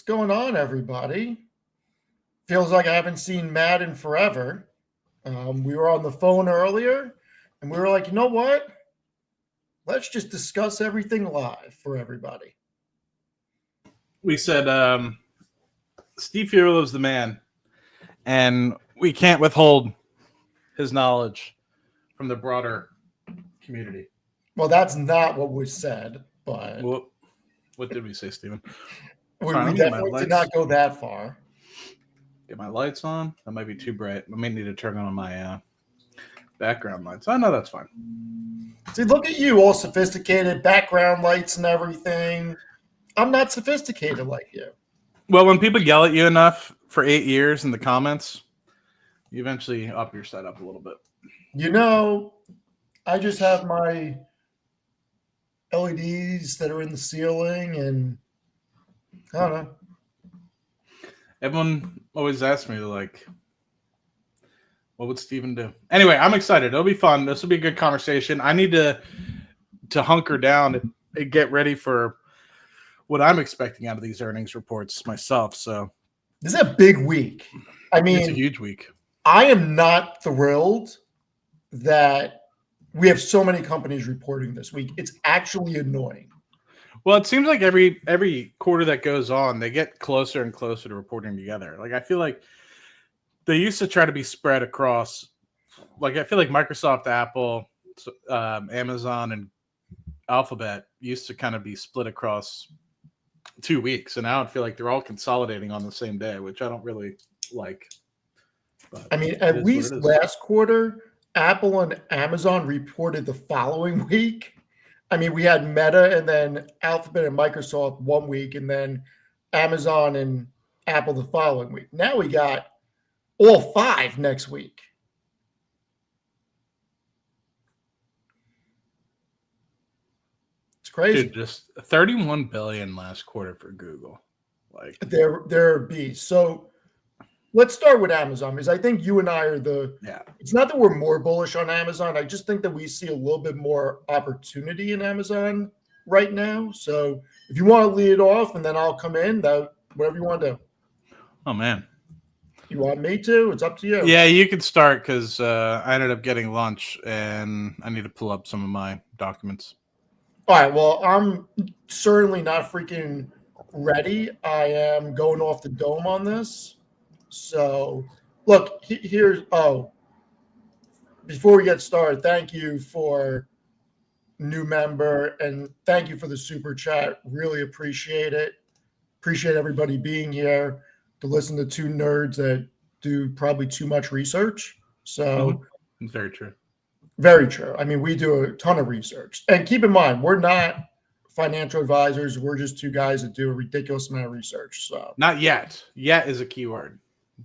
going on, everybody? Feels like I haven't seen Matt in forever. We were on the phone earlier, and we were like, you know what? Let's just discuss everything live for everybody. We said Steve Fiorillo's the man, and we can't withhold his knowledge from the broader community. Well, that's not what was said, but what did we say, Steven? we definitely did not go that far. Get my lights on. That might be too bright. I may need to turn on my background lights. Oh, no, that's fine. See, look at you, all sophisticated, background lights and everything. I'm not sophisticated like you. Well, when people yell at you enough for 8 years in the comments, you eventually up your setup a little bit. You know, I just have my LEDs that are in the ceiling, and I don't know. Everyone always asks me, like, what would Steven do? Anyway, I'm excited. It'll be fun. This will be a good conversation. I need to hunker down and get ready for what I'm expecting out of these earnings reports myself. So this is a big week. I mean, it's a huge week. I am not thrilled that we have so many companies reporting this week. It's actually annoying. Well, it seems like every quarter that goes on, they get closer and closer to reporting together. Like, I feel like they used to try to be spread across. Like, I feel like Microsoft, Apple, Amazon, and Alphabet used to kind of be split across 2 weeks, and now I feel like they're all consolidating on the same day, which I don't really like. But I mean, at least last quarter, Apple and Amazon reported the following week. I mean, we had Meta and then Alphabet and Microsoft 1 week, and then Amazon and Apple the following week. Now we got all 5 next week. It's crazy. Dude, just $31 billion last quarter for Google. Like, they're beasts. So let's start with Amazon, because I think you and I are it's not that we're more bullish on Amazon. I just think that we see a little bit more opportunity in Amazon right now. So if you want to lead it off, and then I'll come in, whatever you want to do. Oh, man. You want me to? It's up to you. Yeah, you can start, because I ended up getting lunch, and I need to pull up some of my documents. All right. Well, I'm certainly not freaking ready. I am going off the dome on this. So, look, before we get started, thank you for new member, and thank you for the super chat. Really appreciate it. Appreciate everybody being here to listen to two nerds that do probably too much research. So, It's very true. Very true. I mean, we do a ton of research. And keep in mind, we're not financial advisors. We're just two guys that do a ridiculous amount of research. So, not yet. Yet is a key word.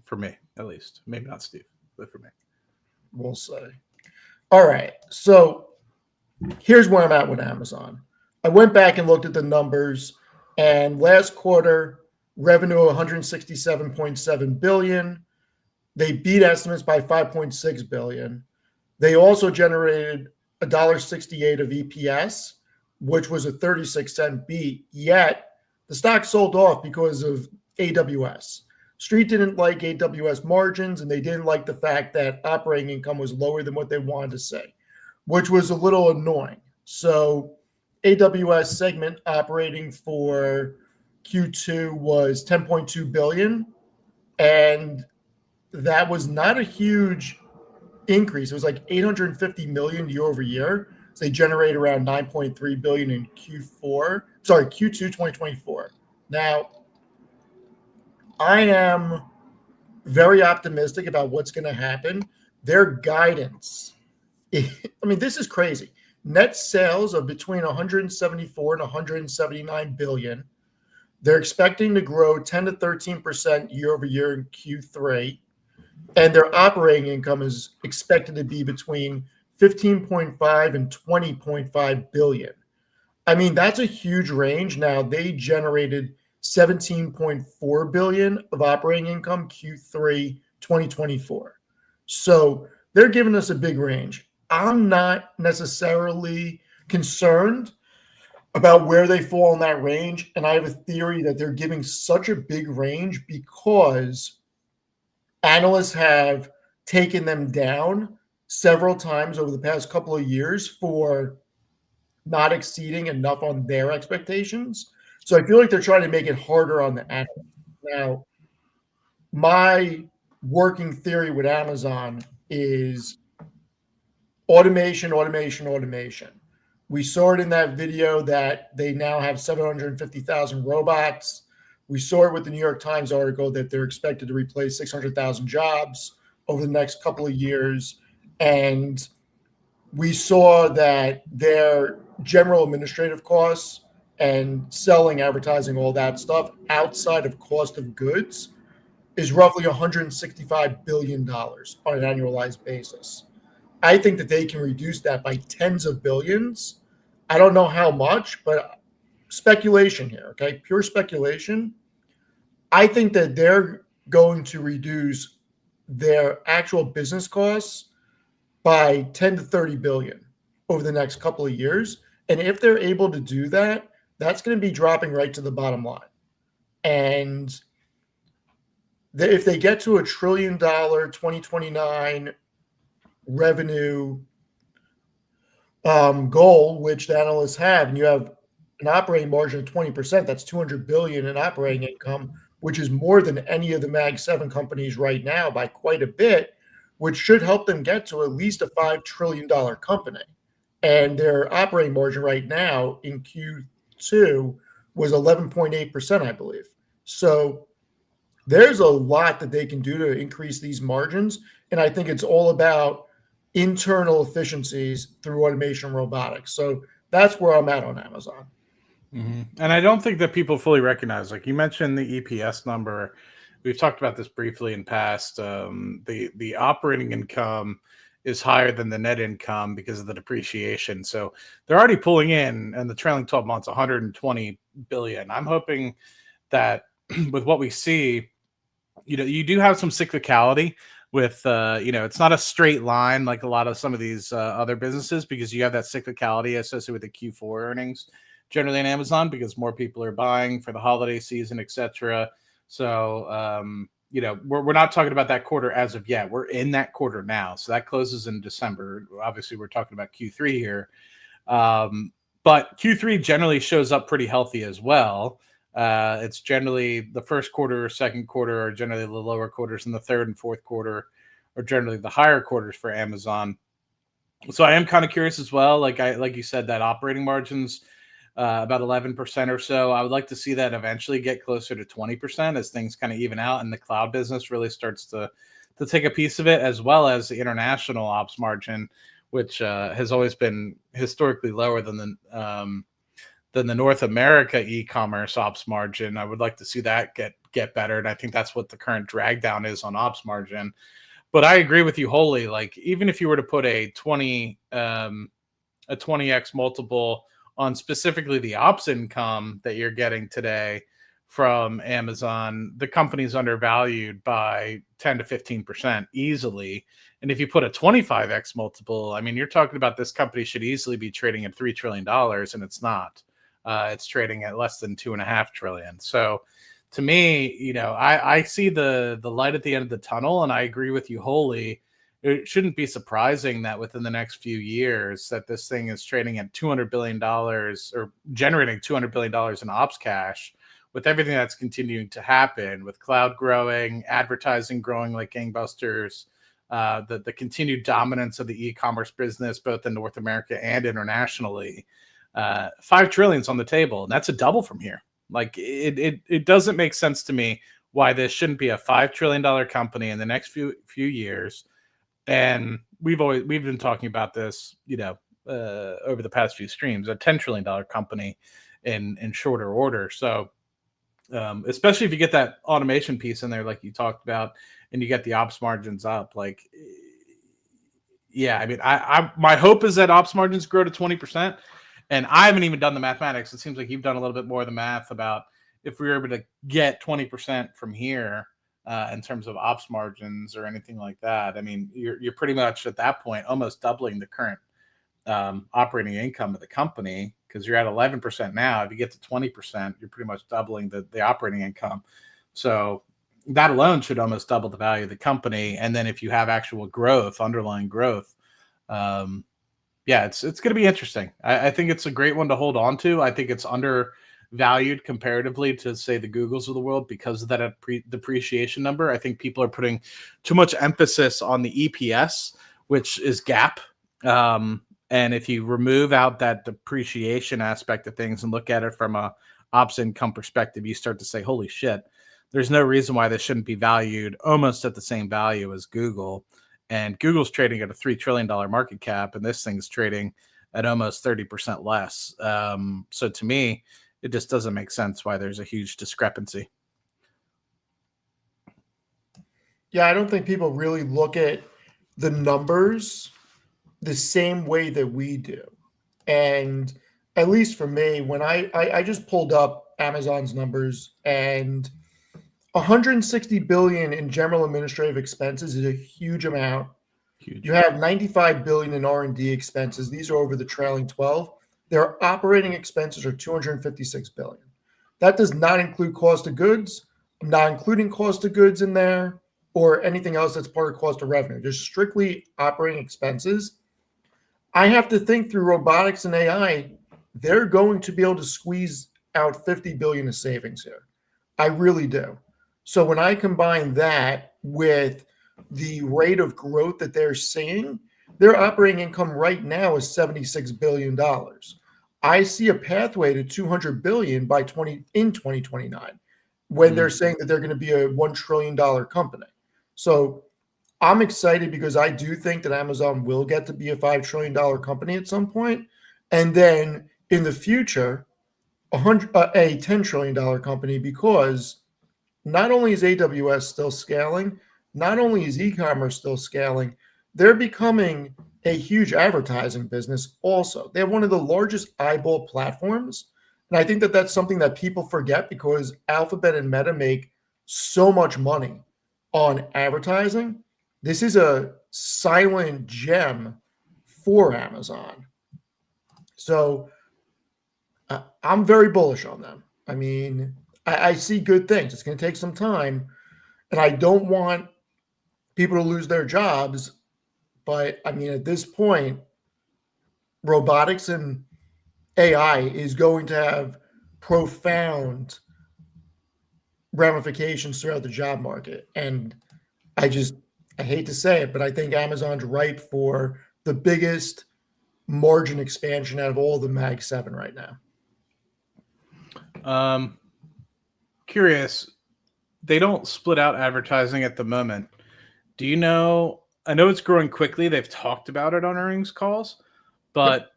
For me, at least. Maybe not Steve, but for me. We'll say. All right. So here's where I'm at with Amazon. I went back and looked at the numbers, and last quarter, revenue of $167.7 billion. They beat estimates by $5.6 billion. They also generated $1.68 of EPS, which was a 36-cent beat. Yet the stock sold off because of AWS. Street didn't like AWS margins, and they didn't like the fact that operating income was lower than what they wanted to say, which was a little annoying. So AWS segment operating for Q2 was $10.2 billion, and that was not a huge increase. It was like $850 million year over year. So they generate around $9.3 billion in Q2 2024. Now, I am very optimistic about what's going to happen. Their guidance, I mean, this is crazy. Net sales of between 174 and 179 billion. They're expecting to grow 10 to 13% year over year in Q3. And their operating income is expected to be between 15.5 and 20.5 billion. I mean, that's a huge range. Now, they generated 17.4 billion of operating income Q3 2024. So they're giving us a big range. I'm not necessarily concerned about where they fall in that range. And I have a theory that they're giving such a big range because analysts have taken them down several times over the past couple of years for not exceeding enough on their expectations. So I feel like they're trying to make it harder on the analysts. Now, my working theory with Amazon is automation, automation, automation. We saw it in that video that they now have 750,000 robots. We saw it with the New York Times article that they're expected to replace 600,000 jobs over the next couple of years. And we saw that their general administrative costs and selling, advertising, all that stuff outside of cost of goods is roughly $165 billion on an annualized basis. I think that they can reduce that by tens of billions. I don't know how much, but speculation here, okay? Pure speculation. I think that they're going to reduce their actual business costs by 10 to 30 billion over the next couple of years. And if they're able to do that, that's going to be dropping right to the bottom line. And if they get to $1 trillion 2029 revenue goal, which the analysts have, and you have an operating margin of 20%, that's 200 billion in operating income, which is more than any of the Mag 7 companies right now by quite a bit, which should help them get to at least a $5 trillion company. And their operating margin right now in Q2 was 11.8%, I believe. So there's a lot that they can do to increase these margins. And I think it's all about internal efficiencies through automation and robotics. So that's where I'm at on Amazon. Mm-hmm. And I don't think that people fully recognize, like you mentioned, the EPS number. We've talked about this briefly in past. The operating income is higher than the net income because of the depreciation. So they're already pulling in the trailing 12 months, 120 billion. I'm hoping that with what we see, you do have some cyclicality with, it's not a straight line like a lot of some of these other businesses, because you have that cyclicality associated with the Q4 earnings generally in Amazon, because more people are buying for the holiday season, etc. So, we're not talking about that quarter as of yet. We're in that quarter now. So that closes in December. Obviously, we're talking about Q3 here. But Q3 generally shows up pretty healthy as well. It's generally the first quarter, second quarter are generally the lower quarters, and the third and fourth quarter are generally the higher quarters for Amazon. So I am kind of curious as well. Like you said, that operating margins, about 11% or so. I would like to see that eventually get closer to 20% as things kind of even out and the cloud business really starts to take a piece of it, as well as the international ops margin, which has always been historically lower than the North America e-commerce ops margin. I would like to see that get better, and I think that's what the current drag down is on ops margin. But I agree with you wholly. Like, even if you were to put a 20x multiple on specifically the ops income that you're getting today from Amazon, the company's undervalued by 10 to 15% easily. And if you put a 25x multiple, I mean, you're talking about this company should easily be trading at $3 trillion, and it's not. It's trading at less than $2.5 trillion. So to me, I see the light at the end of the tunnel, and I agree with you wholly. It shouldn't be surprising that within the next few years that this thing is trading at $200 billion or generating $200 billion in ops cash, with everything that's continuing to happen, with cloud growing, advertising growing like gangbusters, the continued dominance of the e-commerce business, both in North America and internationally. $5 trillion on the table, and that's a double from here. Like, it doesn't make sense to me why this shouldn't be a $5 trillion company in the next few years. And we've been talking about this, over the past few streams, a $10 trillion company in shorter order. So, especially if you get that automation piece in there, like you talked about, and you get the ops margins up, like, yeah, I mean, my hope is that ops margins grow to 20%. And I haven't even done the mathematics. It seems like you've done a little bit more of the math about if we were able to get 20% from here in terms of ops margins or anything like that. I mean, you're pretty much at that point almost doubling the current operating income of the company. because you're at 11% now. If you get to 20%, you're pretty much doubling the operating income. So that alone should almost double the value of the company. And then if you have actual growth, underlying growth, it's going to be interesting. I think it's a great one to hold on to. I think it's undervalued comparatively to, say, the Googles of the world because of that depreciation number. I think people are putting too much emphasis on the EPS, which is GAAP. And if you remove out that depreciation aspect of things and look at it from a ops income perspective, you start to say, holy shit, there's no reason why this shouldn't be valued almost at the same value as Google. And Google's trading at a $3 trillion market cap, and this thing's trading at almost 30% less. So to me, it just doesn't make sense why there's a huge discrepancy. Yeah, I don't think people really look at the numbers the same way that we do. And at least for me, when I just pulled up Amazon's numbers, and 160 billion in general administrative expenses is a huge amount. Huge. You have 95 billion in R&D expenses. These are over the trailing 12. Their operating expenses are 256 billion. That does not include cost of goods. I'm not including cost of goods in there or anything else that's part of cost of revenue. Just strictly operating expenses. I have to think through robotics and AI. They're going to be able to squeeze out 50 billion of savings here. I really do. So when I combine that with the rate of growth that they're seeing, their operating income right now is $76 billion. I see a pathway to 200 billion by 2029 when they're saying that they're going to be a $1 trillion company. So I'm excited because I do think that Amazon will get to be a $5 trillion company at some point. And then in the future, a $10 trillion company, because not only is AWS still scaling, not only is e-commerce still scaling, they're becoming a huge advertising business also. They have one of the largest eyeball platforms. And I think that that's something that people forget because Alphabet and Meta make so much money on advertising. This is a silent gem for Amazon. So I'm very bullish on them. I mean, I see good things. It's going to take some time, and I don't want people to lose their jobs. But I mean, at this point, robotics and AI is going to have profound ramifications throughout the job market. And I hate to say it, but I think Amazon's ripe for the biggest margin expansion out of all the Mag 7 right now. Curious, they don't split out advertising at the moment. Do you know? I know it's growing quickly. They've talked about it on earnings calls, but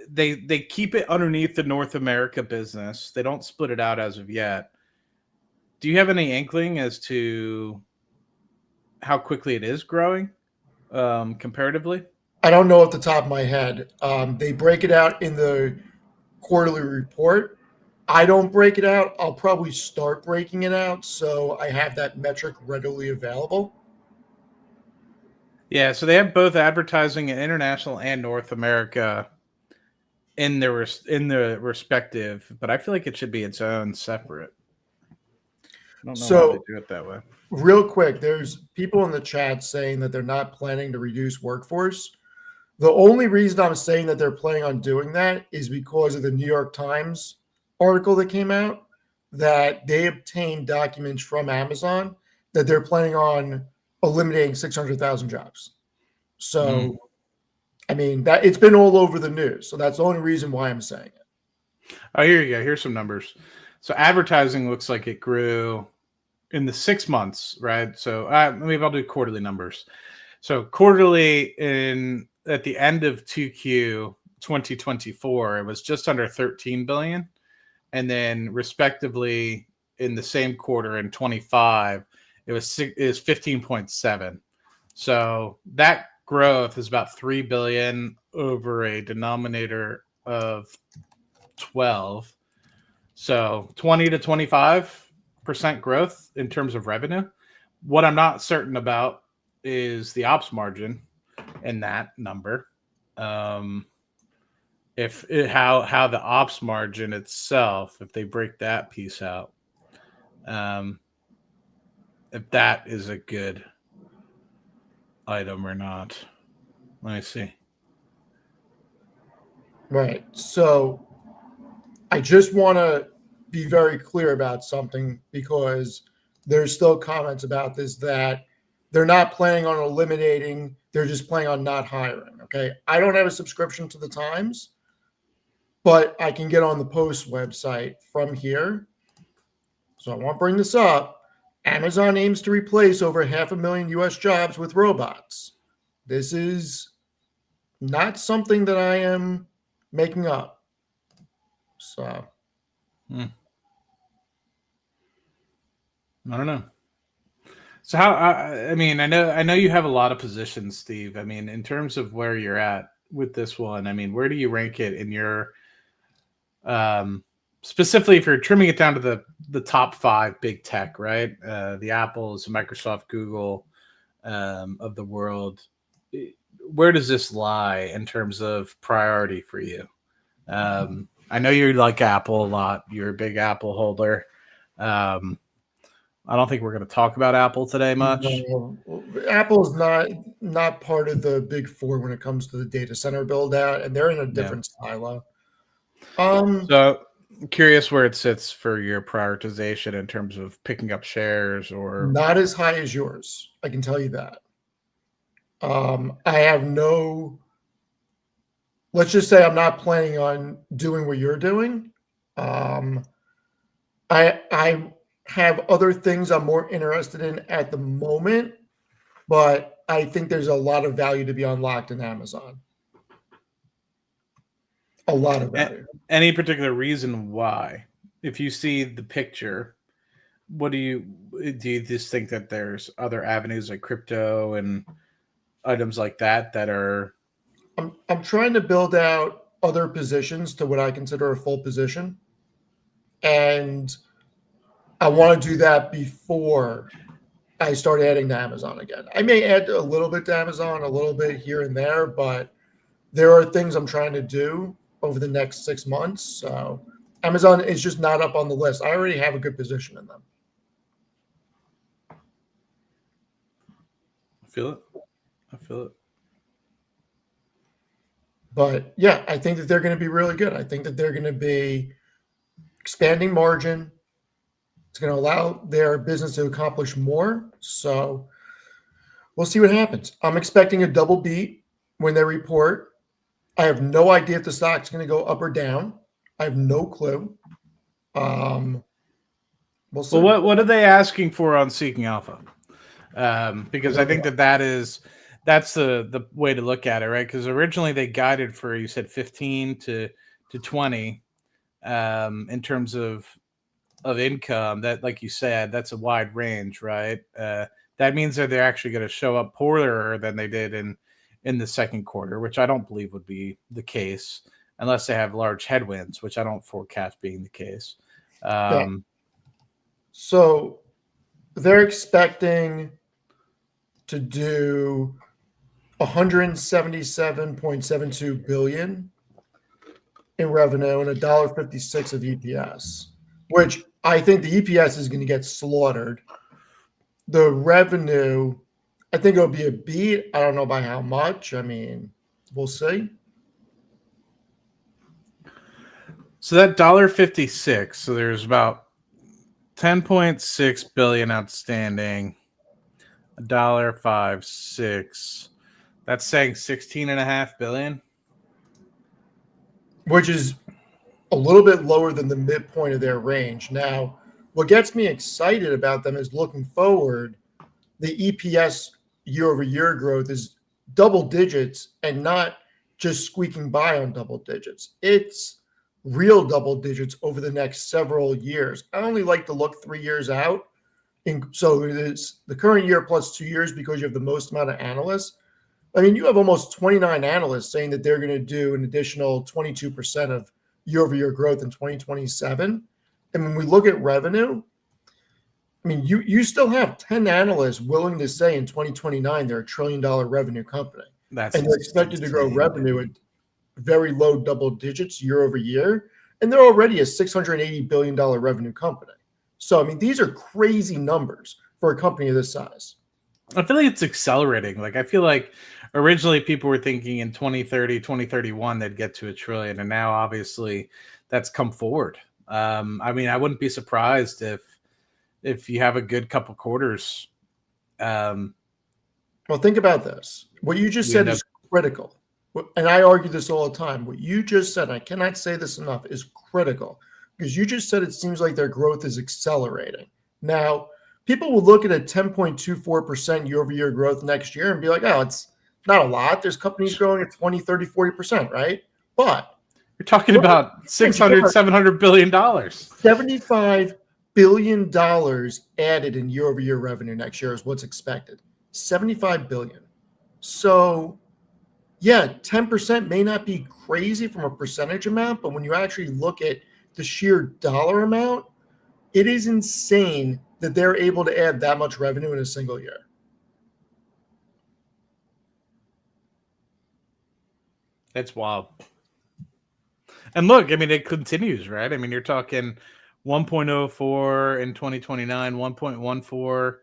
they keep it underneath the North America business. They don't split it out as of yet. Do you have any inkling as to how quickly it is growing comparatively? I don't know off the top of my head. They break it out in the quarterly report. I don't break it out. I'll probably start breaking it out so I have that metric readily available. Yeah, so they have both advertising in international and North America in the respective, but I feel like it should be its own separate. I don't know why they do it that way. Real quick, there's people in the chat saying that they're not planning to reduce workforce. The only reason I'm saying that they're planning on doing that is because of the New York Times article that came out that they obtained documents from Amazon that they're planning on eliminating 600,000 jobs. So, I mean, that it's been all over the news. So that's the only reason why I'm saying it. Oh, here you go. Here's some numbers. So advertising looks like it grew in the 6 months, right? So maybe I'll do quarterly numbers. So quarterly at the end of 2Q 2024, it was just under 13 billion. And then respectively in the same quarter in 25, it was 15.7. So that growth is about 3 billion over a denominator of 12. So 20 to 25% growth in terms of revenue. What I'm not certain about is the ops margin in that number. how the ops margin itself, if they break that piece out, if that is a good item or not. Let me see. Right. So I just want to be very clear about something because there's still comments about this that they're not planning on eliminating, they're just planning on not hiring. Okay. I don't have a subscription to the Times, but I can get on the Post website from here. So I won't bring this up. Amazon aims to replace over 500,000 US jobs with robots. This is not something that I am making up. So I don't know. So how? I mean, I know you have a lot of positions, Steve. I mean, in terms of where you're at with this one, I mean, where do you rank it in your specifically if you're trimming it down to the top 5 big tech, right? The Apples, Microsoft, Google of the world. Where does this lie in terms of priority for you? I know you like Apple a lot. You're a big Apple holder. I don't think we're going to talk about Apple today much. no, Apple is not part of the big four when it comes to the data center build out, and they're in a Yeah. different silo. So curious where it sits for your prioritization in terms of picking up shares or Not as high as yours. I can tell you that. I have no. Let's just say I'm not planning on doing what you're doing. Um, I have other things I'm more interested in at the moment, but I think there's a lot of value to be unlocked in Amazon. A lot of value. any particular reason why? If you see the picture, what do you just think that there's other avenues like crypto and items like that are I'm trying to build out other positions to what I consider a full position, and I want to do that before I start adding to Amazon again. I may add a little bit to Amazon, a little bit here and there, but there are things I'm trying to do over the next 6 months. So Amazon is just not up on the list. I already have a good position in them. I feel it. But yeah, I think that they're going to be really good. I think that they're going to be expanding margin. It's going to allow their business to accomplish more. So we'll see what happens. I'm expecting a double beat when they report. I have no idea if the stock's going to go up or down. I have no clue. We'll see. Well, what are they asking for on Seeking Alpha? Because I think that's the way to look at it, right? Because originally they guided for, you said 15 to 20 in terms of income. That, like you said, that's a wide range, right? That means that they're actually going to show up poorer than they did in the second quarter, which I don't believe would be the case unless they have large headwinds, which I don't forecast being the case. Yeah. So they're expecting to do 177.72 billion in revenue and $1.56 of EPS, which I think the EPS is going to get slaughtered. The revenue, I think it'll be a beat. I don't know by how much. I mean, we'll see. So that $1.56. So there's about 10.6 billion outstanding. $1.56. That's saying 16.5 billion, which is a little bit lower than the midpoint of their range. Now, what gets me excited about them is looking forward, the EPS year over year growth is double digits and not just squeaking by on double digits. It's real double digits over the next several years. I only like to look 3 years out. So it is the current year plus 2 years because you have the most amount of analysts. I mean, you have almost 29 analysts saying that they're going to do an additional 22% of year-over-year growth in 2027. And when we look at revenue, I mean, you still have 10 analysts willing to say in 2029 they're $1 trillion revenue company. That's and they're expected to grow revenue at very low double digits year over year, and they're already a $680 billion revenue company. So, I mean, these are crazy numbers for a company of this size. I feel like it's accelerating. Like, I feel like originally people were thinking in 2030, 2031, they'd get to $1 trillion. And now obviously that's come forward. I mean, I wouldn't be surprised if you have a good couple quarters. Well, think about this. What you just We said end is critical. And I argue this all the time. What you just said, I cannot say this enough, is critical. Because you just said it seems like their growth is accelerating. Now, people will look at a 10.24% year-over-year growth next year and be like, oh, it's not a lot. There's companies growing at 20, 30, 40%, right? But You're talking about $600-700 billion. $75 billion added in year-over-year revenue next year is what's expected. $75 billion. So, yeah, 10% may not be crazy from a percentage amount, but when you actually look at the sheer dollar amount, it is insane that they're able to add that much revenue in a single year. That's wild. And look, I mean, it continues, right? I mean, you're talking 1.04 in 2029, 1.14.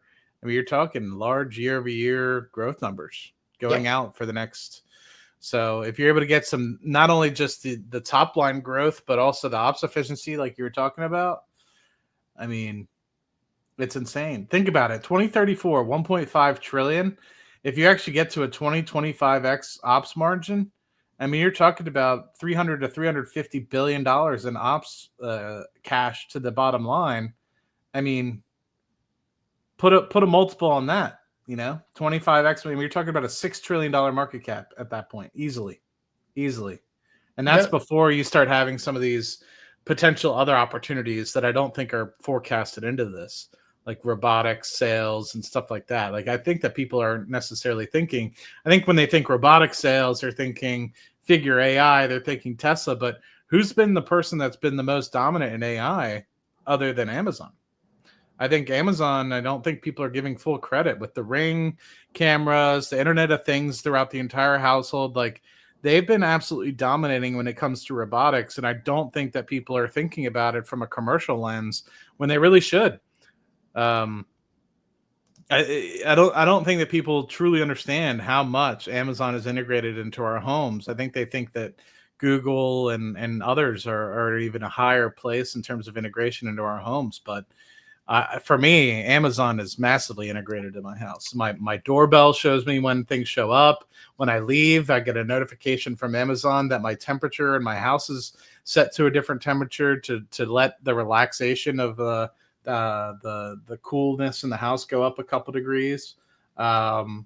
I mean, you're talking large year-over-year growth numbers going out for the next. So if you're able to get some, not only just the top line growth, but also the ops efficiency, like you were talking about, I mean, it's insane. Think about it. 2034, 1.5 trillion. If you actually get to a 2025x ops margin, I mean, you're talking about $300 to $350 billion in ops cash to the bottom line. I mean, put a multiple on that, 25x. I mean, you're talking about a $6 trillion market cap at that point, easily. And that's before you start having some of these potential other opportunities that I don't think are forecasted into this, like robotics sales and stuff like that. Like, I think that people aren't necessarily thinking. I think when they think robotic sales, they're thinking figure AI, they're thinking Tesla. But who's been the person that's been the most dominant in AI other than Amazon? I think Amazon, I don't think people are giving full credit with the Ring cameras, the Internet of Things throughout the entire household. Like, they've been absolutely dominating when it comes to robotics. And I don't think that people are thinking about it from a commercial lens when they really should. I don't think that people truly understand how much Amazon is integrated into our homes. I think they think that Google and others are even a higher place in terms of integration into our homes. But for me, Amazon is massively integrated in my house. My doorbell shows me when things show up. When I leave, I get a notification from Amazon that my temperature in my house is set to a different temperature to let the relaxation of the coolness in the house go up a couple degrees. Every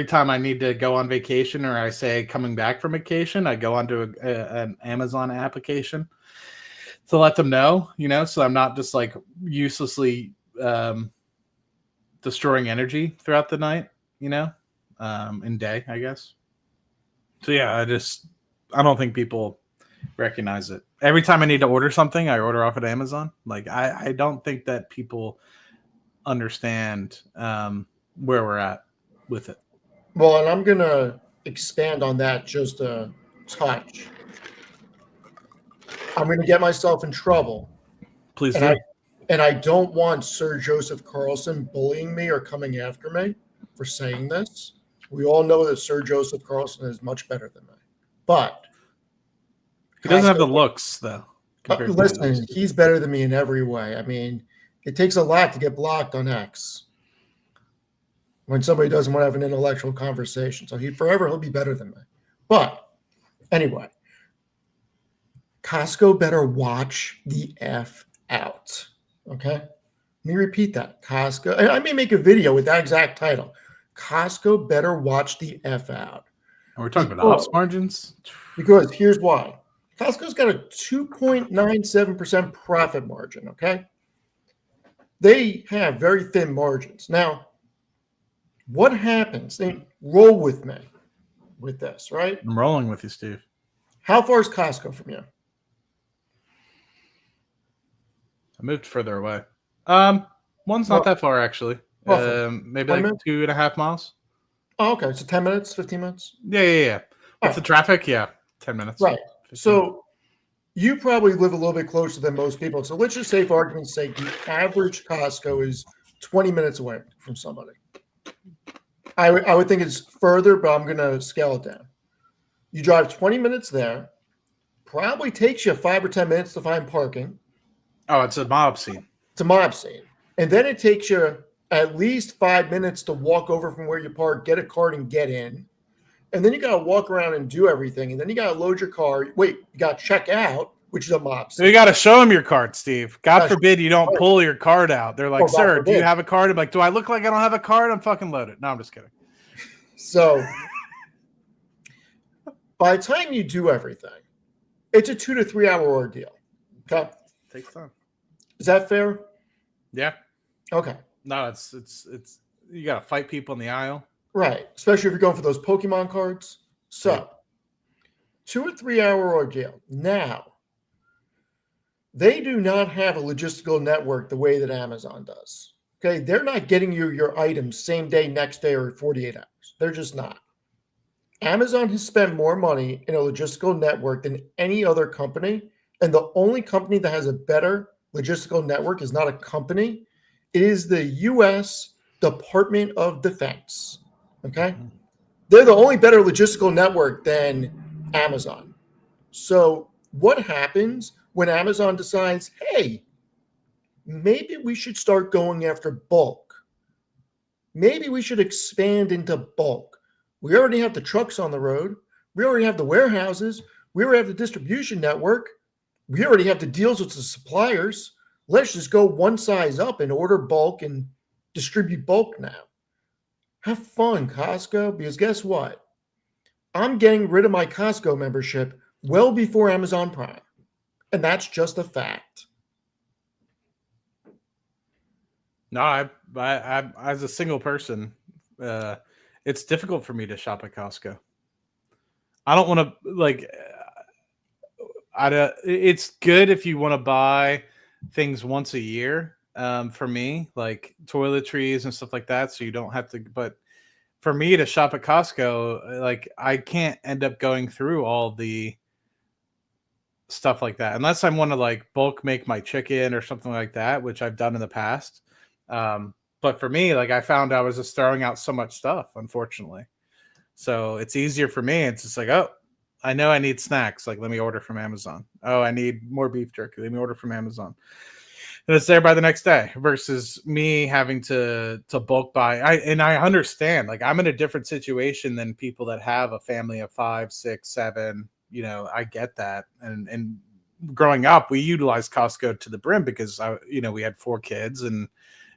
time I need to go on vacation, or I say coming back from vacation, I go onto an Amazon application to let them know, so I'm not just like uselessly destroying energy throughout the night, and day, I guess. So yeah, I don't think people recognize it. Every time I need to order something, I order off at Amazon. Like, I don't think that people understand where we're at with it. Well, and I'm going to expand on that just a touch. I'm going to get myself in trouble. Please do. And I don't want Sir Joseph Carlson bullying me or coming after me for saying this. We all know that Sir Joseph Carlson is much better than me. But he doesn't have the looks, though. Listen, he's better than me in every way. I mean, it takes a lot to get blocked on X when somebody doesn't want to have an intellectual conversation. So he'll be better than me. But anyway, Costco better watch the F out. Okay? Let me repeat that. Costco, and I may make a video with that exact title. Costco better watch the F out. And we're talking about ops margins? Because here's why. Costco's got a 2.97% profit margin, okay? They have very thin margins. Now, what happens? Roll with me with this, right? I'm rolling with you, Steve. How far is Costco from you? I moved further away. One's not that far, actually. Maybe like 2.5 miles. Oh, okay. So 10 minutes, 15 minutes? Yeah. All With the right. traffic, yeah, 10 minutes, Right. 15. So you probably live a little bit closer than most people. So let's just say, for argument's sake, the average Costco is 20 minutes away from somebody. I would think it's further, but I'm going to scale it down. You drive 20 minutes there, probably takes you 5 or 10 minutes to find parking. Oh, it's a mob scene. It's a mob scene. And then it takes you at least 5 minutes to walk over from where you park, get a card, and get in. And then you got to walk around and do everything. And then you got to load your car. Wait, you got to check out, which is a mob You scene. got to show them your card, Steve. God Gosh, forbid you don't pull your card out. They're like, oh, God sir, do you forbid. have a card? I'm like, do I look like I don't have a card? I'm fucking loaded. No, I'm just kidding. So by the time you do everything, it's a 2 to 3 hour ordeal. Okay. Takes time. Is that fair? Yeah. Okay. No, it's you got to fight people in the aisle. Right. Especially if you're going for those Pokemon cards. So Right. 2 or 3 hour ordeal. Now, they do not have a logistical network the way that Amazon does. Okay. They're not getting you your items same day, next day, or 48 hours. They're just not. Amazon has spent more money in a logistical network than any other company. And the only company that has a better logistical network is not a company. It is the U.S. Department of Defense. Okay. They're the only better logistical network than Amazon. So what happens when Amazon decides, hey, maybe we should start going after bulk? Maybe we should expand into bulk. We already have the trucks on the road. We already have the warehouses. We already have the distribution network. We already have the deals with the suppliers. Let's just go one size up and order bulk and distribute bulk now. Have fun, Costco, because guess what? I'm getting rid of my Costco membership well before Amazon Prime. And that's just a fact. No, I as a single person, it's difficult for me to shop at Costco. I don't want to like. It's good if you want to buy things once a year. For me, like toiletries and stuff like that, so you don't have to. But for me to shop at Costco, like I can't end up going through all the stuff like that unless I want to like bulk make my chicken or something like that, which I've done in the past. But for me, like I found I was just throwing out so much stuff, unfortunately. So it's easier for me. It's just like, oh, I know I need snacks. Like, let me order from Amazon. Oh, I need more beef jerky. Let me order from Amazon. And it's there by the next day versus me having to bulk buy. I understand. Like, I'm in a different situation than people that have a family of 5, 6, 7. You know, I get that. And growing up, we utilized Costco to the brim because we had 4 kids and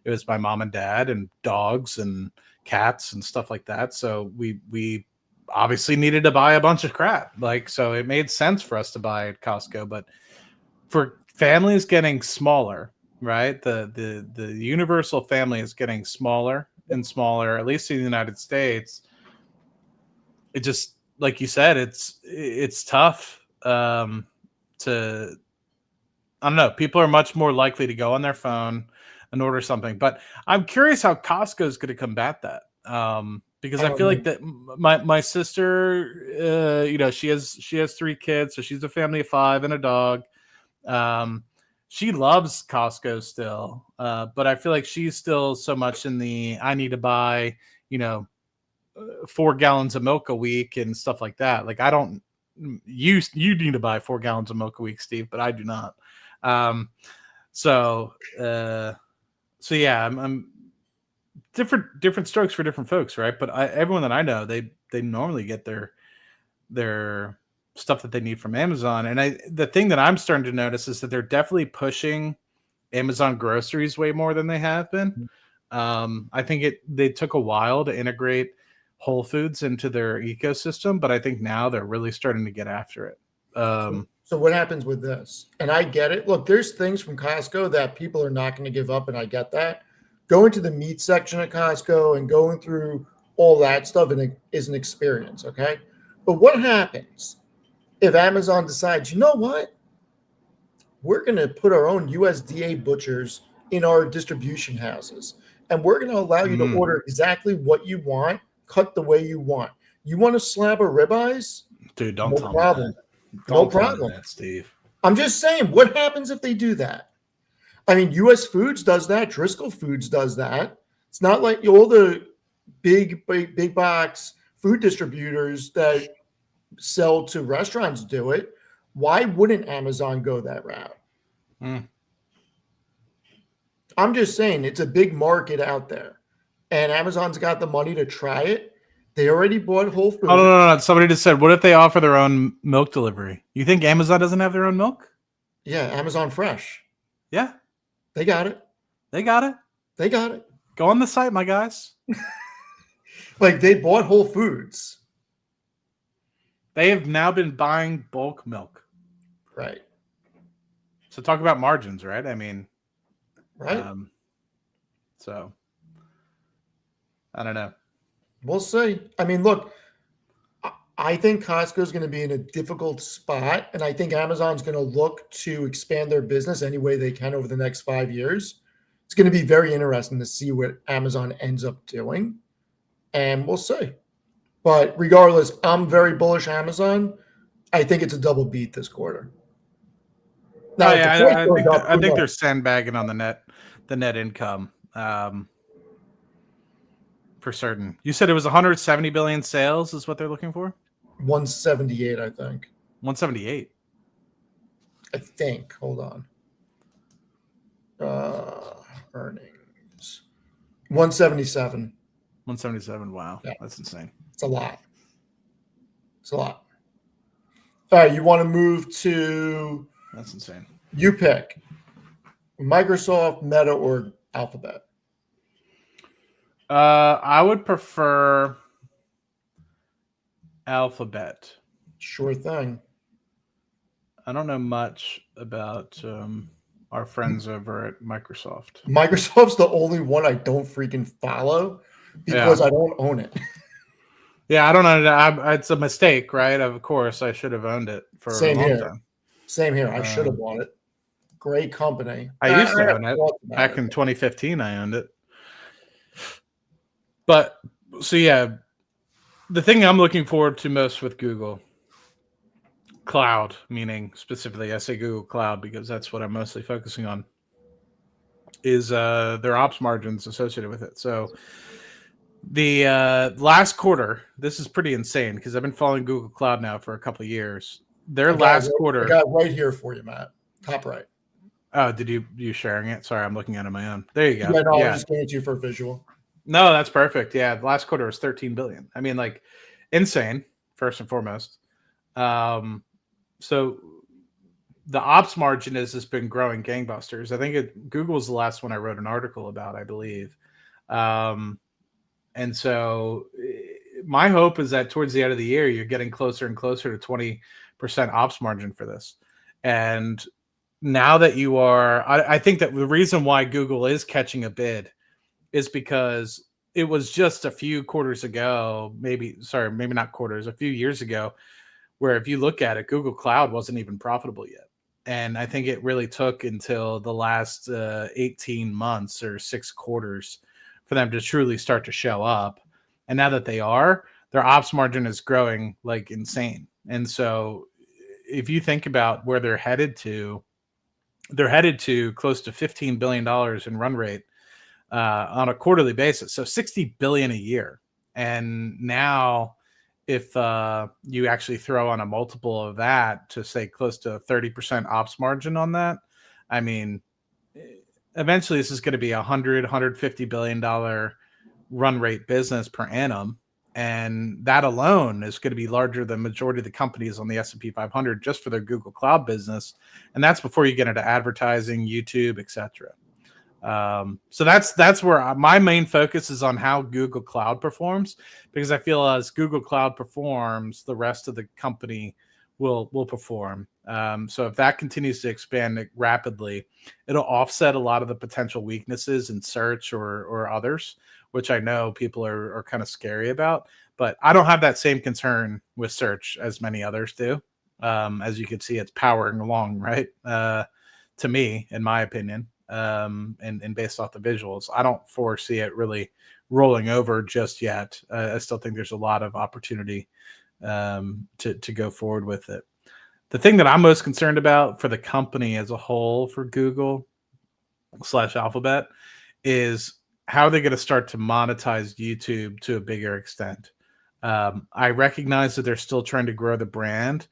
it was my mom and dad and dogs and cats and stuff like that. So we obviously needed to buy a bunch of crap. Like, so it made sense for us to buy at Costco. But for families getting smaller, right? The universal family is getting smaller and smaller, at least in the United States. It just, like you said, it's tough to, I don't know. People are much more likely to go on their phone and order something. But I'm curious how Costco is going to combat that. Because I feel like that my sister, she has 3 kids, so she's a family of 5 and a dog. She loves Costco still, but I feel like she's still so much in the I need to buy, 4 gallons of milk a week and stuff like that. Like I don't, you need to buy 4 gallons of milk a week, Steve, but I do not. So yeah, I'm different strokes for different folks, right? But everyone that I know, they normally get their stuff that they need from Amazon. And the thing that I'm starting to notice is that they're definitely pushing Amazon groceries way more than they have been. I think they took a while to integrate Whole Foods into their ecosystem, but I think now they're really starting to get after it. So what happens with this? And I get it. Look, there's things from Costco that people are not going to give up, and I get that. Going to the meat section at Costco and going through all that stuff is an experience, okay? But what happens if Amazon decides, you know what? We're going to put our own USDA butchers in our distribution houses, and we're going to allow you to order exactly what you want cut the way you want. You want a slab of ribeyes? Dude, don't No tell me problem. that. No Don't tell me problem. that, Steve. I'm just saying, what happens if they do that? I mean, U.S. Foods does that. Driscoll Foods does that. It's not like all the big box food distributors that sell to restaurants do it. Why wouldn't Amazon go that route? Mm. I'm just saying it's a big market out there, and Amazon's got the money to try it. They already bought Whole Foods. Oh, no. Somebody just said, what if they offer their own milk delivery? You think Amazon doesn't have their own milk? Yeah, Amazon Fresh. Yeah, They got it. they got it. They got it. Go on the site, my guys. Like they bought Whole Foods. They have now been buying bulk milk. Right. So talk about margins, right? I mean, Right. So I don't know. We'll see. I mean, look, I think Costco's going to be in a difficult spot, and I think Amazon's going to look to expand their business any way they can over the next 5 years. It's going to be very interesting to see what Amazon ends up doing, and we'll see. But regardless, I'm very bullish Amazon. I think it's a double beat this quarter. Now, I I think they're sandbagging on the net income. For certain. You said it was 170 billion sales is what they're looking for? 178, I think. 178. I think. Hold on. Earnings. 177. 177. Wow. Yeah. That's insane. It's a lot. It's a lot. All right, you want to move to That's insane. You pick Microsoft, Meta, or Alphabet. I would prefer Alphabet. Sure thing. I don't know much about our friends over at Microsoft. Microsoft's the only one I don't freaking follow because I don't own it. Yeah, I don't know. It's a mistake, right? Of course, I should have owned it for a long time. Same here. I should have bought it. Great company. I used to own it back in 2015. I owned it. But so yeah, the thing I'm looking forward to most with Google Cloud, meaning specifically I say Google Cloud because that's what I'm mostly focusing on, is their ops margins associated with it. So the last quarter, this is pretty insane because I've been following Google Cloud now for a couple of years. Their last quarter, I got right here for you, Matt. Top right. Oh, did you sharing it? Sorry, I'm looking at it on my own. There you go. Yeah, no, I'm just going to you for a visual. No, that's perfect. Yeah, the last quarter was 13 billion. I mean, like, insane, first and foremost. So the ops margin has just been growing gangbusters. I think Google's the last one I wrote an article about, I believe. And so my hope is that towards the end of the year, you're getting closer and closer to 20% ops margin for this. And now that you are, I think that the reason why Google is catching a bid is because it was just a few quarters ago, maybe not quarters, a few years ago, where if you look at it, Google Cloud wasn't even profitable yet. And I think it really took until the last 18 months or 6 quarters for them to truly start to show up. And now that they are, their ops margin is growing like insane. And so if you think about where they're headed to close to $15 billion in run rate on a quarterly basis. So 60 billion a year. And now if you actually throw on a multiple of that to say close to 30% ops margin on that, I mean, eventually this is going to be $150 billion run rate business per annum. And that alone is going to be larger than majority of the companies on the S&P 500 just for their Google Cloud business. And that's before you get into advertising, YouTube, etc. So that's where my main focus is on how Google Cloud performs, because I feel as Google Cloud performs, the rest of the company will perform. So if that continues to expand rapidly, it'll offset a lot of the potential weaknesses in search or others, which I know people are kind of scary about. But I don't have that same concern with search as many others do. As you can see, it's powering along, right? To me, in my opinion. And based off the visuals, I don't foresee it really rolling over just yet. I still think there's a lot of opportunity to go forward with it. The thing that I'm most concerned about for the company as a whole, for Google / Alphabet, is how are they going to start to monetize YouTube to a bigger extent? I recognize that they're still trying to grow the brand.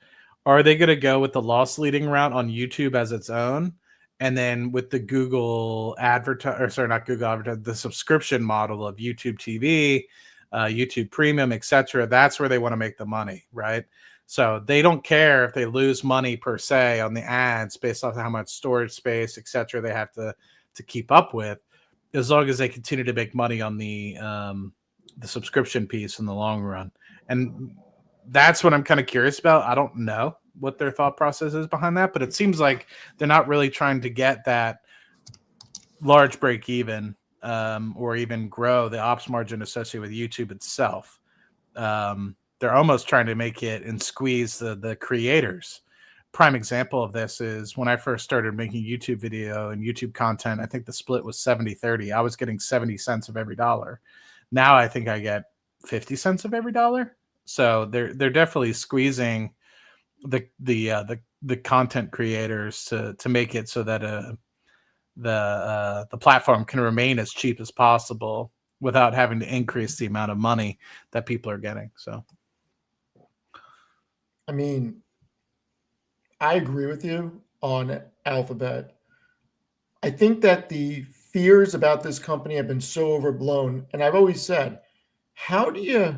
Are they going to go with the loss leading route on YouTube as its own? And then with the Google not Google advertise, the subscription model of YouTube TV, YouTube Premium, etc. That's where they want to make the money, right? So they don't care if they lose money per se on the ads based off of how much storage space, etc. they have to keep up with, as long as they continue to make money on the subscription piece in the long run. And that's what I'm kind of curious about. I don't know what their thought process is behind that, but it seems like they're not really trying to get that large break even or even grow the ops margin associated with YouTube itself. They're almost trying to make it and squeeze the creators. Prime example of this is when I first started making YouTube video and YouTube content, I think the split was 70-30. I was getting 70 cents of every dollar. Now I think I get 50 cents of every dollar. So they're definitely squeezing the content creators to make it so that the platform can remain as cheap as possible without having to increase the amount of money that people are getting. So, I mean, I agree with you on Alphabet. I think that the fears about this company have been so overblown. And I've always said, how do you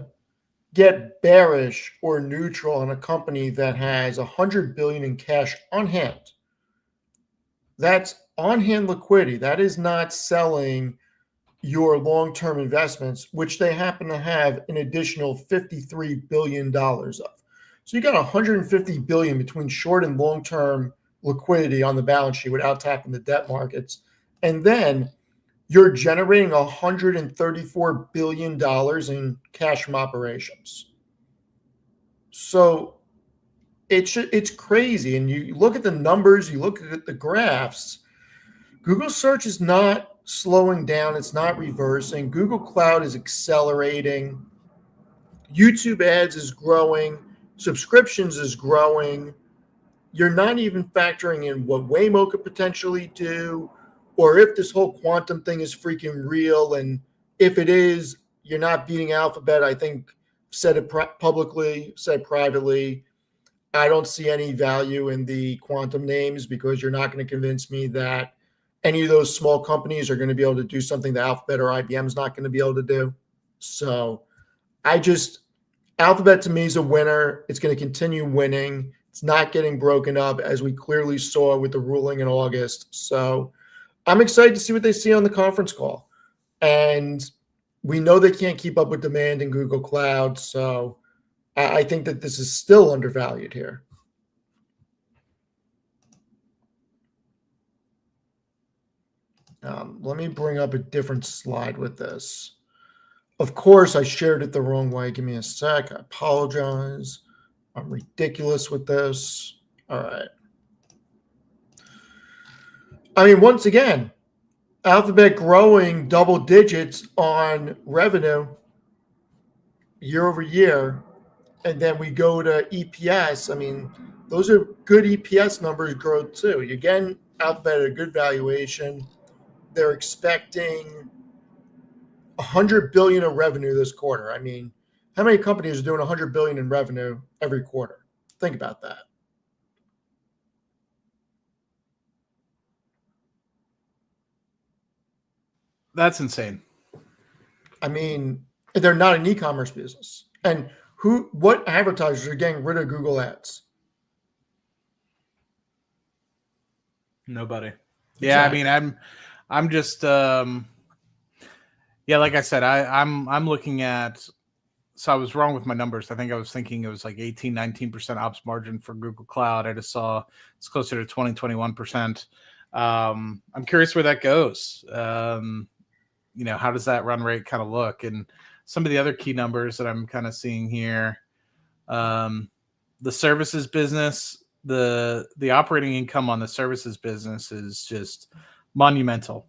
get bearish or neutral on a company that has 100 billion in cash on hand? That's on hand liquidity. That is not selling your long-term investments, which they happen to have an additional $53 billion of. So you got 150 billion between short and long-term liquidity on the balance sheet without tapping the debt markets. And then you're generating $134 billion in cash from operations. So it's crazy. And you look at the numbers, you look at the graphs, Google search is not slowing down. It's not reversing. Google Cloud is accelerating. YouTube ads is growing. Subscriptions is growing. You're not even factoring in what Waymo could potentially do, or if this whole quantum thing is freaking real. And if it is, you're not beating Alphabet. I think said it publicly, said privately. I don't see any value in the quantum names because you're not going to convince me that any of those small companies are going to be able to do something that Alphabet or IBM is not going to be able to do. So Alphabet to me is a winner. It's going to continue winning. It's not getting broken up, as we clearly saw with the ruling in August. So I'm excited to see what they see on the conference call. And we know they can't keep up with demand in Google Cloud. So I think that this is still undervalued here. Let me bring up a different slide with this. Of course, I shared it the wrong way. Give me a sec. I apologize. I'm ridiculous with this. All right. I mean, once again, Alphabet growing double digits on revenue year over year. And then we go to EPS. I mean, those are good EPS numbers growth too. Again, Alphabet at a good valuation. They're expecting 100 billion of revenue this quarter. I mean, how many companies are doing 100 billion in revenue every quarter? Think about that. that's insane. I mean, they're not an e-commerce business. And what advertisers are getting rid of Google Ads? Nobody. Yeah, I mean, I'm just yeah, like I said, I'm looking at, so I was wrong with my numbers. I think I was thinking it was like 18-19% ops margin for Google Cloud. I just saw it's closer to 20-21%. I'm curious where that goes. How does that run rate kind of look? And some of the other key numbers that I'm kind of seeing here, the services business, the operating income on the services business is just monumental.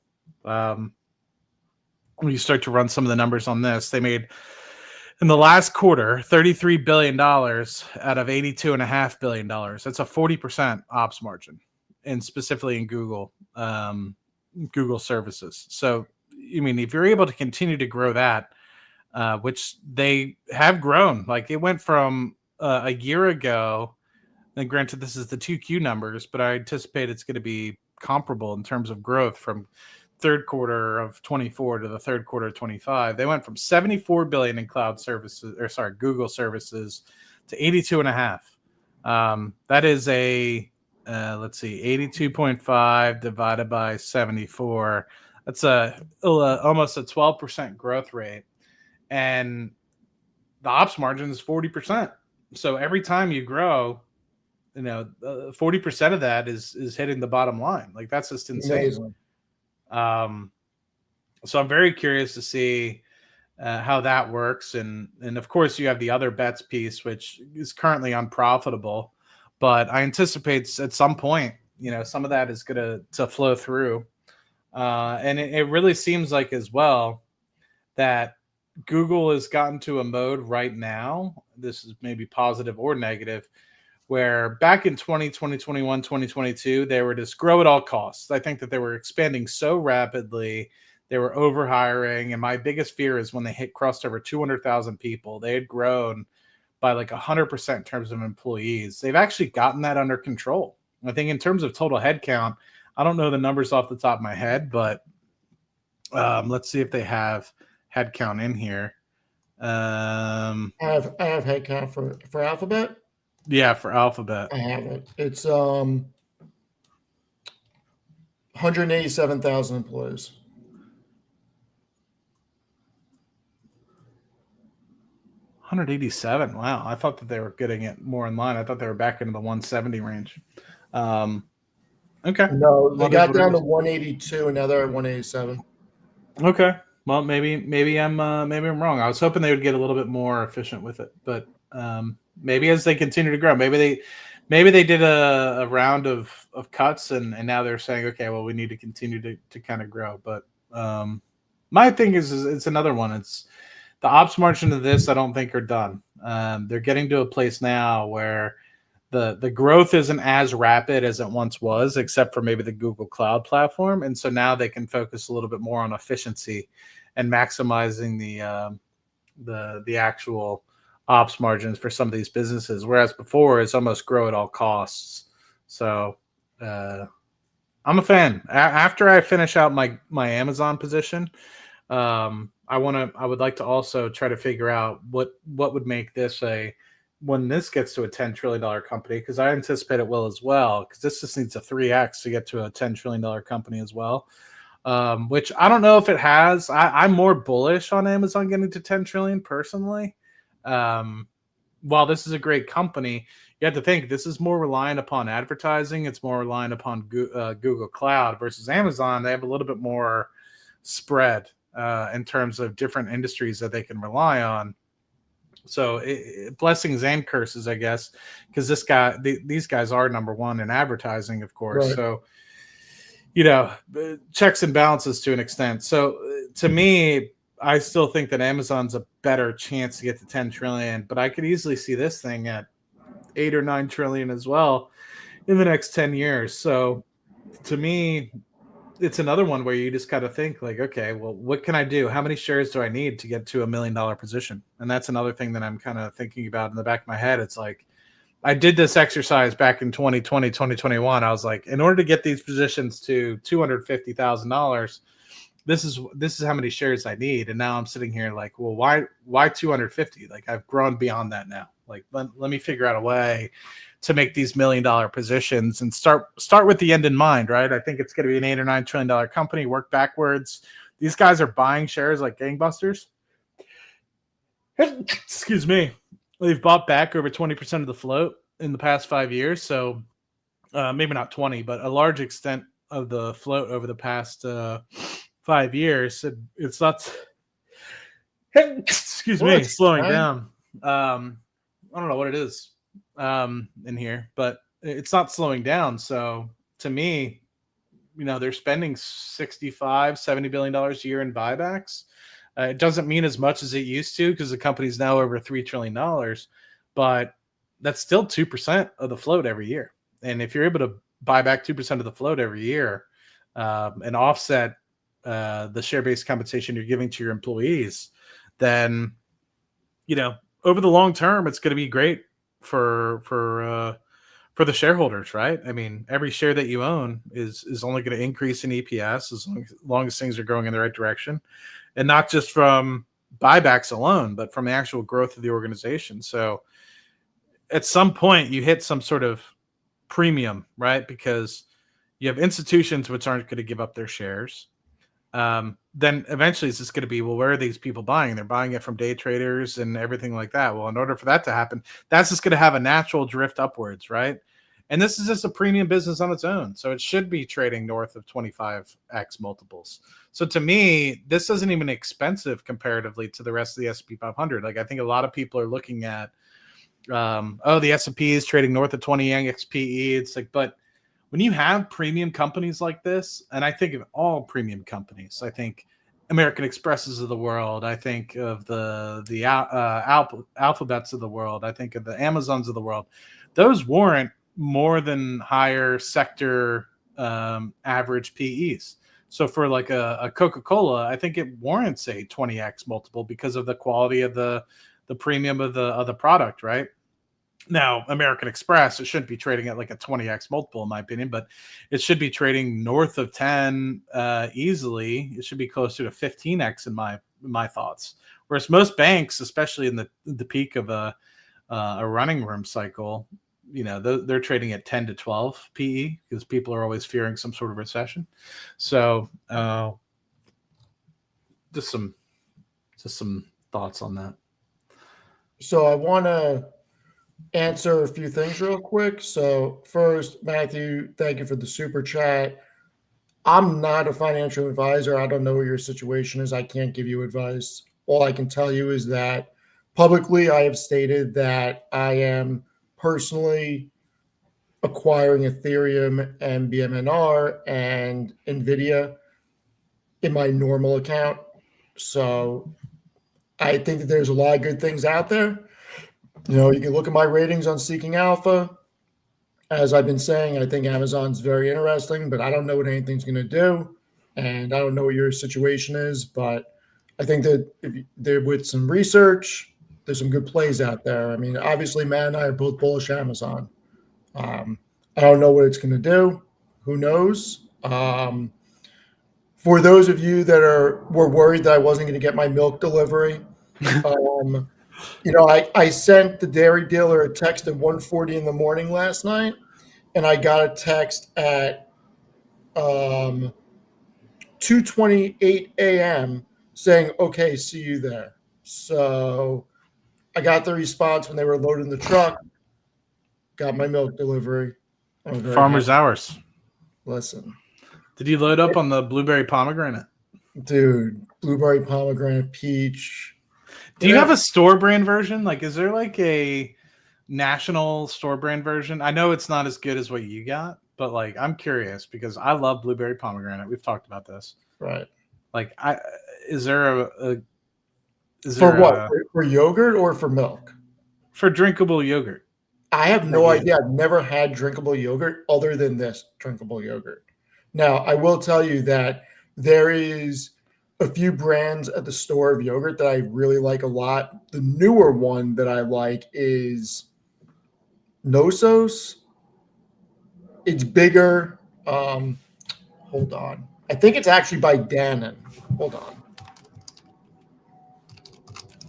when you start to run some of the numbers on this, they made in the last quarter $33 billion out of $82.5 billion. That's a 40% ops margin, and specifically in Google services. So, I mean, if you're able to continue to grow that, which they have grown, like it went from a year ago, and granted, this is the 2Q numbers, but I anticipate it's going to be comparable in terms of growth from third quarter of 24 to the third quarter of 25. They went from 74 billion in cloud services, or sorry, Google services, to 82 and a half. That is a let's see, 82.5 divided by 74. That's almost a 12% growth rate, and the ops margin is 40%. So every time you grow, 40% of that is hitting the bottom line. Like, that's just insane. Amazing. So I'm very curious to see how that works, and of course you have the other bets piece, which is currently unprofitable, but I anticipate at some point, some of that is going to flow through, and it really seems like as well that Google has gotten to a mode right now. This is maybe positive or negative, where back in 2020, 2021, 2022, they were just grow at all costs. I think that they were expanding so rapidly, they were over hiring. And my biggest fear is when they crossed over 200,000 people, they had grown by like 100% in terms of employees. They've actually gotten that under control. I think in terms of total headcount, I don't know the numbers off the top of my head, but let's see if they have headcount in here. I have headcount for Alphabet. Yeah, for Alphabet. I have it. It's 187,000 employees. 187. Wow. I thought that they were getting it more in line. I thought they were back into the 170 range. Okay. No, they got down to 182 and now they're at 187. Okay. Well, maybe I'm wrong. I was hoping they would get a little bit more efficient with it, but maybe as they continue to grow, maybe they did a round of cuts and now they're saying, okay, well, we need to continue to kind of grow. But my thing is it's another one. It's the ops margin of this, I don't think are done. They're getting to a place now where the growth isn't as rapid as it once was, except for maybe the Google Cloud platform. And so now they can focus a little bit more on efficiency and maximizing the actual ops margins for some of these businesses. Whereas before it's almost grow at all costs. So I'm a fan. After I finish out my Amazon position, I would like to also try to figure out what would make this when this gets to a $10 trillion company, because I anticipate it will as well, because this just needs a 3x to get to a $10 trillion company as well, which I don't know if it has. I'm more bullish on Amazon getting to 10 trillion personally. While this is a great company, you have to think this is more reliant upon advertising. It's more reliant upon Google Cloud versus Amazon. They have a little bit more spread in terms of different industries that they can rely on. So blessings and curses, I guess, because these guys are number one in advertising, of course. Right. So, checks and balances to an extent. So to me, I still think that Amazon's a better chance to get to 10 trillion, but I could easily see this thing at 8 or 9 trillion as well in the next 10 years. So to me, it's another one where you just got to think like, okay, well, what can I do? How many shares do I need to get to $1 million position? And that's another thing that I'm kind of thinking about in the back of my head. It's like, I did this exercise back in 2020, 2021. I was like, in order to get these positions to $250,000, this is how many shares I need. And now I'm sitting here like, well, why 250? Like, I've grown beyond that now. Like, let me figure out a way to make these $1 million positions and start with the end in mind, right? I think it's going to be an $8 or $9 trillion company. Work backwards. These guys are buying shares like gangbusters. Excuse me. They've bought back over 20% of the float in the past 5 years. So maybe not 20, but a large extent of the float over the past 5 years. It's not. Excuse me, slowing down. I don't know what it is in here, but it's not slowing down. So to me, they're spending $65-70 billion a year in buybacks. It doesn't mean as much as it used to because the company's now over $3 trillion, but that's still 2% of the float every year. And if you're able to buy back 2% of the float every year and offset the share-based compensation you're giving to your employees, then, over the long term, it's going to be great for the shareholders, right? I mean, every share that you own is only going to increase in EPS as long as things are going in the right direction, and not just from buybacks alone, but from the actual growth of the organization. So at some point you hit some sort of premium, right? Because you have institutions which aren't going to give up their shares. Then eventually it's just going to be, well, where are these people buying? They're buying it from day traders and everything like that. Well, in order for that to happen, that's just going to have a natural drift upwards, right? And this is just a premium business on its own. So it should be trading north of 25x multiples. So to me, this isn't even expensive comparatively to the rest of the S&P 500. Like, I think a lot of people are looking at, the S&P is trading north of 20x PE. It's like, but when you have premium companies like this, and I think of all premium companies, I think American Expresses of the world, I think of the Alphabets of the world, I think of the Amazons of the world, those warrant more than higher sector average PEs. So for like a Coca-Cola, I think it warrants a 20x multiple because of the quality of the premium of the product, right? Now, American Express, it shouldn't be trading at like a 20x multiple, in my opinion, but it should be trading north of 10 easily. It should be closer to 15x in my thoughts. Whereas most banks, especially in the peak of a running room cycle, they're trading at 10 to 12 PE because people are always fearing some sort of recession. So just some thoughts on that. So I want to answer a few things real quick. So first, Matthew, thank you for the super chat. I'm not a financial advisor. I don't know what your situation is. I can't give you advice. All I can tell you is that publicly I have stated that I am personally acquiring Ethereum and BMNR and NVIDIA in my normal account. So I think that there's a lot of good things out there. You can look at my ratings on Seeking Alpha. As I've been saying, I think Amazon's very interesting, but I don't know what anything's going to do. And I don't know what your situation is, but I think that if there with some research, there's some good plays out there. I mean, obviously, Matt and I are both bullish Amazon. I don't know what it's going to do. Who knows? For those of you that were worried that I wasn't going to get my milk delivery, I sent the dairy dealer a text at 1:40 in the morning last night, and I got a text at 2:28 a.m. saying, "Okay, see you there." So I got the response when they were loading the truck. Got my milk delivery. Farmer's hours. Listen. Did you load up on the blueberry pomegranate? Dude, blueberry pomegranate peach. Do you have a store brand version? Like, is there like a national store brand version? I know it's not as good as what you got, but like, I'm curious because I love blueberry pomegranate. We've talked about this. Right. Like, is there for yogurt or for milk? For drinkable yogurt. I have no idea. I've never had drinkable yogurt other than this drinkable yogurt. Now, I will tell you that there is a few brands at the store of yogurt that I really like a lot. The newer one that I like is Nosos. It's bigger. Hold on. I think it's actually by Dannon. Hold on.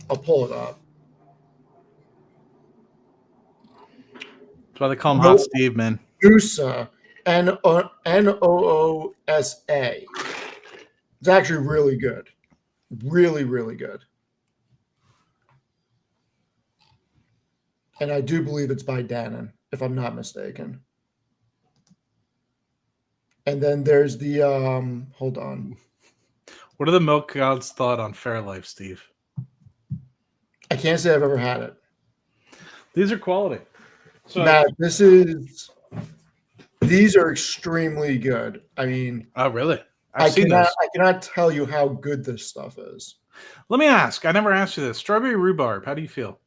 I'll pull it up. That's why they call him Hot Steve, man. Noosa, Noosa. It's actually really good. Really, really good. And I do believe it's by Dannon, if I'm not mistaken. And then there's the hold on. What are the milk gods' thought on Fairlife, Steve? I can't say I've ever had it. These are quality. So Matt, these are extremely good. I mean, oh really? I cannot tell you how good this stuff is. Let me ask. I never asked you this. Strawberry rhubarb. How do you feel?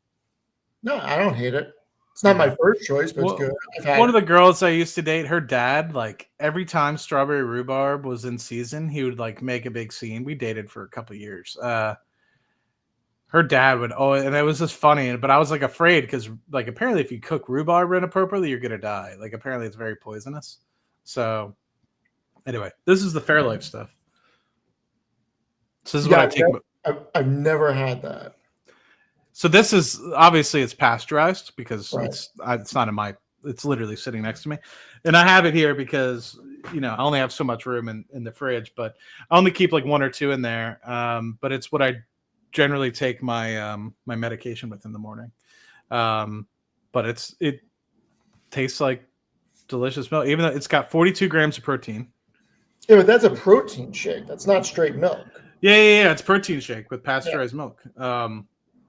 No, I don't hate it. It's not my first choice, but it's good. One of the girls I used to date, her dad, like every time strawberry rhubarb was in season, he would like make a big scene. We dated for a couple of years. Her dad would, and it was just funny, but I was like afraid because like apparently if you cook rhubarb inappropriately, you're gonna die. Like apparently it's very poisonous. So anyway, this is the Fairlife stuff. So this is what I take. I've never had that. So this is obviously it's pasteurized because Right. it's not in my. It's literally sitting next to me, and I have it here because I only have so much room in the fridge, but I only keep like 1 or 2 in there. But it's what I generally take my my medication with in the morning. But it tastes like delicious milk, even though it's got 42 grams of protein. Yeah, but that's a protein shake. That's not straight milk. Yeah. It's protein shake with pasteurized milk.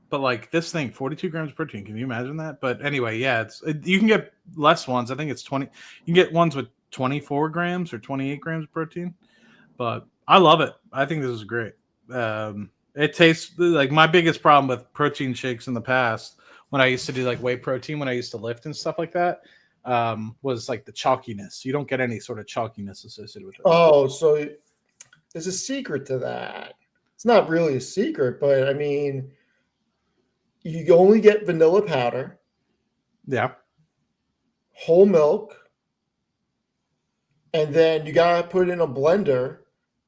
But like this thing, 42 grams of protein. Can you imagine that? But anyway, yeah, you can get less ones. I think it's 20. You can get ones with 24 grams or 28 grams of protein. But I love it. I think this is great. It tastes like my biggest problem with protein shakes in the past when I used to do like whey protein, when I used to lift and stuff like that, was like the chalkiness. You don't get any sort of chalkiness associated with it. Oh, so there's a secret to that. It's not really a secret, but I mean, you only get vanilla powder. Yeah. Whole milk. And then you got to put it in a blender.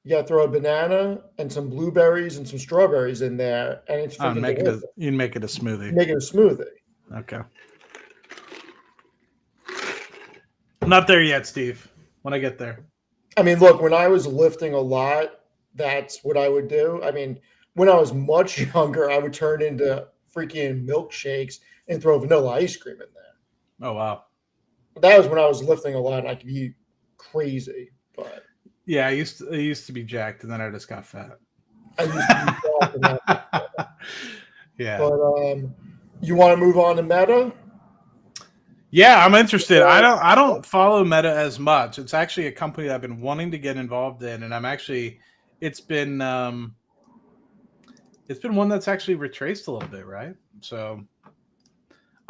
You got to throw a banana and some blueberries and some strawberries in there. And it's freaking delicious. You can make it a smoothie. Make it a smoothie. Okay. I'm not there yet, Steve. When I get there. I mean, look, when I was lifting a lot, that's what I would do. I mean, when I was much younger, I would turn into freaking milkshakes and throw vanilla ice cream in there. Oh, wow. That was when I was lifting a lot and I could be crazy. But yeah, I used to be jacked and then I just got fat. I used to be jacked and that. Yeah. But you want to move on to Meta? Yeah, I'm interested. I don't follow Meta as much. It's actually a company that I've been wanting to get involved in, and it's been one that's actually retraced a little bit, right? So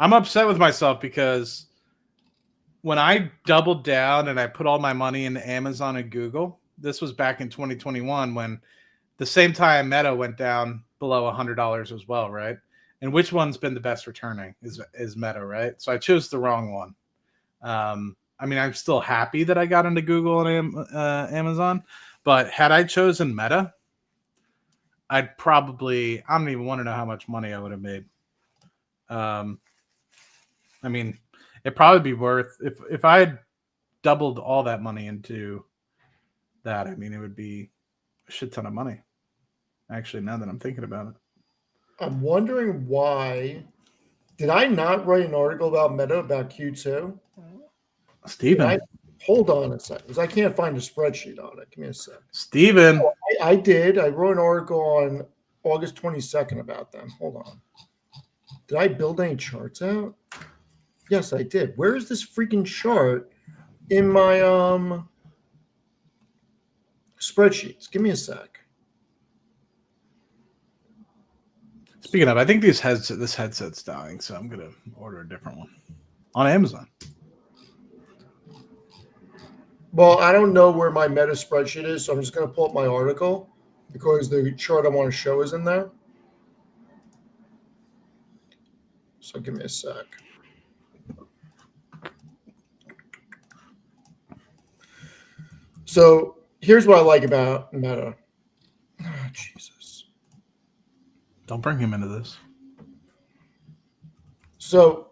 I'm upset with myself because when I doubled down and I put all my money into Amazon and Google, this was back in 2021 when the same time Meta went down below $100 as well, right? And which one's been the best returning is Meta, right? So I chose the wrong one. I mean, I'm still happy that I got into Google and Amazon, but had I chosen Meta, I don't even want to know how much money I would have made. I mean, it'd probably be worth, if I had doubled all that money into that, I mean, it would be a shit ton of money. Actually, now that I'm thinking about it. I'm wondering why. Did I not write an article about Meta about Q2? Steven. Hold on a second, because I can't find a spreadsheet on it. Give me a sec. Steven. Oh, I did. I wrote an article on August 22nd about them. Hold on. Did I build any charts out? Yes, I did. Where is this freaking chart in my spreadsheets? Give me a sec. Speaking of, I think this headset's dying, so I'm gonna order a different one on Amazon. Well, I don't know where my Meta spreadsheet is, so I'm just gonna pull up my article because the chart I want to show is in there. So give me a sec. So here's what I like about Meta. Oh, Jesus. Don't bring him into this. So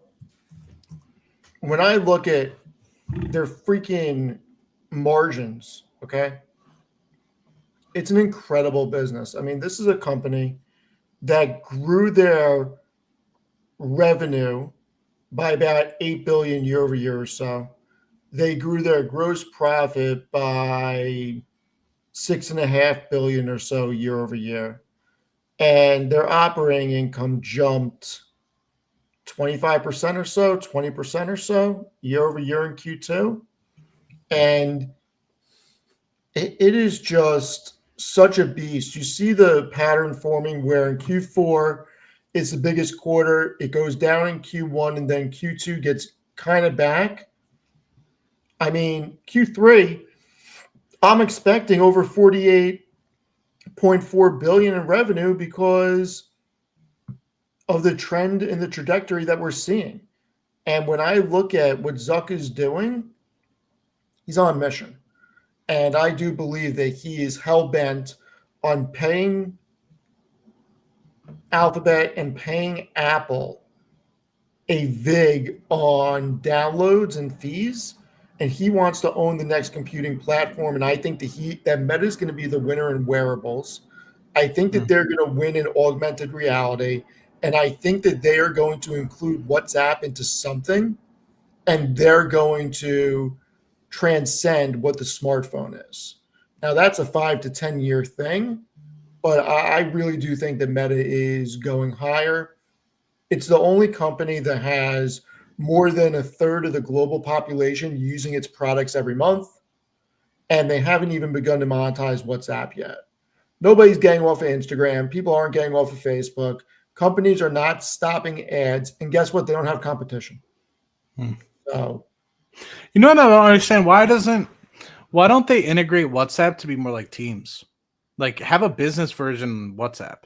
when I look at their freaking margins, okay, it's an incredible business. I mean, this is a company that grew their revenue by about 8 billion year over year or so. They grew their gross profit by 6.5 billion or so year over year. And their operating income jumped 25% or so, 20% or so year over year in Q2. And it is just such a beast. You see the pattern forming where in Q4 is the biggest quarter. It goes down in Q1 and then Q2 gets kind of back. I mean, Q3, I'm expecting over 48.4 billion in revenue because of the trend and the trajectory that we're seeing. And when I look at what Zuck is doing, he's on a mission. And I do believe that he is hell bent on paying Alphabet and paying Apple a vig on downloads and fees. And he wants to own the next computing platform. And I think that Meta is going to be the winner in wearables. I think that they're going to win in augmented reality. And I think that they are going to include WhatsApp into something. And they're going to transcend what the smartphone is. Now, that's a 5 to 10 year thing, but I really do think that Meta is going higher. It's the only company that has more than a third of the global population using its products every month, and they haven't even begun to monetize WhatsApp yet. Nobody's getting off of Instagram. People aren't getting off of Facebook. Companies are not stopping ads, and guess what? They don't have competition. So, you know what I don't understand? Why don't they integrate WhatsApp to be more like Teams? Like have a business version WhatsApp.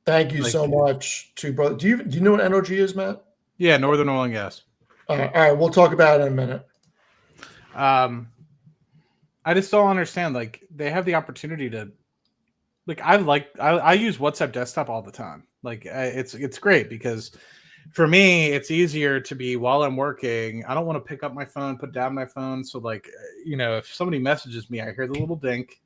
Thank you so much, to brother. Do you know what NOG is, Matt? Yeah, Northern Oil and Gas. All right, we'll talk about it in a minute. I just don't understand. Like they have the opportunity to, like I use WhatsApp desktop all the time. Like it's great because for me it's easier to be while I'm working. I don't want to pick up my phone, put down my phone. So like if somebody messages me, I hear the little dink.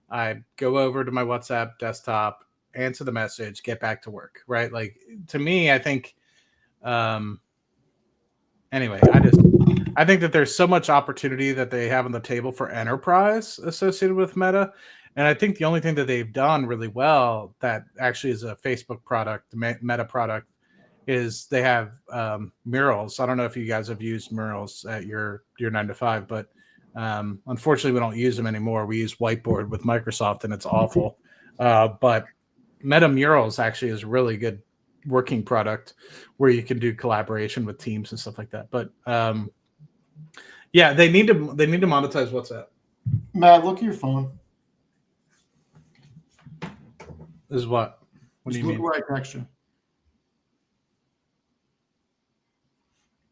I go over to my WhatsApp desktop, answer the message, get back to work. Right? Like to me, I think. Anyway, I think that there's so much opportunity that they have on the table for enterprise associated with Meta. And I think the only thing that they've done really well that actually is a Facebook product, Meta product, is they have Murals. I don't know if you guys have used Murals at your 9 to 5, but unfortunately we don't use them anymore. We use Whiteboard with Microsoft and it's awful. But Meta Murals actually is a really good working product where you can do collaboration with teams and stuff like that. But yeah, they need to monetize WhatsApp. Matt, look at your phone. Is what? What do you mean? Look right next to you.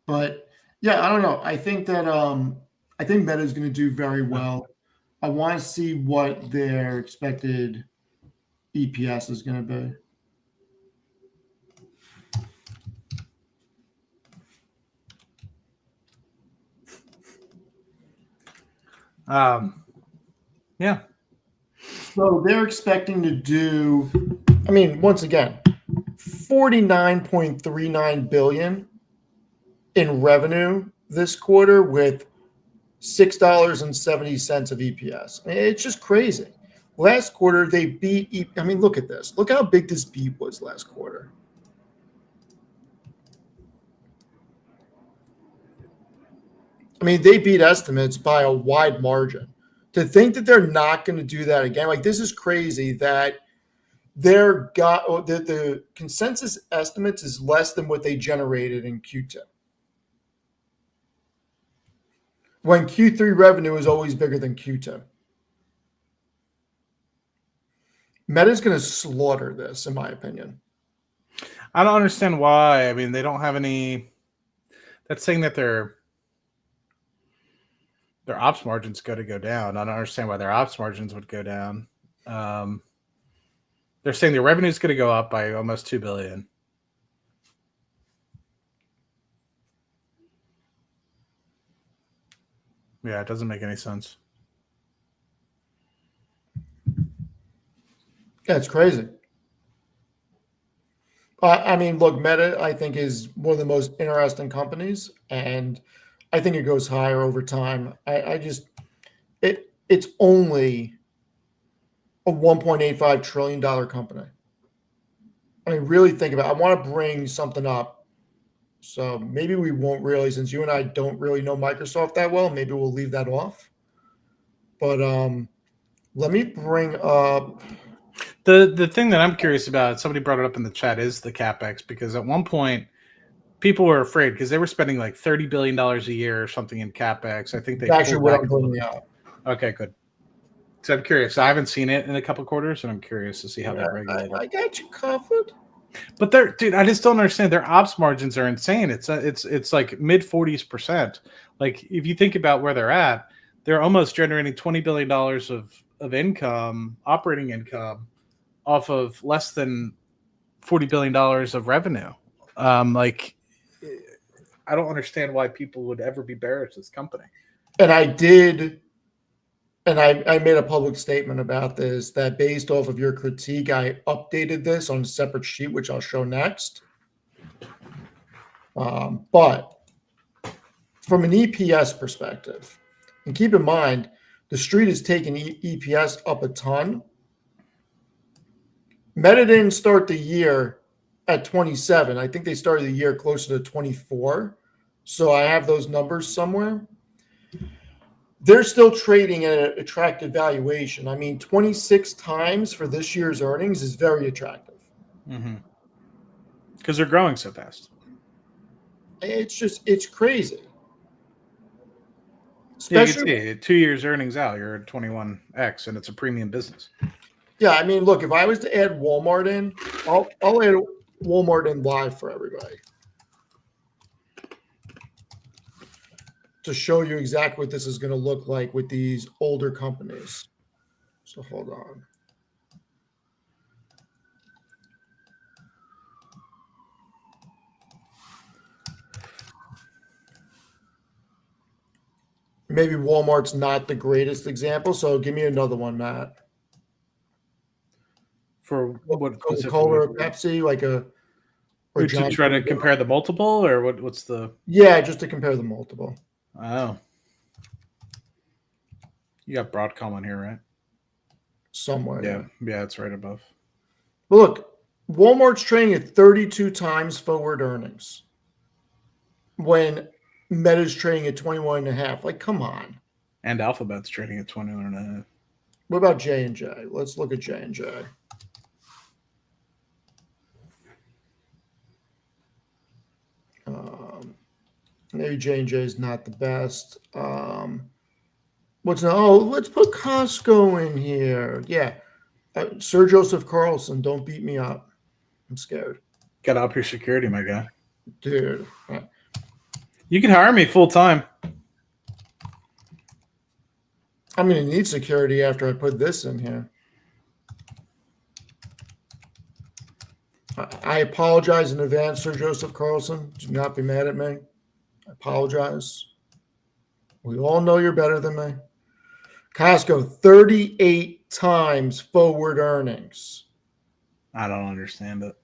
But yeah, I don't know. I think that I think Meta is going to do very well. I want to see what their expected EPS is going to be. Yeah. So they're expecting to do, I mean, once again, 49.39 billion in revenue this quarter with $6.70 of EPS. I mean, it's just crazy. Last quarter they beat. I mean, look at this. Look how big this beat was last quarter. I mean, they beat estimates by a wide margin. To think that they're not going to do that again, like this is crazy that the consensus estimates is less than what they generated in Q2. When Q3 revenue is always bigger than Q2. Meta's going to slaughter this, in my opinion. I don't understand why. I mean, they don't have any. That's saying that their ops margins got to go down. I don't understand why their ops margins would go down. They're saying their revenue is going to go up by almost $2 billion. Yeah, it doesn't make any sense. Yeah, it's crazy. I mean, look, Meta, I think, is one of the most interesting companies, and I think it goes higher over time. It's only a $1.85 trillion company. I mean, really think about it. I want to bring something up. So maybe we won't really, since you and I don't really know Microsoft that well, maybe we'll leave that off. But Let me bring up. The thing that I'm curious about, somebody brought it up in the chat, is the capex, because at one point people were afraid because they were spending like $30 billion a year or something in capex. I think they Actually, pulled what back I'm a little bringing bit. up. Okay, good. So I'm curious. I haven't seen it in a couple quarters, and I'm curious to see how they regulate I it. got you covered. But dude, I just don't understand. Their ops margins are insane. It's like mid 40%. Like if you think about where they're almost generating $20 billion of income, operating income, off of less than $40 billion of revenue. Like I don't understand why people would ever be bearish this company. And I did, and I made a public statement about this, that based off of your critique, I updated this on a separate sheet, which I'll show next. But from an EPS perspective, and keep in mind, the street is taking EPS up a ton. Meta didn't start the year at 27. I think they started the year closer to 24. So I have those numbers somewhere. They're still trading at an attractive valuation. I mean, 26 times for this year's earnings is very attractive. Because they're growing so fast. It's crazy. Yeah, you can Especially, see 2 years earnings out, you're at 21x, and it's a premium business. yeah, I mean, look, if I was to add Walmart in, I'll add Walmart in live for everybody to show you exactly what this is going to look like with these older companies. So hold on. Maybe Walmart's not the greatest example, so give me another one, Matt. For what Coca-Cola specifically? or Pepsi, like a or Or to John. try to compare the multiple, or what's the? Yeah, just to compare the multiple. Oh, you got Broadcom on here, right? Somewhere. Yeah, it's right above. But look, Walmart's trading at 32 times forward earnings when Meta's trading at 21 and a half. Like, come on. And Alphabet's trading at 21.5. What about J&J? Let's look at J&J. Maybe J&J is not the best. Let's put Costco in here. Yeah. Sir Joseph Carlson, don't beat me up. I'm scared. Got up your security, my guy. Dude. You can hire me full time. I'm going to need security after I put this in here. I apologize in advance, Sir Joseph Carlson. Do not be mad at me. I apologize. We all know you're better than me. Costco, 38 times forward earnings. I don't understand it.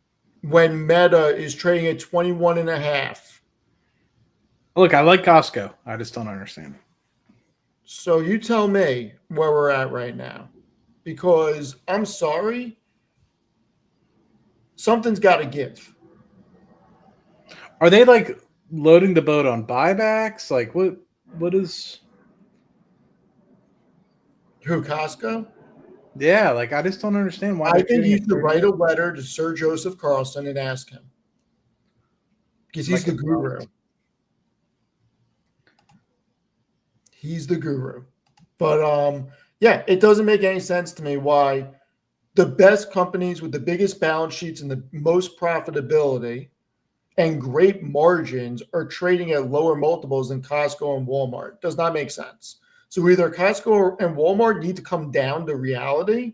When Meta is trading at 21 and a half. Look, I like Costco. I just don't understand it. So you tell me where we're at right now. Because I'm sorry, something's got to give. Are they like loading the boat on buybacks? Like what is Who, Costco? Yeah, like I just don't understand why I they're think trading you at should 30. write a letter to Sir Joseph Carlson and ask him. Because he's the guru. He's the guru. But yeah, it doesn't make any sense to me why the best companies with the biggest balance sheets and the most profitability and great margins are trading at lower multiples than Costco and Walmart. Does not make sense. So either Costco and Walmart need to come down to reality,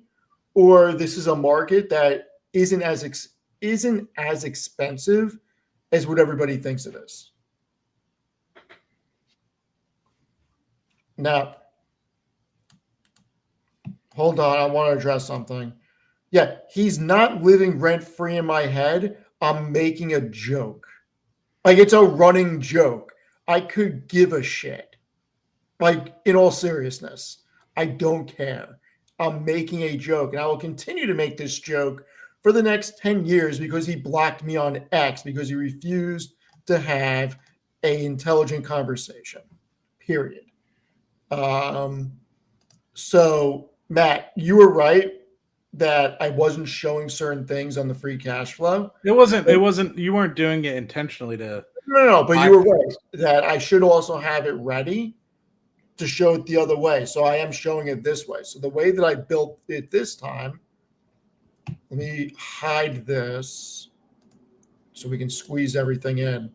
or this is a market that isn't as expensive as what everybody thinks it is. Now, hold on, I want to address something. Yeah, he's not living rent-free in my head. I'm making a joke. Like, it's a running joke. I could give a shit. Like, in all seriousness, I don't care. I'm making a joke, and I will continue to make this joke for the next 10 years because he blocked me on X because he refused to have an intelligent conversation, period. So Matt, you were right that I wasn't showing certain things on the free cash flow. It wasn't. You weren't doing it intentionally to No, but you buy were right things. that I should also have it ready to show it the other way. So I am showing it this way. So the way that I built it this time, let me hide this so we can squeeze everything in.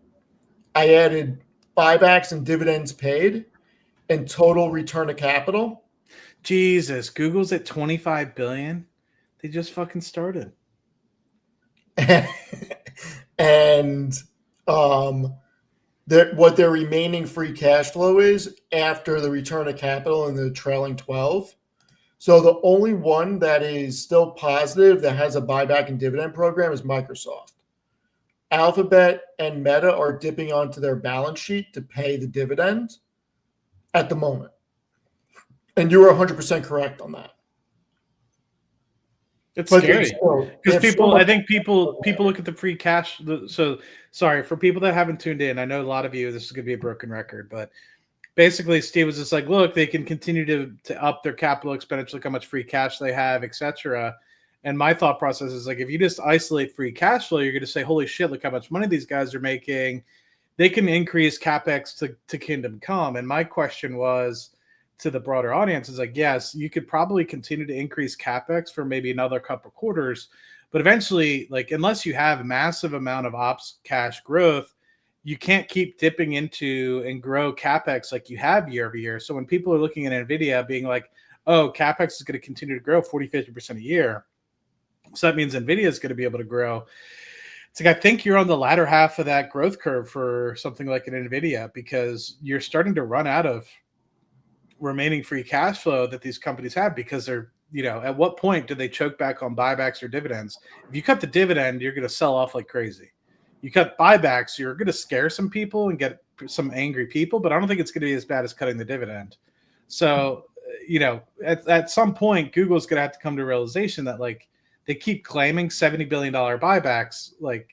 I added buybacks and dividends paid and total return of capital. Jesus, Google's at 25 billion. They just fucking started. And what their remaining free cash flow is after the return of capital in the trailing 12. So the only one that is still positive that has a buyback and dividend program is Microsoft. Alphabet and Meta are dipping onto their balance sheet to pay the dividend at the moment. And you were 100% correct on that. It's But scary because I think people Okay. look at the free cash. So sorry for people that haven't tuned in. I know a lot of you. This is going to be a broken record, but basically, Steve was just like, look, they can continue to up their capital expenditure, look how much free cash they have, etc. And my thought process is like, if you just isolate free cash flow, you're going to say, holy shit, look how much money these guys are making. They can increase capex to Kingdom Come. And my question was to the broader audience is like, yes, you could probably continue to increase capex for maybe another couple quarters, but eventually, like, unless you have a massive amount of ops cash growth, you can't keep dipping into and grow capex like you have year over year. So when people are looking at NVIDIA being like, oh, capex is going to continue to grow 40-50% a year, so that means NVIDIA is going to be able to grow. It's like, I think you're on the latter half of that growth curve for something like an NVIDIA, because you're starting to run out of remaining free cash flow that these companies have, because they're, at what point do they choke back on buybacks or dividends? If you cut the dividend, you're going to sell off like crazy. You cut buybacks, you're going to scare some people and get some angry people, but I don't think it's going to be as bad as cutting the dividend. So, at some point, Google's going to have to come to a realization that, like, they keep claiming $70 billion buybacks. Like,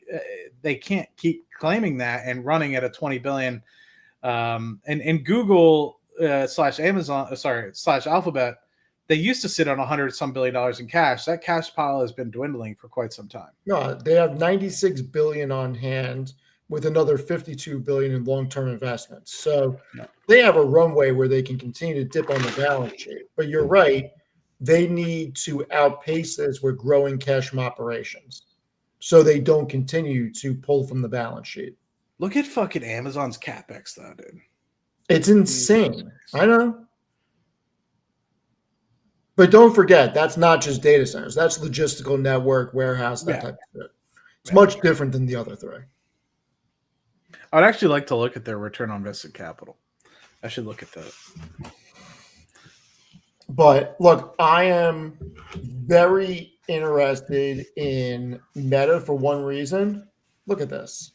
they can't keep claiming that and running at a 20 billion. And Google slash Amazon, slash Alphabet, they used to sit on $100 billion in cash. That cash pile has been dwindling for quite some time. No, they have 96 billion on hand with another 52 billion in long-term investments. So they have a runway where they can continue to dip on the balance sheet. But you're right, they need to outpace this with growing cash from operations, so they don't continue to pull from the balance sheet. Look at fucking Amazon's capex, though, dude. It's insane. I know. But don't forget, that's not just data centers. That's logistical network, warehouse, that type of shit. It's much different than the other three. I'd actually like to look at their return on invested capital. I should look at that. But look, I am very interested in Meta for one reason. Look at this.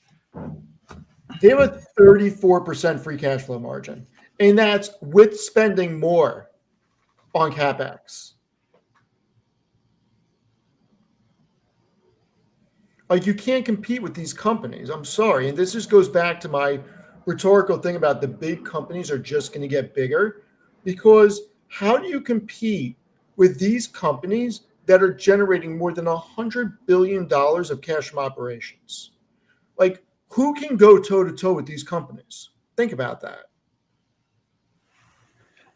They have a 34% free cash flow margin, and that's with spending more on CapEx. Like, you can't compete with these companies. I'm sorry. And this just goes back to my rhetorical thing about the big companies are just going to get bigger, because how do you compete with these companies that are generating more than $100 billion of cash from operations? Like, who can go toe to toe with these companies? Think about that.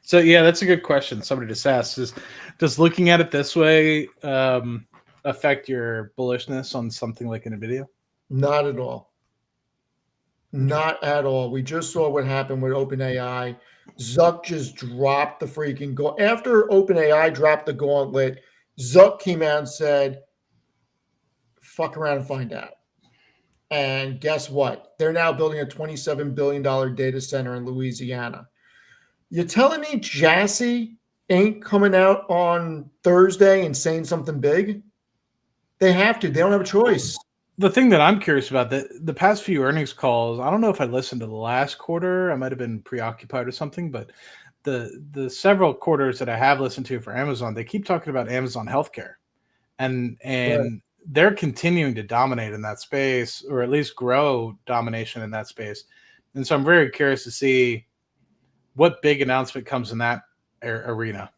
So, yeah, that's a good question. Somebody just asked, does looking at it this way affect your bullishness on something like NVIDIA? Not at all. Not at all. We just saw what happened with OpenAI. Zuck just dropped the freaking go. After OpenAI dropped the gauntlet, Zuck came out and said, fuck around and find out. And guess what? They're now building a $27 billion data center in Louisiana. You're telling me Jassy ain't coming out on Thursday and saying something big? They have to. They don't have a choice. The thing that I'm curious about, the past few earnings calls, I don't know if I listened to the last quarter. I might have been preoccupied or something, but the several quarters that I have listened to for Amazon, they keep talking about Amazon healthcare. And Right. they're continuing to dominate in that space, or at least grow domination in that space. And so I'm very curious to see what big announcement comes in that arena.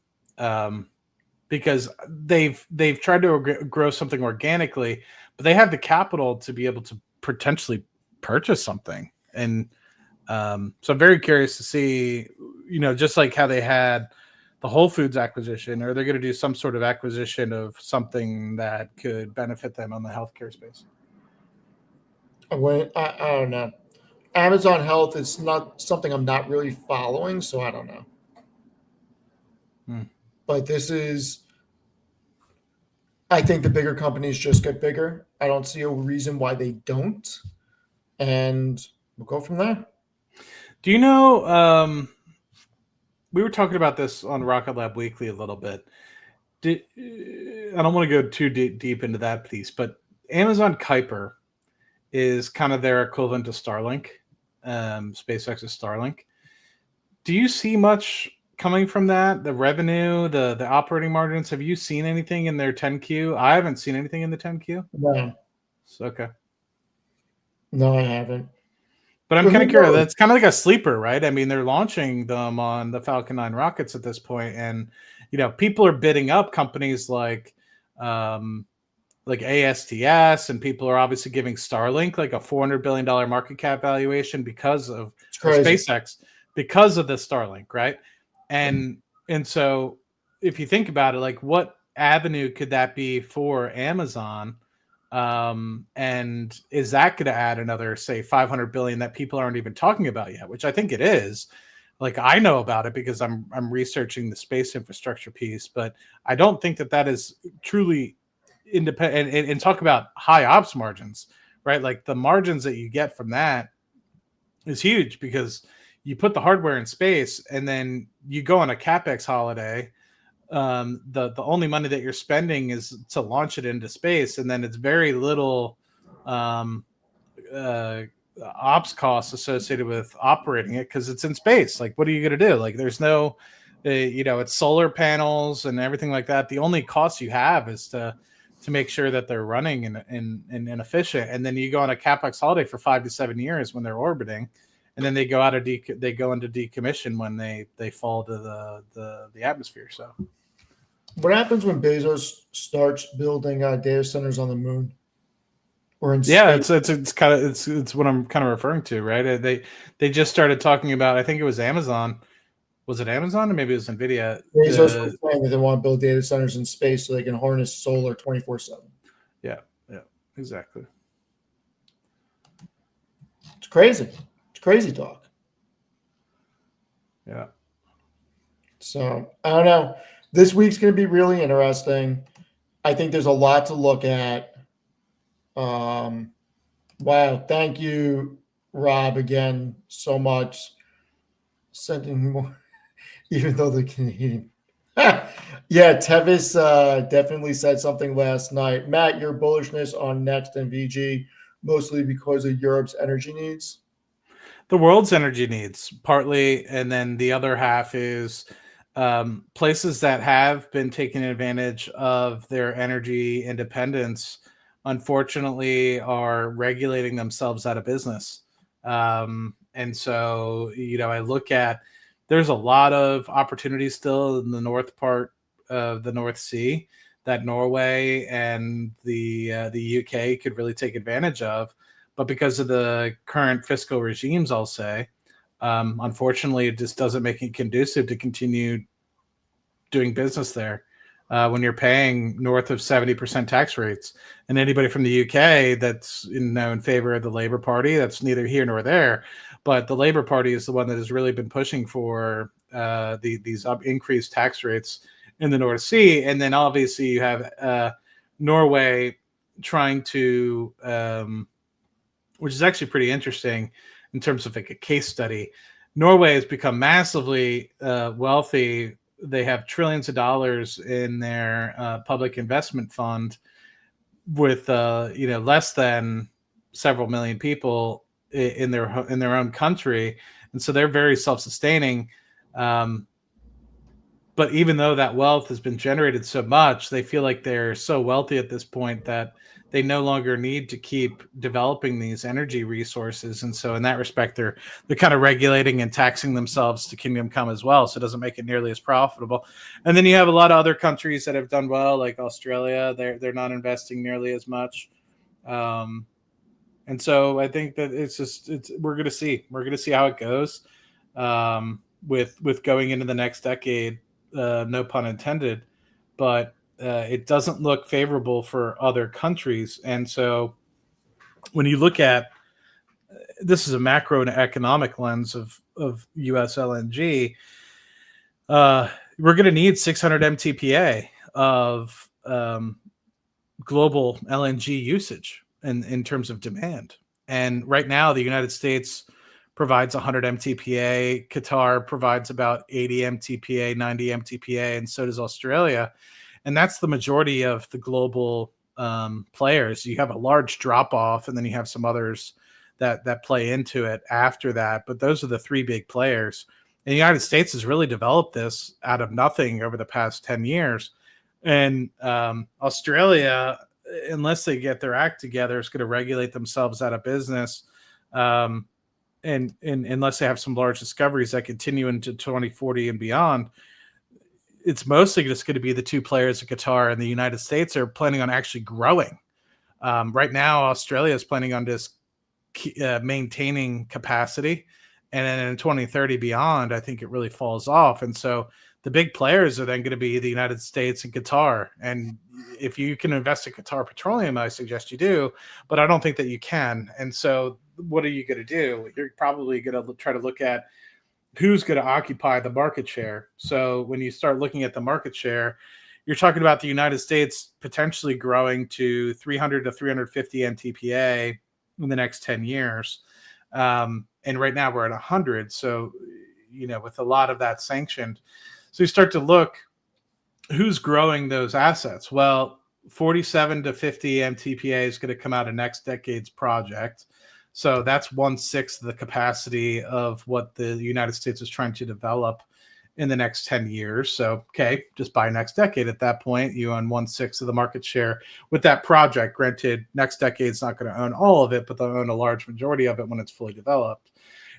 because they've tried to grow something organically, but they have the capital to be able to potentially purchase something. And so I'm very curious to see, just like how they had the Whole Foods acquisition, are they going to do some sort of acquisition of something that could benefit them on the healthcare space? I don't know. Amazon Health is not something I'm not really following, so I don't know. But I think the bigger companies just get bigger. I don't see a reason why they don't. And we'll go from there. Do you know, we were talking about this on Rocket Lab Weekly a little bit. I don't want to go too deep into that piece, but Amazon Kuiper is kind of their equivalent to Starlink, SpaceX's Starlink. Do you see much coming from that? The revenue, the operating margins? Have you seen anything in their 10Q? I haven't seen anything in the 10Q. No. Okay. No, I haven't. But I'm kind of curious. That's kind of like a sleeper, right? I mean, they're launching them on the Falcon 9 rockets at this point, and people are bidding up companies like ASTS, and people are obviously giving Starlink like a $400 billion market cap valuation because of SpaceX, because of the Starlink, right? And so if you think about it, like what avenue could that be for Amazon? And is that going to add another, say, 500 billion that people aren't even talking about yet, which I think it is. Like, I know about it because I'm researching the space infrastructure piece, but I don't think that is truly independent. And talk about high ops margins, right? Like the margins that you get from that is huge, because you put the hardware in space and then you go on a CapEx holiday. The only money that you're spending is to launch it into space, and then it's very little ops costs associated with operating it because it's in space. Like, what are you going to do? Like, there's no, it's solar panels and everything like that. The only cost you have is to make sure that they're running and efficient. And then you go on a CapEx holiday for 5 to 7 years when they're orbiting, and then they go out of they go into decommission when they fall to the atmosphere. So, what happens when Bezos starts building data centers on the moon or in space? It's kind of it's what I'm kind of referring to, right? They just started talking about, I think it was Amazon. Was it Amazon or maybe it was Nvidia? Bezos was saying that they want to build data centers in space so they can harness solar 24/7. Yeah, exactly. It's crazy. It's crazy talk. Yeah. So I don't know. This week's going to be really interesting. I think there's a lot to look at. Wow. Thank you, Rob, again, so much. Sending more, even though the Canadian. Yeah, Tevis definitely said something last night. Matt, your bullishness on Next and VG, mostly because of Europe's energy needs? The world's energy needs, partly, and then the other half is places that have been taking advantage of their energy independence, unfortunately, are regulating themselves out of business. And so, I look at, there's a lot of opportunities still in the north part of the North Sea that Norway and the UK could really take advantage of. But because of the current fiscal regimes, I'll say, unfortunately, it just doesn't make it conducive to continue doing business there when you're paying north of 70% tax rates. And anybody from the UK that's in favor of the Labour Party, that's neither here nor there. But the Labour Party is the one that has really been pushing for these increased tax rates in the North Sea. And then obviously you have Norway trying to, which is actually pretty interesting in terms of like a case study. Norway has become massively wealthy. They have trillions of dollars in their public investment fund with less than several million people in their own country, and so they're very self-sustaining. But even though that wealth has been generated so much, they feel like they're so wealthy at this point that they no longer need to keep developing these energy resources. And so in that respect, they're kind of regulating and taxing themselves to kingdom come as well. So it doesn't make it nearly as profitable. And then you have a lot of other countries that have done well, like Australia. They're not investing nearly as much. And so I think that we're going to see how it goes with going into the next decade, no pun intended, but it doesn't look favorable for other countries. And so when you look at this is a macroeconomic lens of US LNG, we're going to need 600 MTPA of global LNG usage in terms of demand. And right now, the United States provides 100 MTPA. Qatar provides about 80 MTPA, 90 MTPA, and so does Australia. And that's the majority of the global players. You have a large drop off, and then you have some others that play into it after that. But those are the three big players. And the United States has really developed this out of nothing over the past 10 years. And Australia, unless they get their act together, is going to regulate themselves out of business. And unless they have some large discoveries that continue into 2040 and beyond, it's mostly just going to be the two players in Qatar and the United States are planning on actually growing. Right now, Australia is planning on just maintaining capacity. And then in 2030 beyond, I think it really falls off. And so the big players are then going to be the United States and Qatar. And if you can invest in Qatar Petroleum, I suggest you do, but I don't think that you can. And so what are you going to do? You're probably going to try to look at who's going to occupy the market share. So when you start looking at the market share, you're talking about the United States potentially growing to 300 to 350 MTPA in the next 10 years. And right now we're at 100. So, with a lot of that sanctioned, so you start to look who's growing those assets. Well, 47 to 50 MTPA is going to come out of next decade's project. So that's 1/6 of the capacity of what the United States is trying to develop in the next 10 years. So, okay, just by next decade at that point, you own 1/6 of the market share with that project. Granted, next decade's not going to own all of it, but they'll own a large majority of it when it's fully developed.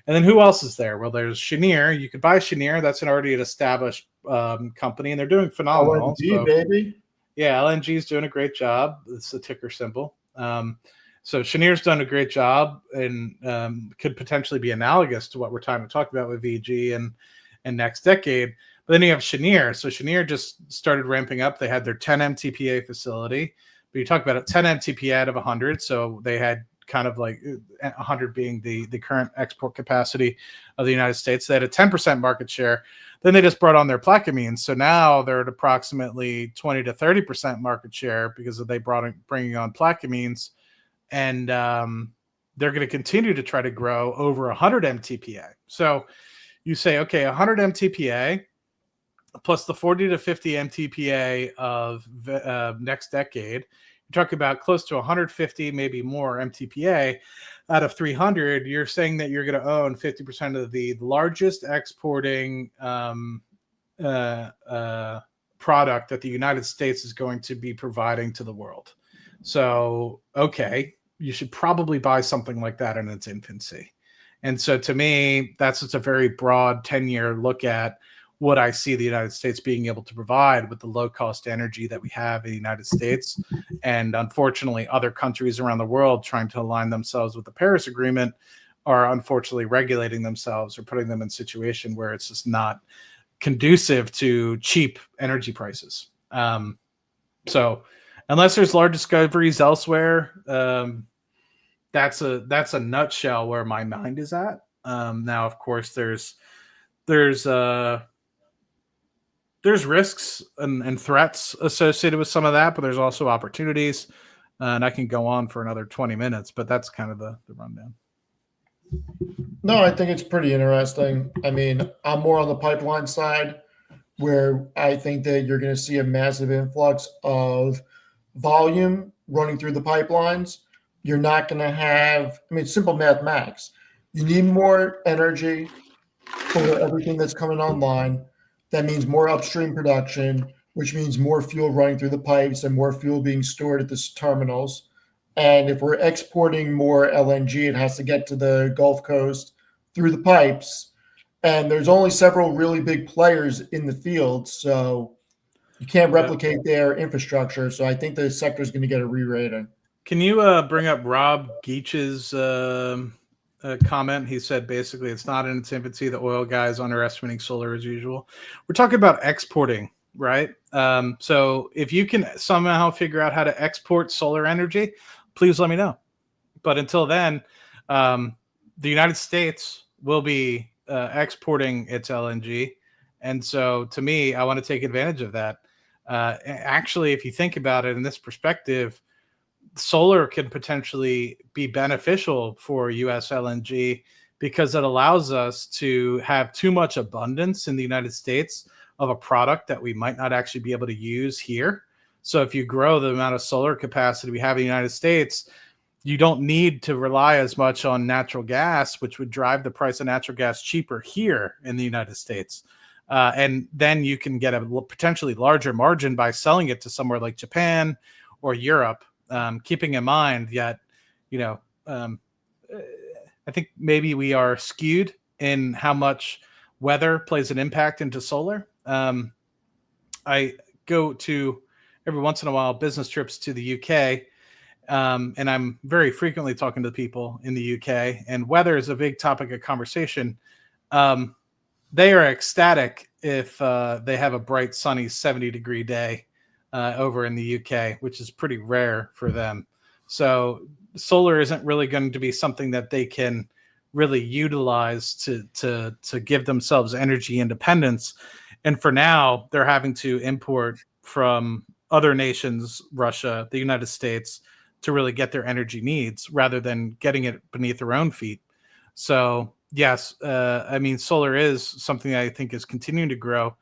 And then who else is there? Well, there's Cheniere. You could buy Cheniere. That's already an established company, and they're doing phenomenal. LNG, baby. Yeah, LNG is doing a great job. It's the ticker symbol. So Cheniere's done a great job and could potentially be analogous to what we're trying to talk about with VG and next decade. But then you have Cheniere. So Cheniere just started ramping up. They had their 10 MTPA facility. But you talk about it, 10 MTPA out of 100. So they had kind of like 100 being the current export capacity of the United States. They had a 10% market share. Then they just brought on their Plaquemines. So now they're at approximately 20 to 30% market share because they bringing on Plaquemines. And they're going to continue to try to grow over 100 MTPA. So you say, okay, 100 MTPA plus the 40 to 50 MTPA of next decade. You're talking about close to 150, maybe more MTPA out of 300. You're saying that you're going to own 50% of the largest exporting product that the United States is going to be providing to the world. So, okay, you should probably buy something like that in its infancy. And so to me, that's just a very broad 10-year look at what I see the United States being able to provide with the low-cost energy that we have in the United States. And unfortunately, other countries around the world trying to align themselves with the Paris Agreement are unfortunately regulating themselves or putting them in a situation where it's just not conducive to cheap energy prices. So unless there's large discoveries elsewhere, that's a nutshell where my mind is at. Now, of course, there's risks and threats associated with some of that, but there's also opportunities. And I can go on for another 20 minutes, but that's kind of the rundown. No, I think it's pretty interesting. I mean, I'm more on the pipeline side where I think that you're going to see a massive influx of volume running through the pipelines. You're not going to have, simple mathematics. You need more energy for everything that's coming online. That means more upstream production, which means more fuel running through the pipes and more fuel being stored at the terminals. And if we're exporting more LNG, it has to get to the Gulf Coast through the pipes. And there's only several really big players in the field. So you can't replicate their infrastructure. So I think the sector is going to get a re-rating. Can you bring up Rob Geach's comment? He said basically it's not in its infancy. The oil guys underestimating solar as usual. We're talking about exporting, right? So if you can somehow figure out how to export solar energy, please let me know. But until then, the United States will be exporting its LNG. And so to me, I want to take advantage of that. Actually, if you think about it in this perspective, solar can potentially be beneficial for US LNG because it allows us to have too much abundance in the United States of a product that we might not actually be able to use here. So if you grow the amount of solar capacity we have in the United States, you don't need to rely as much on natural gas, which would drive the price of natural gas cheaper here in the United States. And then you can get a potentially larger margin by selling it to somewhere like Japan or Europe. Keeping in mind that, I think maybe we are skewed in how much weather plays an impact into solar. I go to every once in a while business trips to the UK, and I'm very frequently talking to people in the UK, and weather is a big topic of conversation. They are ecstatic if they have a bright, sunny 70-degree day over in the UK, which is pretty rare for them. So solar isn't really going to be something that they can really utilize to give themselves energy independence. And for now, they're having to import from other nations, Russia, the United States, to really get their energy needs rather than getting it beneath their own feet. So yes, solar is something that I think is continuing to grow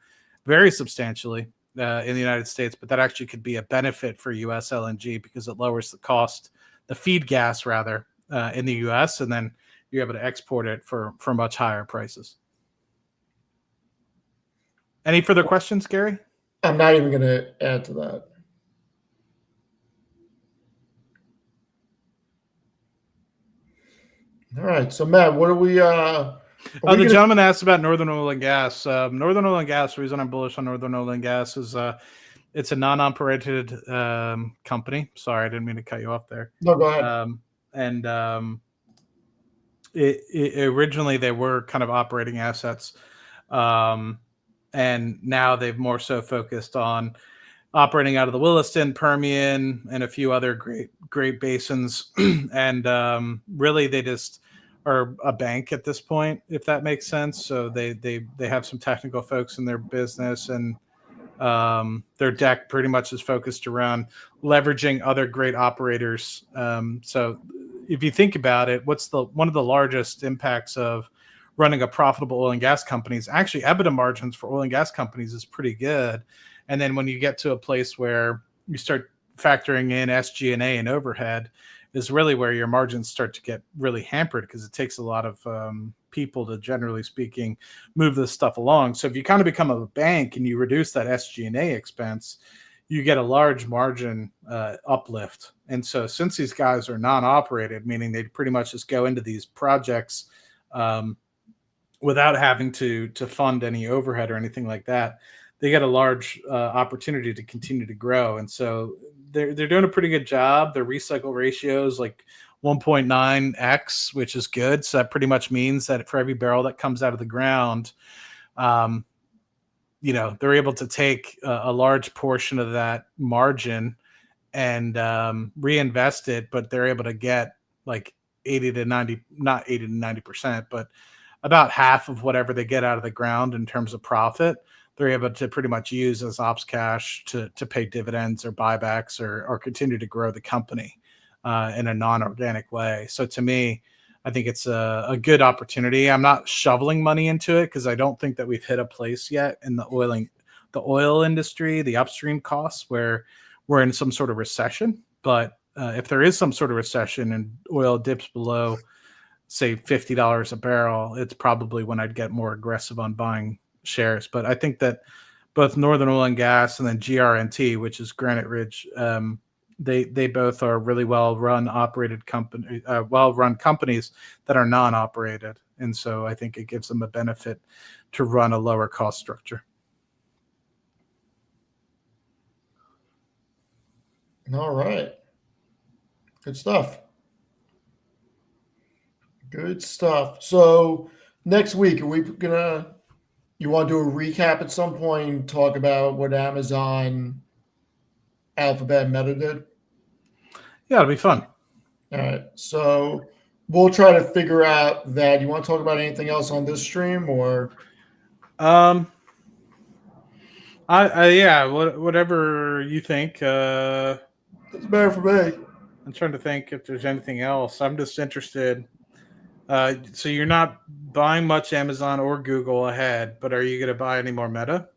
very substantially in the United States, but that actually could be a benefit for US LNG because it lowers the cost, the feed gas rather, in the US, and then you're able to export it for much higher prices. Any further questions, Gary? I'm not even going to add to that. All right. So Matt, what are we the gentleman asked about Northern Oil and Gas. Northern Oil and Gas, the reason I'm bullish on Northern Oil and Gas is it's a non-operated company. Sorry, I didn't mean to cut you off there. No, go ahead. Originally they were kind of operating assets, and now they've more so focused on operating out of the Williston, Permian, and a few other great basins. And really, they just are a bank at this point, if that makes sense. So they have some technical folks in their business, and their deck pretty much is focused around leveraging other great operators. So if you think about it, what's one of the largest impacts of running a profitable oil and gas company is actually EBITDA margins for oil and gas companies is pretty good. And then when you get to a place where you start factoring in SG&A and overhead is really where your margins start to get really hampered because it takes a lot of people to, generally speaking, move this stuff along. So if you kind of become a bank and you reduce that SG&A expense, you get a large margin uplift. And so since these guys are non-operated, meaning they pretty much just go into these projects without having to fund any overhead or anything like that, they get a large opportunity to continue to grow. And so they're doing a pretty good job. Their recycle ratio is like 1.9x, which is good. So that pretty much means that for every barrel that comes out of the ground, they're able to take a large portion of that margin and reinvest it, but they're able to get like 80 to 90, not 80 to 90%, but about half of whatever they get out of the ground in terms of profit, they're able to pretty much use as ops cash to pay dividends or buybacks or continue to grow the company in a non-organic way. So to me, I think it's a good opportunity. I'm not shoveling money into it because I don't think that we've hit a place yet in the oil industry, the upstream costs, where we're in some sort of recession. But if there is some sort of recession and oil dips below, say, $50 a barrel, it's probably when I'd get more aggressive on buying shares. But I think that both Northern Oil and Gas and then GRNT, which is Granite Ridge They both are really well run companies that are non-operated, and so I think it gives them a benefit to run a lower cost structure. All right. Good stuff. Good stuff. So next week, are we gonna? You want to do a recap at some point? Talk about what Amazon, Alphabet, Meta did. Yeah, it'll be fun. All right. So we'll try to figure out that. You want to talk about anything else on this stream, or Yeah, whatever you think. it's better for me. I'm trying to think if there's anything else. I'm just interested. So you're not buying much Amazon or Google ahead, but are you going to buy any more Meta?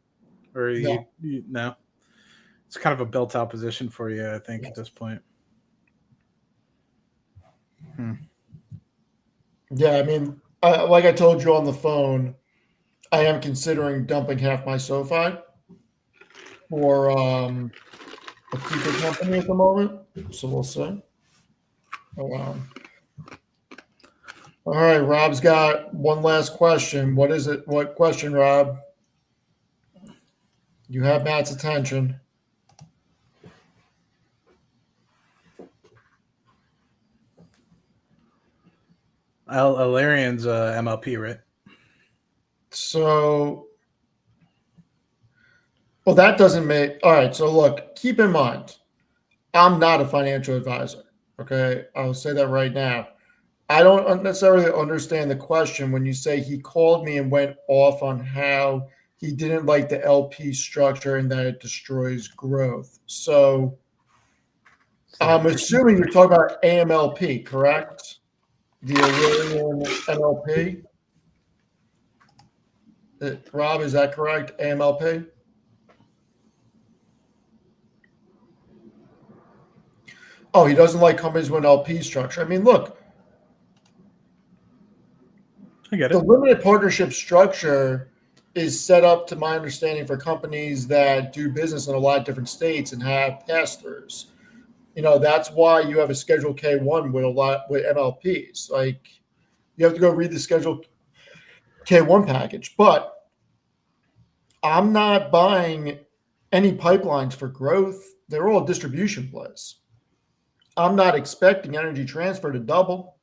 Or are No. you no? It's kind of a built-out position for you, I think, Yes. at this point. Yeah, I mean, like I told you on the phone, I am considering dumping half my SoFi for a cheaper company at the moment. So we'll see. All right, Rob's got one last question. What is it? What question, Rob? You have Matt's attention. Alarian's MLP, right? So, well, that doesn't make. All right. So, look, keep in mind, I'm not a financial advisor. Okay. I'll say that right now. I don't necessarily understand the question when you say he called me and went off on how he didn't like the LP structure and that it destroys growth. So, I'm assuming you're talking about AMLP, correct? The Aurelian MLP. Rob, is that correct? AMLP? Oh, he doesn't like companies with an LP structure. I mean, look, I get the it. limited partnership structure is set up, to my understanding, for companies that do business in a lot of different states and have pass-throughs. That's why you have a Schedule K1 with a lot with MLPs. Like, you have to go read the Schedule K1 package. But I'm not buying any pipelines for growth. They're all distribution plays. I'm not expecting Energy Transfer to double.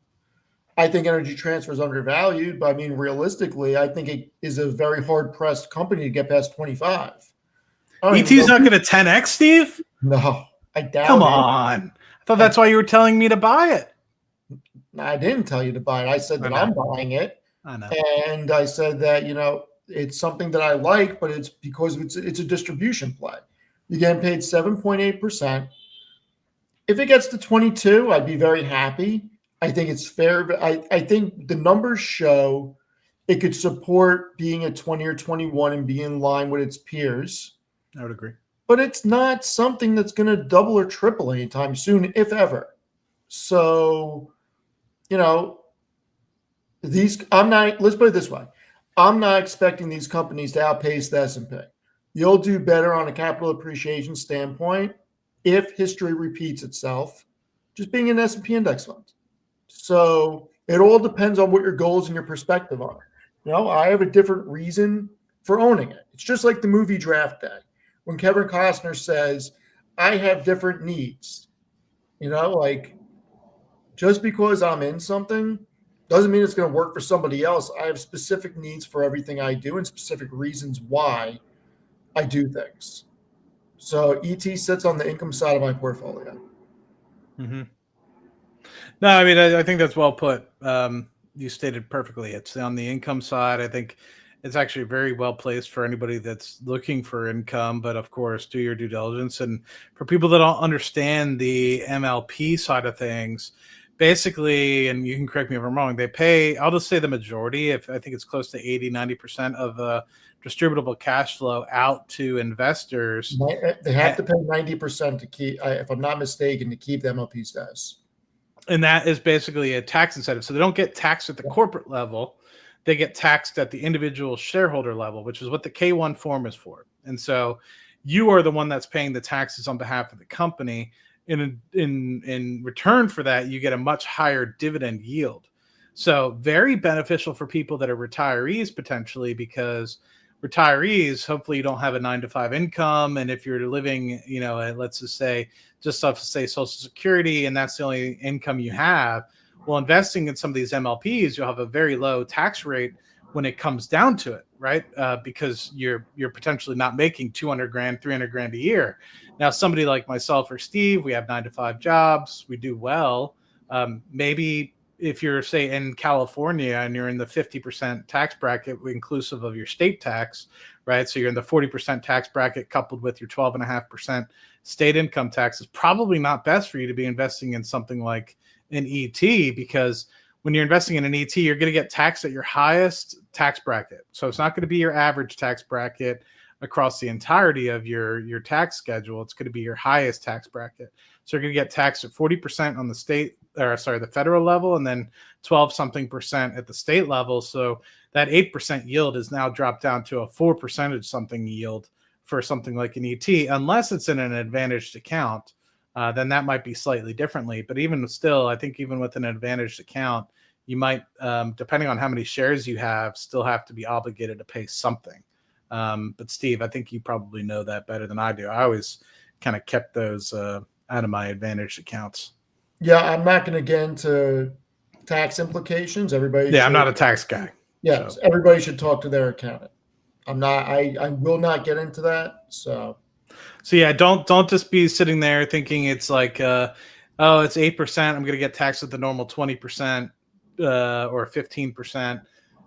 I think Energy Transfer is undervalued, but I mean, realistically, I think it is a very hard-pressed company to get past 25. ET's not going to 10x, Steve? No, I doubt Come it. on. I thought that's why you were telling me to buy it. I didn't tell you to buy it. I said that I'm buying it. I know. And I said that, it's something that I like, but it's because it's a distribution play. You're getting paid 7.8%. If it gets to 22, I'd be very happy. I think it's fair. But I think the numbers show it could support being at 20 or 21 and be in line with its peers. I would agree. But it's not something that's going to double or triple anytime soon, if ever. So, let's put it this way. I'm not expecting these companies to outpace the S&P. You'll do better on a capital appreciation standpoint if history repeats itself, just being an S&P index fund. So it all depends on what your goals and your perspective are. I have a different reason for owning it. It's just like the movie Draft Day. When Kevin Costner says, I have different needs, like, just because I'm in something doesn't mean it's going to work for somebody else. I have specific needs for everything I do and specific reasons why I do things. So ET sits on the income side of my portfolio. Mm-hmm. No, I mean, I think that's well put. You stated perfectly. It's on the income side. I think it's actually very well placed for anybody that's looking for income, but of course, do your due diligence. And for people that don't understand the MLP side of things, basically, and you can correct me if I'm wrong, they pay, I'll just say the majority, if I think it's close to 80-90% of distributable cash flow out to investors. They have to pay 90% to keep, if I'm not mistaken, to keep the MLP status. And that is basically a tax incentive. So they don't get taxed at the corporate level. They get taxed at the individual shareholder level, which is what the K1 form is for. And so you are the one that's paying the taxes on behalf of the company. in return for that, you get a much higher dividend yield. So very beneficial for people that are retirees potentially, because retirees, hopefully you don't have a 9-to-5 income. And if you're living, let's just say, Social Security, and that's the only income you have, well, investing in some of these MLPs, you'll have a very low tax rate when it comes down to it, right? Because you're potentially not making 200 grand, 300 grand a year. Now, somebody like myself or Steve, we have 9-to-5 jobs, we do well. Maybe if you're, say, in California and you're in the 50% tax bracket, inclusive of your state tax, right? So you're in the 40% tax bracket coupled with your 12.5% state income tax, is probably not best for you to be investing in something like an ET, because when you're investing in an ET, you're going to get taxed at your highest tax bracket. So it's not going to be your average tax bracket across the entirety of your tax schedule. It's going to be your highest tax bracket. So you're going to get taxed at 40% on the federal level, and then 12% at the state level. So that 8% yield is now dropped down to a 4% something yield for something like an ET, unless it's in an advantaged account. Then that might be slightly differently. But even still, I think even with an advantaged account, you might, depending on how many shares you have, still have to be obligated to pay something. But Steve, I think you probably know that better than I do. I always kind of kept those out of my advantaged accounts. Yeah, I'm not going to get into tax implications. I'm not a tax guy. Yes, so everybody should talk to their accountant. I'm not. I will not get into that. So yeah, don't just be sitting there thinking it's like, it's 8%. I'm going to get taxed at the normal 20% or 15%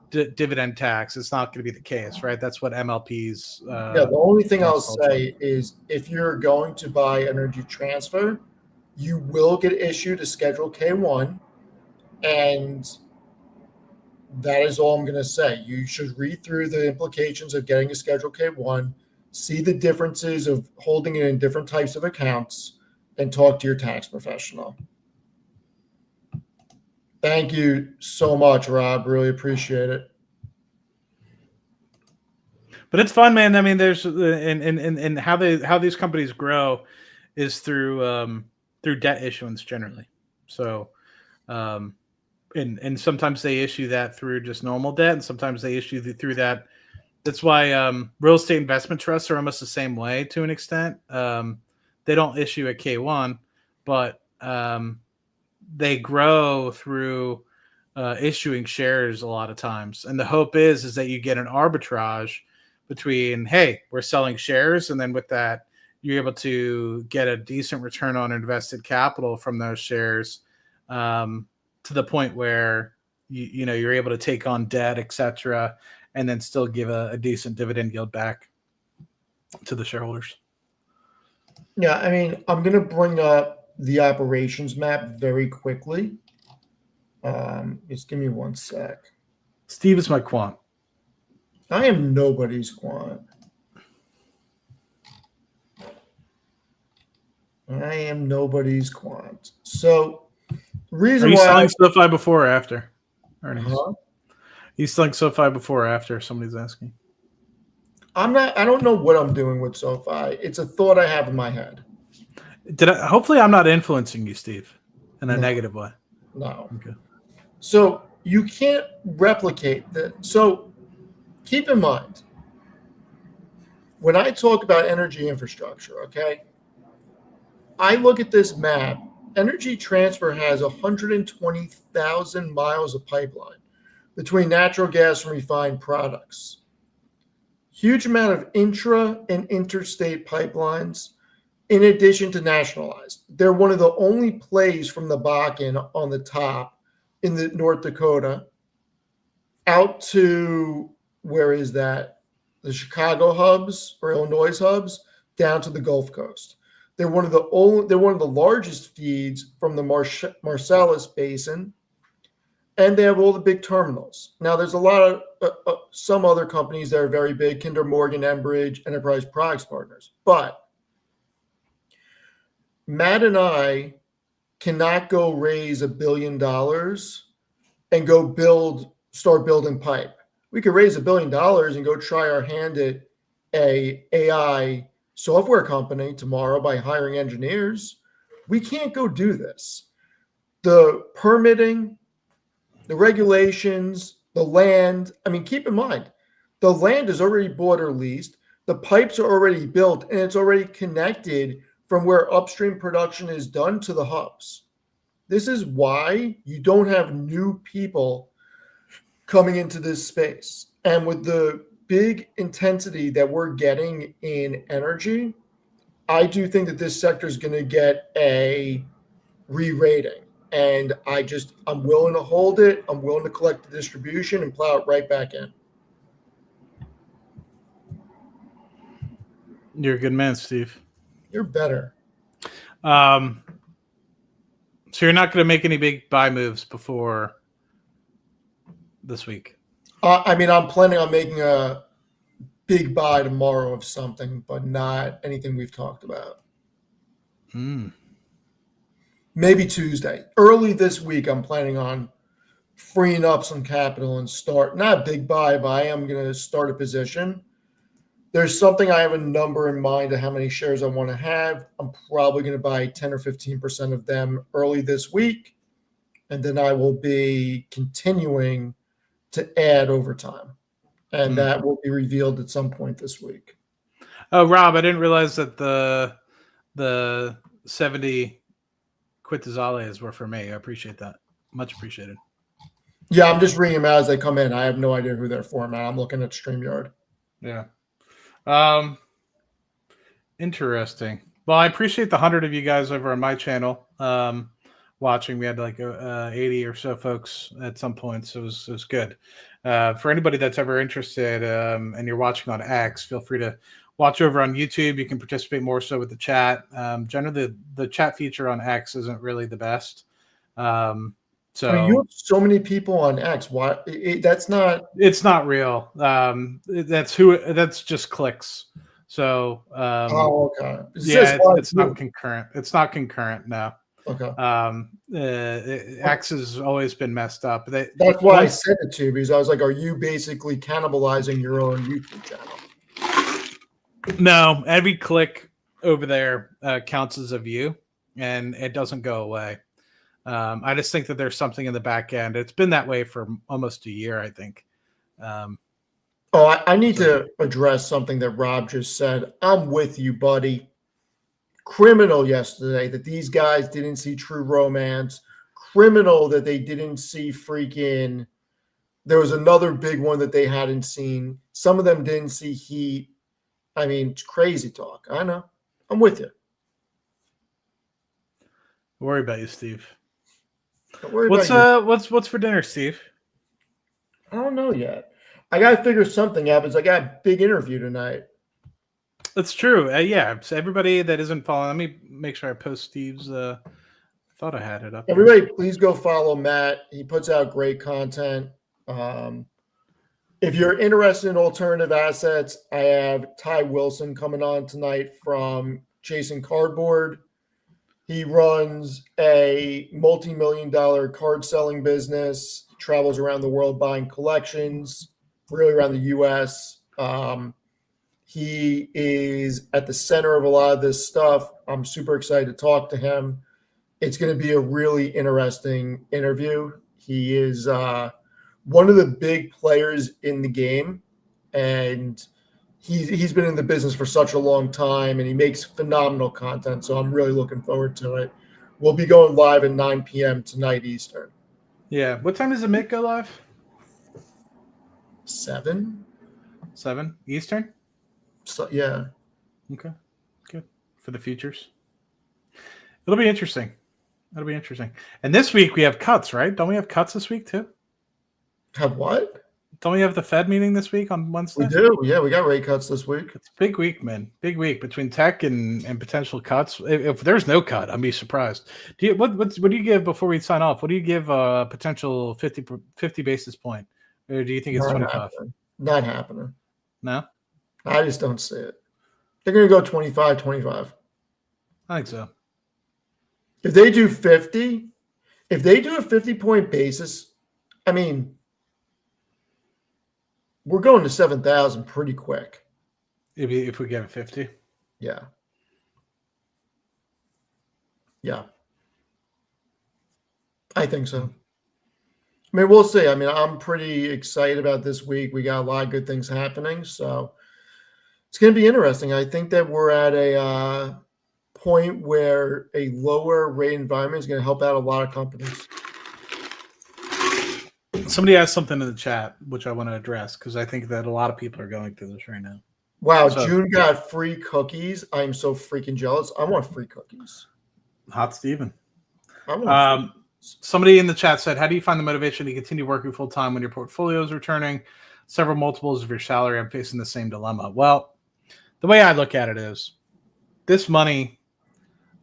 dividend tax. It's not going to be the case, right? That's what MLPs. The only thing I'll say is if you're going to buy Energy Transfer, you will get issued a Schedule K1, and that is all I'm going to say. You should read through the implications of getting a Schedule K1, see the differences of holding it in different types of accounts, and talk to your tax professional. Thank you so much, Rob. Really appreciate it. But it's fun, man. I mean, there's and how these companies grow is through debt issuance generally. So, and sometimes they issue that through just normal debt, and sometimes they issue through that. That's why real estate investment trusts are almost the same way to an extent. They don't issue a K1, but they grow through issuing shares a lot of times. And the hope is that you get an arbitrage between, hey, we're selling shares, and then with that, you're able to get a decent return on invested capital from those shares, to the point where you're able to take on debt, etc., and then still give a decent dividend yield back to the shareholders. Yeah, I mean, I'm going to bring up the operations map very quickly. Just give me one sec. Steve is my quant. I am nobody's quant. I am nobody's quant. So, reason Are you why selling SoFi before or after earnings? Huh? You selling SoFi before or after? Somebody's asking. I'm not. I don't know what I'm doing with SoFi. It's a thought I have in my head. Hopefully, I'm not influencing you, Steve, in a negative way. No. Okay. So you can't replicate that. So keep in mind, when I talk about energy infrastructure, okay, I look at this map. Energy Transfer has 120,000 miles of pipeline between natural gas and refined products. Huge amount of intra and interstate pipelines, in addition to nationalized. They're one of the only plays from the Bakken on the top in the North Dakota out to, where is that? The Chicago hubs or Illinois hubs down to the Gulf Coast. They're one of the largest feeds from the Marcellus Basin, and they have all the big terminals. Now, there's a lot of some other companies that are very big: Kinder Morgan, Enbridge, Enterprise Products Partners. But Matt and I cannot go raise $1 billion and go start building pipe. We could raise $1 billion and go try our hand at a AI software company tomorrow by hiring engineers. We can't go do this. The permitting, the regulations, the land. I mean, keep in mind, the land is already bought or leased. The pipes are already built and it's already connected from where upstream production is done to the hubs. This is why you don't have new people coming into this space. And with the big intensity that we're getting in energy, I do think that this sector is going to get a re-rating. And I'm willing to hold it. I'm willing to collect the distribution and plow it right back in. You're a good man, Steve. You're better. So you're not going to make any big buy moves before this week? I mean, I'm planning on making a big buy tomorrow of something, but not anything we've talked about. Maybe Tuesday. Early this week, I'm planning on freeing up some capital and start, not a big buy, but I am going to start a position. There's something I have a number in mind of how many shares I want to have. I'm probably going to buy 10 or 15% of them early this week. And then I will be continuing to add over time. And that will be revealed at some point this week. Oh, Rob, I didn't realize that the 70 Quintazales were for me. I appreciate that. Much appreciated. Yeah, I'm just reading them out as they come in. I have no idea who they're for, man. I'm looking at StreamYard. Yeah. Interesting. Well, I appreciate the 100 of you guys over on my channel watching. We had like 80 or so folks at some point, so it was good. For anybody that's ever interested and you're watching on X, feel free to watch over on YouTube. You can participate more so with the chat. Generally, the chat feature on X isn't really the best. So I mean, you have so many people on X. Why? That's not. It's not real. That's just clicks. So okay. It's not concurrent. It's not concurrent now. Okay. X has always been messed up. That's why I said it to you, because I was like, are you basically cannibalizing your own YouTube channel? No, every click over there counts as a view, and it doesn't go away. I just think that there's something in the back end. It's been that way for almost a year, I think. I need to address something that Rob just said. I'm with you, buddy. Criminal yesterday that these guys didn't see True Romance. Criminal that they didn't see freaking. There was another big one that they hadn't seen. Some of them didn't see Heat. I mean, it's crazy talk. I know. I'm with you. Don't worry about you, Steve. Don't worry about you. What's for dinner, Steve? I don't know yet. I gotta figure something out because I got a big interview tonight. That's true. Yeah. So everybody that isn't following, let me make sure I post Steve's. I thought I had it up. Everybody, please go follow Matt. He puts out great content. If you're interested in alternative assets, I have Ty Wilson coming on tonight from Chasing Cardboard. He runs a multi-million-dollar card selling business. He travels around the world buying collections, really around the U.S. He is at the center of a lot of this stuff. I'm super excited to talk to him. It's going to be a really interesting interview. He is one of the big players in the game, and he's been in the business for such a long time, and he makes phenomenal content. So I'm really looking forward to it. We'll be going live at 9 p.m. tonight Eastern. Yeah. What time does the Mitt go live? 7 Eastern. So yeah. Okay. Good for the futures. It'll be interesting. That'll be interesting. And this week we have cuts, right? Don't we have cuts this week too? Have what? Don't we have the Fed meeting this week on Wednesday? We do. Yeah, we got rate cuts this week. It's a big week, man. Big week between tech and potential cuts. If there's no cut, I'd be surprised. What do you give before we sign off? What do you give a potential 50 basis point? Or do you think it's 25? Not happening. No? I just don't see it. They're going to go 25. I think so. If they do 50, if they do a 50-point basis, I mean, we're going to 7,000 pretty quick. If we get a 50? Yeah. Yeah, I think so. I mean, we'll see. I mean, I'm pretty excited about this week. We got a lot of good things happening, so it's going to be interesting. I think that we're at a point where a lower rate environment is going to help out a lot of companies. Somebody asked something in the chat, which I want to address because I think that a lot of people are going through this right now. Wow, So, June got free cookies. I'm so freaking jealous. I want free cookies. Hot Steven. I want free Somebody in the chat said, how do you find the motivation to continue working full time when your portfolio is returning several multiples of your salary? I'm facing the same dilemma. Well, the way I look at it is this money,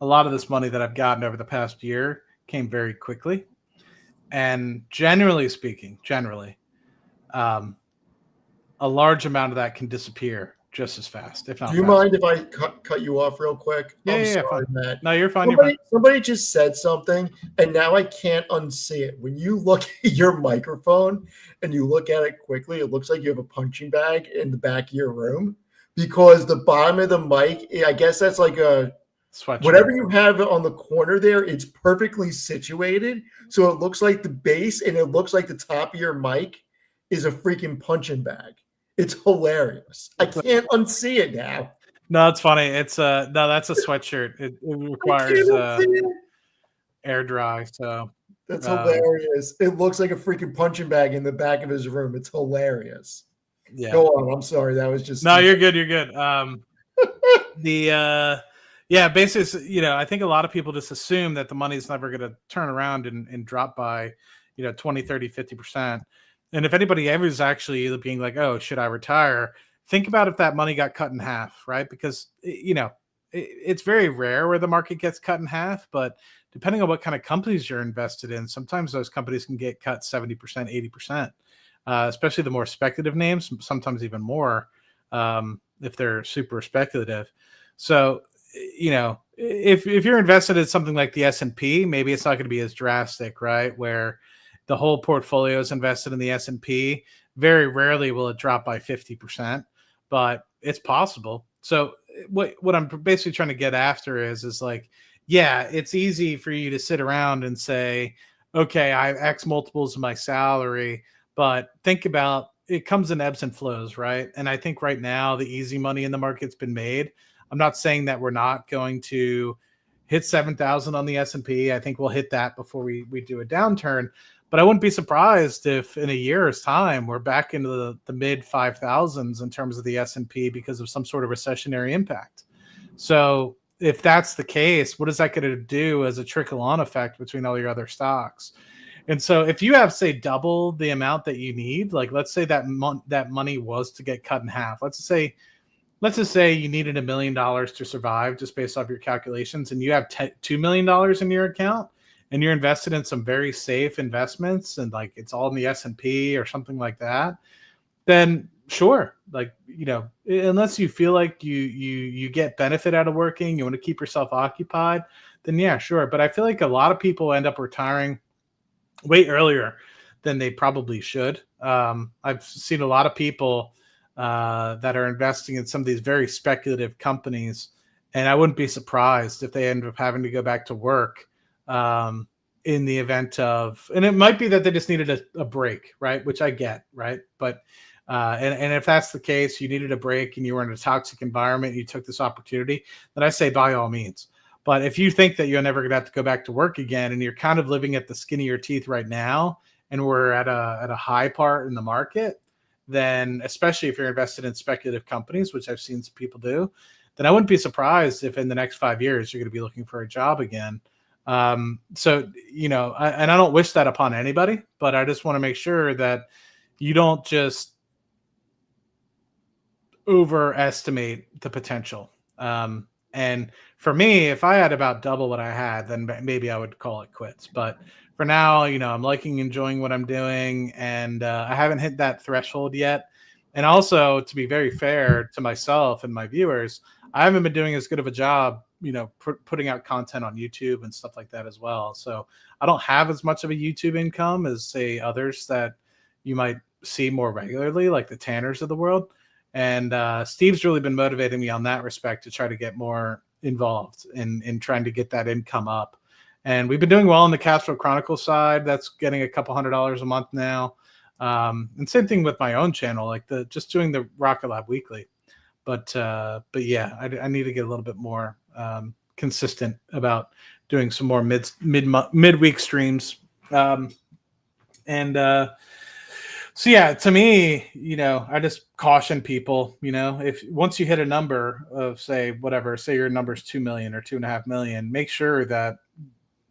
a lot of this money that I've gotten over the past year came very quickly. And generally speaking, a large amount of that can disappear just as fast, if not Do you faster. mind if I cut you off real quick? I'm sorry, fine. Matt. No, you're fine. Somebody just said something, and now I can't unsee it. When you look at your microphone and you look at it quickly, it looks like you have a punching bag in the back of your room because the bottom of the mic, I guess that's like a Sweatshirt. Whatever you have on the corner there, it's perfectly situated. So it looks like the base and it looks like the top of your mic is a freaking punching bag. It's hilarious. I can't unsee it now. No, it's funny. It's no, that's a sweatshirt. It requires air dry. So that's hilarious. It looks like a freaking punching bag in the back of his room. It's hilarious. Yeah. Go on. I'm sorry. That was just no. You're good. You're good. Yeah, basically, I think a lot of people just assume that the money's never going to turn around and drop by, 20, 30, 50%. And if anybody ever is actually being like, oh, should I retire? Think about if that money got cut in half, right? Because, it's very rare where the market gets cut in half, but depending on what kind of companies you're invested in, sometimes those companies can get cut 70%, 80%, especially the more speculative names, sometimes even more if they're super speculative. So, if you're invested in something like the S&P, maybe it's not going to be as drastic, right? Where the whole portfolio is invested in the S&P. Very rarely will it drop by 50%, but it's possible. So what I'm basically trying to get after is like, yeah, it's easy for you to sit around and say, okay, I have X multiples of my salary, but think about it comes in ebbs and flows, right? And I think right now the easy money in the market's been made. I'm not saying that we're not going to hit 7,000 on the S&P. I think we'll hit that before we do a downturn. But I wouldn't be surprised if in a year's time we're back into the mid 5,000s in terms of the S&P because of some sort of recessionary impact. So if that's the case, what is that going to do as a trickle-on effect between all your other stocks? And so if you have, say, double the amount that you need, like let's say that money was to get cut in half. Let's just say you needed $1 million to survive just based off your calculations, and you have $2 million in your account, and you're invested in some very safe investments, and like it's all in the S&P or something like that, then sure, unless you feel like you get benefit out of working, you want to keep yourself occupied, then yeah, sure. But I feel like a lot of people end up retiring way earlier than they probably should. I've seen a lot of people that are investing in some of these very speculative companies. And I wouldn't be surprised if they end up having to go back to work in the event of, and it might be that they just needed a break, right? Which I get, right? But, and if that's the case, you needed a break and you were in a toxic environment, you took this opportunity, then I say by all means. But if you think that you're never going to have to go back to work again and you're kind of living at the skin of your teeth right now, and we're at a high part in the market, then especially if you're invested in speculative companies, which I've seen some people do, then I wouldn't be surprised if in the next 5 years you're going to be looking for a job again. So, and I don't wish that upon anybody, but I just want to make sure that you don't just overestimate the potential. And for me, if I had about double what I had, then maybe I would call it quits. But for now, I'm enjoying what I'm doing, and I haven't hit that threshold yet. And also, to be very fair to myself and my viewers, I haven't been doing as good of a job, putting out content on YouTube and stuff like that as well. So I don't have as much of a YouTube income as, say, others that you might see more regularly, like the Tanners of the world. And Steve's really been motivating me on that respect to try to get more involved in trying to get that income up. And we've been doing well on the Cash Flow Chronicles side. That's getting a couple $100 a month now. And same thing with my own channel, like just doing the Rocket Lab Weekly. But yeah, I need to get a little bit more consistent about doing some more midweek streams. So yeah, to me, I just caution people, if once you hit a number of say your number's 2 million or 2.5 million, make sure that,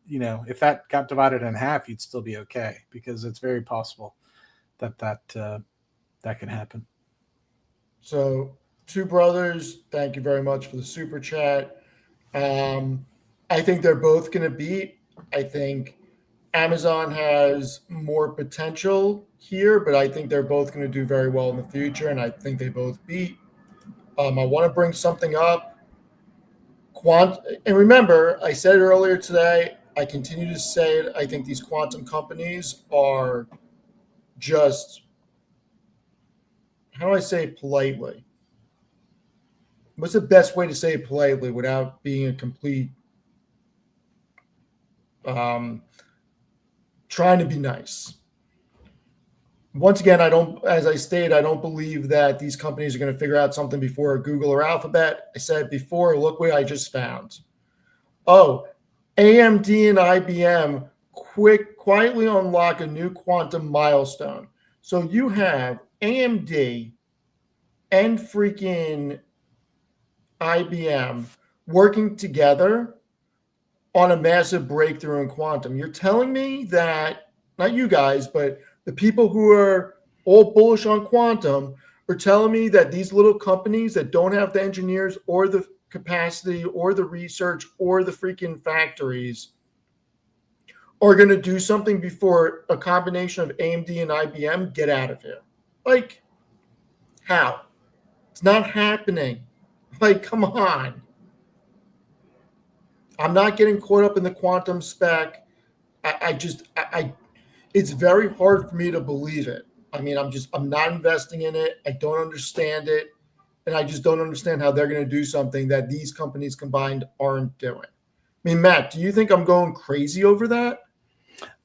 if that got divided in half, you'd still be okay, because it's very possible that can happen. So, Two Brothers, thank you very much for the super chat. I think they're both going to beat. I think Amazon has more potential here, but I think they're both going to do very well in the future, and I think they both beat. I want to bring something up. And remember, I said earlier today, I continue to say it, I think these quantum companies are just, how do I say it politely? What's the best way to say it politely without being a complete trying to be nice? Once again, as I stated, I don't believe that these companies are going to figure out something before Google or Alphabet. I said before, look what I just found. Oh, AMD and IBM quietly unlock a new quantum milestone. So you have AMD and freaking IBM working together on a massive breakthrough in quantum. You're telling me that, not you guys, but the people who are all bullish on quantum are telling me that these little companies that don't have the engineers or the capacity or the research or the freaking factories are going to do something before a combination of AMD and IBM get out of here. Like, how? It's not happening. Like, come on. I'm not getting caught up in the quantum spec. It's very hard for me to believe it. I mean, I'm not investing in it. I don't understand it. And I just don't understand how they're going to do something that these companies combined aren't doing. I mean, Matt, do you think I'm going crazy over that?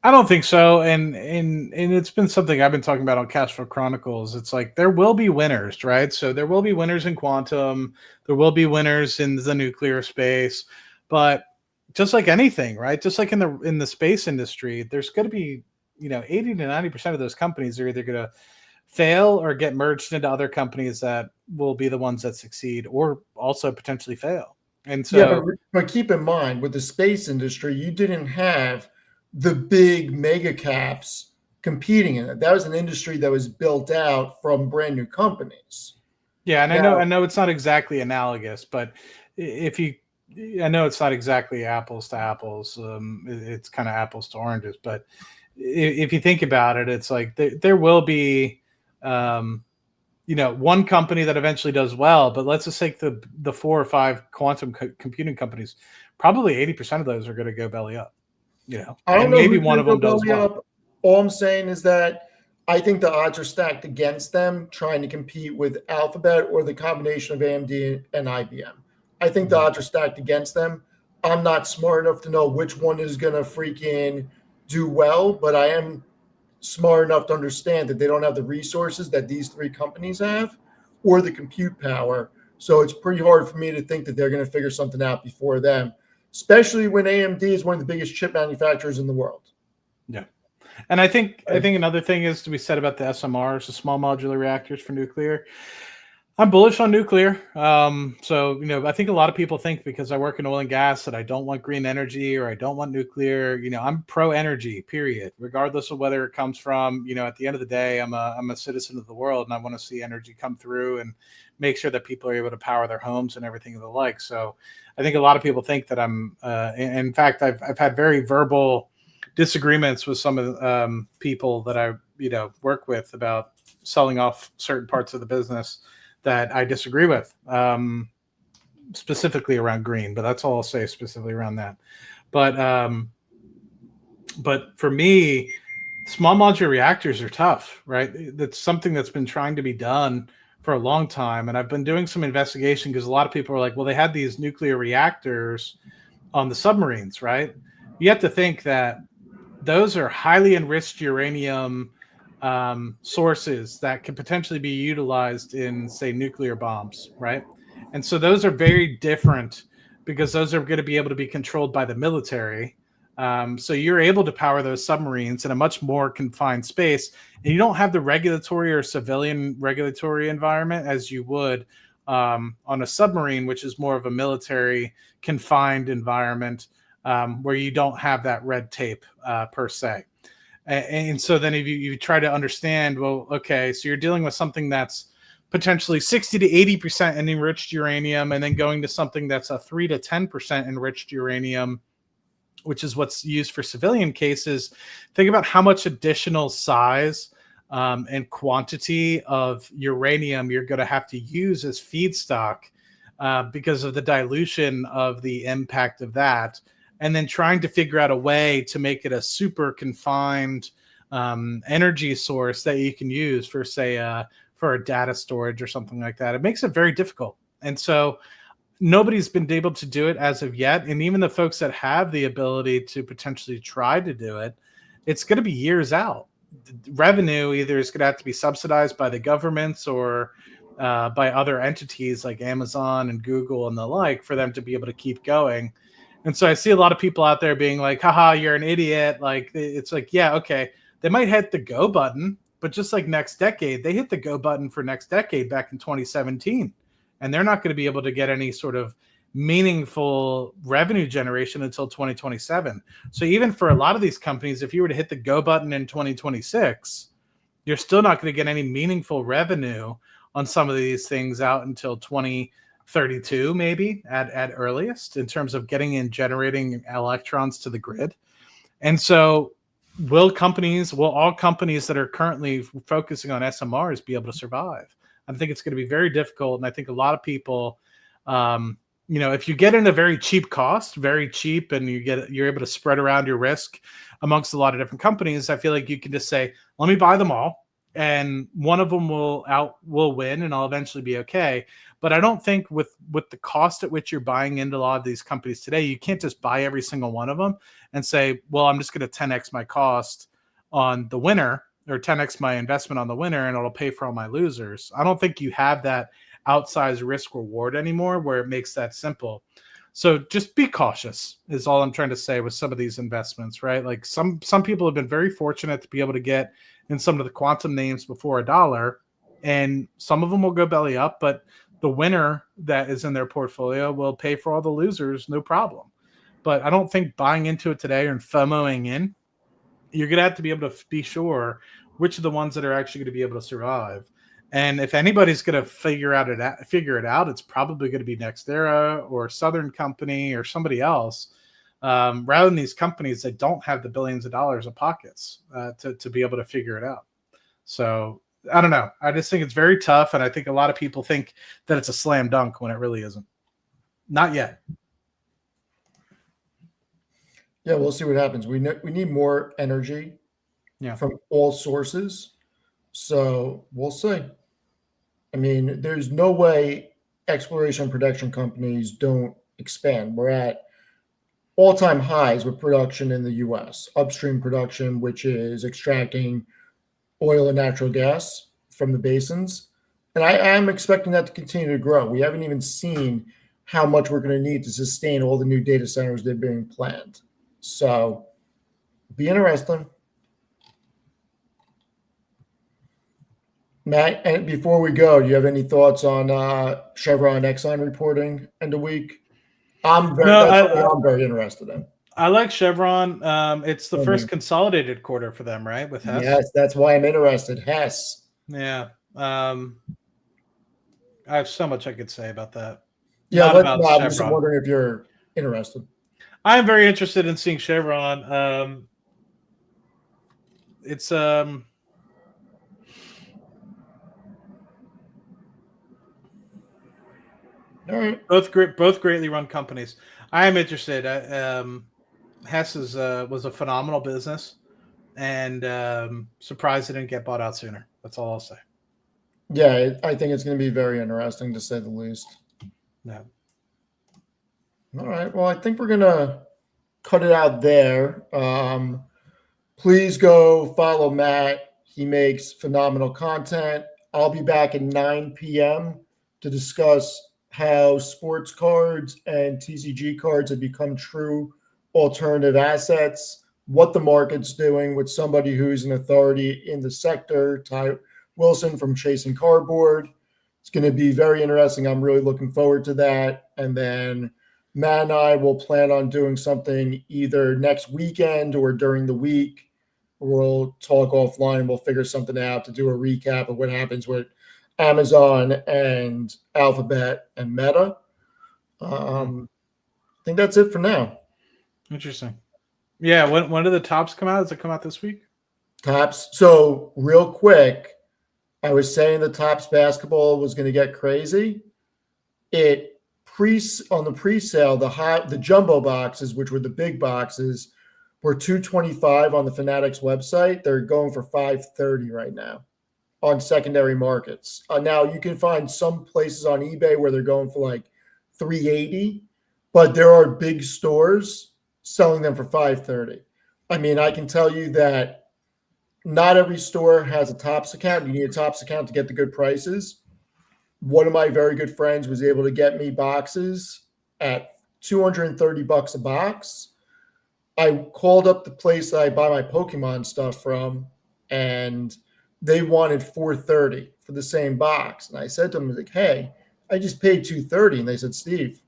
I don't think so. And it's been something I've been talking about on Cash Flow Chronicles. It's like there will be winners, right? So there will be winners in quantum. There will be winners in the nuclear space. But just like anything, right? Just like in the space industry, there's going to be 80 to 90% of those companies are either going to fail or get merged into other companies that will be the ones that succeed, or also potentially fail. And so, yeah, but keep in mind, with the space industry, you didn't have the big mega caps competing in it. That was an industry that was built out from brand new companies. Yeah, and I know it's not exactly analogous, but I know it's not exactly apples to apples. It's kind of apples to oranges, but if you think about it, it's like there will be, one company that eventually does well, but let's just take the 4 or 5 quantum computing companies. Probably 80% of those are going to go belly up. I don't and know. Maybe one of them does well. Up. All I'm saying is that I think the odds are stacked against them trying to compete with Alphabet or the combination of AMD and IBM. I think the odds are stacked against them. I'm not smart enough to know which one is going to freaking do well, but I am smart enough to understand that they don't have the resources that these 3 companies have or the compute power. So it's pretty hard for me to think that they're going to figure something out before them, especially when AMD is one of the biggest chip manufacturers in the world. Yeah. And I think another thing is to be said about the SMRs, the small modular reactors for nuclear. I'm bullish on nuclear. So, I think a lot of people think because I work in oil and gas that I don't want green energy or I don't want nuclear. I'm pro energy, period, regardless of whether it comes from, at the end of the day, I'm a citizen of the world and I want to see energy come through and make sure that people are able to power their homes and everything of the like. So I think a lot of people think that I'm, in fact, I've had very verbal disagreements with some of the people that I, work with about selling off certain parts of the business that I disagree with, specifically around green, but that's all I'll say specifically around that. But for me, small modular reactors are tough, right? That's something that's been trying to be done for a long time, and I've been doing some investigation because a lot of people are like, well, they had these nuclear reactors on the submarines, right? You have to think that those are highly enriched uranium sources that could potentially be utilized in, say, nuclear bombs, right? And so those are very different because those are going to be able to be controlled by the military. So you're able to power those submarines in a much more confined space, and you don't have the regulatory or civilian regulatory environment as you would on a submarine, which is more of a military confined environment where you don't have that red tape per se. And so then if you try to understand, well, okay, so you're dealing with something that's potentially 60 to 80% enriched uranium, and then going to something that's a 3 to 10% enriched uranium, which is what's used for civilian cases. Think about how much additional size and quantity of uranium you're going to have to use as feedstock because of the dilution of the impact of that. And then trying to figure out a way to make it a super confined energy source that you can use for, say, for a data storage or something like that. It makes it very difficult. And so nobody's been able to do it as of yet. And even the folks that have the ability to potentially try to do it, it's going to be years out. Revenue either is going to have to be subsidized by the governments or by other entities like Amazon and Google and the like for them to be able to keep going. And so I see a lot of people out there being like, haha, you're an idiot. Like, it's like, yeah, okay. They might hit the go button, but just like next decade, they hit the go button for next decade back in 2017. And they're not going to be able to get any sort of meaningful revenue generation until 2027. So even for a lot of these companies, if you were to hit the go button in 2026, you're still not going to get any meaningful revenue on some of these things out until 2032, maybe at earliest, in terms of getting in generating electrons to the grid. And so will all companies that are currently focusing on SMRs be able to survive? I think it's going to be very difficult. And I think a lot of people, if you get in a very cheap cost, very cheap, and you're able to spread around your risk amongst a lot of different companies, I feel like you can just say, let me buy them all, and one of them will win, and I'll eventually be okay. But I don't think with the cost at which you're buying into a lot of these companies today, you can't just buy every single one of them and say, well, I'm just going to 10x my cost on the winner, or 10x my investment on the winner, and it'll pay for all my losers. I don't think you have that outsized risk reward anymore where it makes that simple. So just be cautious is all I'm trying to say with some of these investments, right? Like some people have been very fortunate to be able to get in some of the quantum names before $1, and some of them will go belly up, but the winner that is in their portfolio will pay for all the losers, no problem. But I don't think buying into it today and FOMOing in, you're going to have to be able to be sure which of the ones that are actually going to be able to survive. And if anybody's going to figure it out, it's probably going to be NextEra or Southern Company or somebody else, rather than these companies that don't have the billions of dollars of pockets to be able to figure it out. So I don't know. I just think it's very tough, and I think a lot of people think that it's a slam dunk when it really isn't. Not yet. Yeah, we'll see what happens. We need more energy from all sources. So we'll see. I mean, there's no way exploration and production companies don't expand. We're at all-time highs with production in the U.S. Upstream production, which is extracting oil and natural gas from the basins. And I am expecting that to continue to grow. We haven't even seen how much we're going to need to sustain all the new data centers that are being planned. So be interesting. Matt, and before we go, do you have any thoughts on Chevron Exxon reporting end of week? I'm very interested in. I like Chevron. It's the first consolidated quarter for them, right? With Hess. Yes, that's why I'm interested. Hess. Yeah. I have so much I could say about that. Yeah, I'm just wondering if you're interested. I'm very interested in seeing Chevron. It's all right. Both greatly run companies. I am interested. Hess was a phenomenal business, and surprised it didn't get bought out sooner. That's all I'll say. Yeah, I think it's going to be very interesting to say the least. Yeah. All right. Well, I think we're going to cut it out there. Please go follow Matt. He makes phenomenal content. I'll be back at 9 p.m. to discuss how sports cards and TCG cards have become true alternative assets, what the market's doing with somebody who's an authority in the sector, Ty Wilson from Chasing Cardboard. It's going to be very interesting. I'm really looking forward to that. And then Matt and I will plan on doing something either next weekend or during the week. We'll talk offline. We'll figure something out to do a recap of what happens with Amazon and Alphabet and Meta. I think that's it for now. Interesting. Yeah. When did the tops come out? Does it come out this week? Tops. So real quick, I was saying the Tops basketball was going to get crazy. It on the pre-sale, the jumbo boxes, which were the big boxes, were $225 on the Fanatics website. They're going for $530 right now on secondary markets. Now you can find some places on eBay where they're going for like $380, but there are big stores selling them for $530. I mean, I can tell you that not every store has a Tops account. You need a Tops account to get the good prices. One of my very good friends was able to get me boxes at $230 a box. I called up the place that I buy my Pokemon stuff from, and they wanted $430 for the same box. And I said to them, like, hey, I just paid $230. And they said, Steve,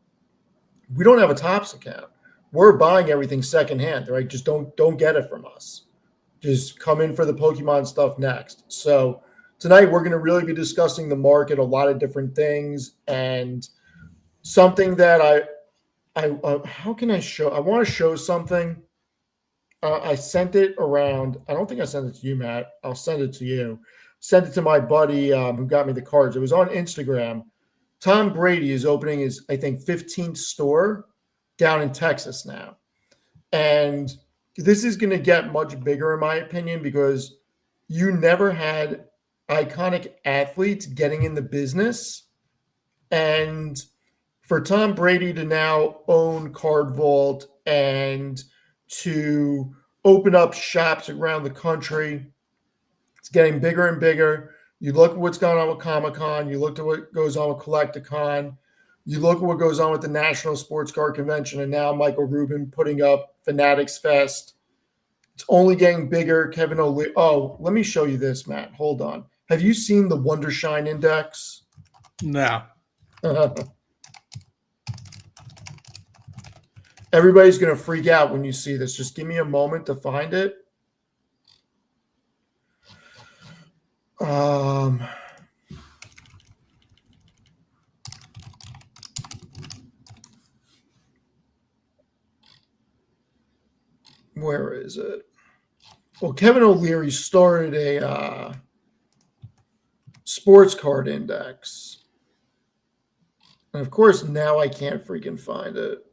we don't have a Tops account. We're buying everything secondhand. They're like, just don't get it from us. Just come in for the Pokemon stuff next. So tonight we're going to really be discussing the market, a lot of different things, and something that how can I show? I want to show something. I sent it around. I don't think I sent it to you, Matt. I'll send it to you. Sent it to my buddy who got me the cards. It was on Instagram. Tom Brady is opening his, I think, 15th store down in Texas now. And this is going to get much bigger, in my opinion, because you never had iconic athletes getting in the business. And for Tom Brady to now own Card Vault and to open up shops around the country, it's getting bigger and bigger. You look at what's going on with Comic-Con. You look at what goes on with Collecticon. You look at what goes on with the National Sports Card Convention, and now Michael Rubin putting up Fanatics Fest. It's only getting bigger. Kevin O'Leary. Oh, let me show you this, Matt. Hold on. Have you seen the Wondershine Index? No. Everybody's going to freak out when you see this. Just give me a moment to find it. Where is it? Well, Kevin O'Leary started a sports card index. And of course, now I can't freaking find it.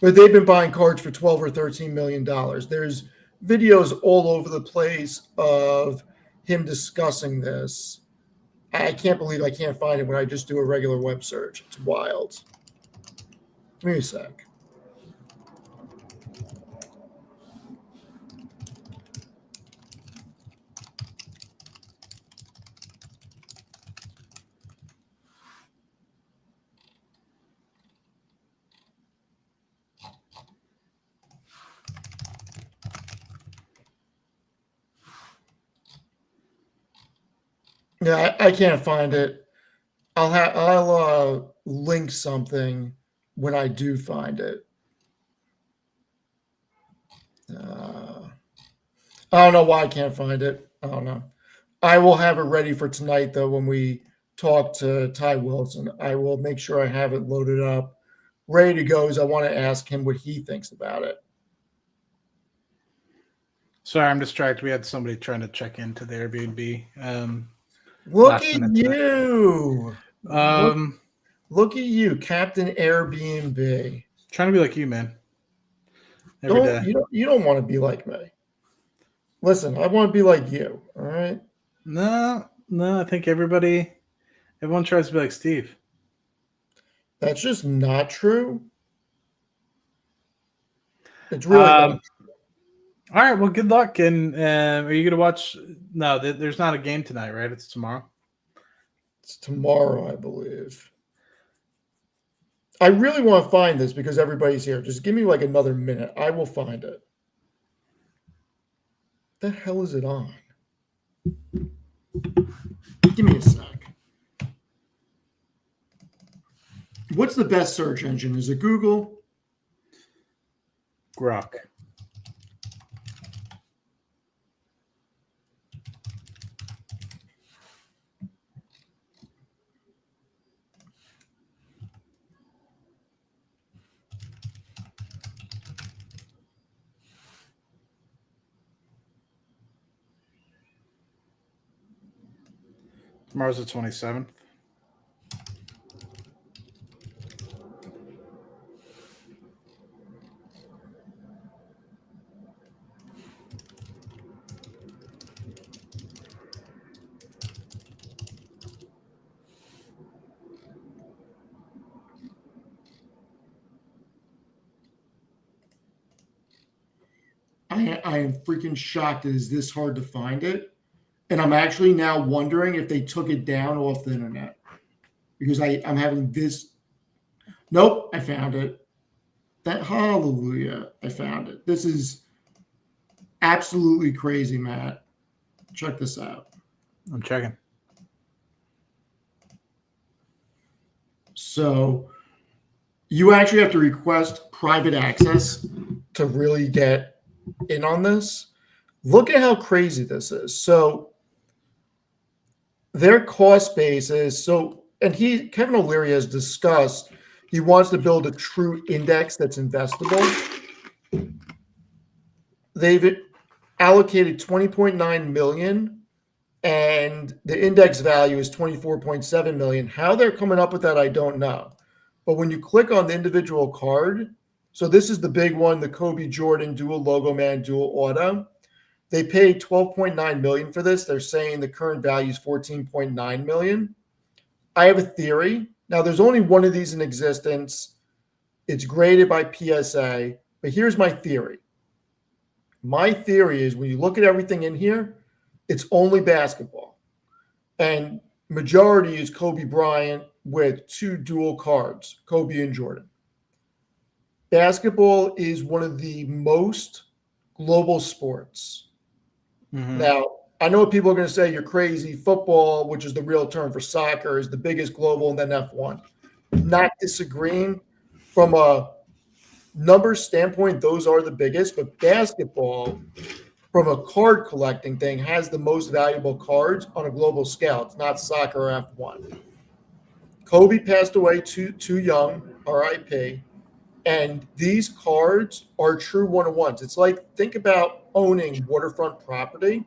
But they've been buying cards for $12 or $13 million. There's videos all over the place of him discussing this. I can't believe I can't find it when I just do a regular web search. It's wild. Give me a sec. Yeah, I can't find it. I'll link something when I do find it. I don't know why I can't find it. I don't know. I will have it ready for tonight, though, when we talk to Ty Wilson. I will make sure I have it loaded up, ready to go, as I want to ask him what he thinks about it. Sorry, I'm distracted. We had somebody trying to check into the Airbnb. Look at you. Look at you, Captain Airbnb. Trying to be like you, man. You don't want to be like me. Listen, I want to be like you. All right. No, I think everyone tries to be like Steve. That's just not true. It's really not. All right. Well, good luck. And are you gonna watch? No, there's not a game tonight, right? It's tomorrow. It's tomorrow, I believe. I really want to find this because everybody's here. Just give me like another minute. I will find it. The hell is it on? Give me a sec. What's the best search engine? Is it Google? Grok. Tomorrow's the 27th. I am freaking shocked it is this hard to find it. And I'm actually now wondering if they took it down off the internet because I'm having this. Nope, I found it. Hallelujah, I found it. This is absolutely crazy, Matt. Check this out. I'm checking. So you actually have to request private access to really get in on this. Look at how crazy this is. So their cost base is and Kevin O'Leary has discussed he wants to build a true index that's investable. They've allocated 20.9 million and the index value is 24.7 million. How they're coming up with that, I don't know. But when you click on the individual card, so this is the big one, the Kobe Jordan dual logo man, dual auto. They paid 12.9 million for this. They're saying the current value is 14.9 million. I have a theory. Now, there's only one of these in existence. It's graded by PSA, but here's my theory. My theory is when you look at everything in here, it's only basketball. And majority is Kobe Bryant with two dual cards, Kobe and Jordan. Basketball is one of the most global sports. Mm-hmm. Now, I know people are going to say you're crazy. Football, which is the real term for soccer, is the biggest global, and then F1. Not disagreeing. From a number standpoint, those are the biggest, but basketball, from a card collecting thing, has the most valuable cards on a global scale. It's not soccer or F1. Kobe passed away too young, RIP. And these cards are true one-on-ones. It's like, think about owning waterfront property.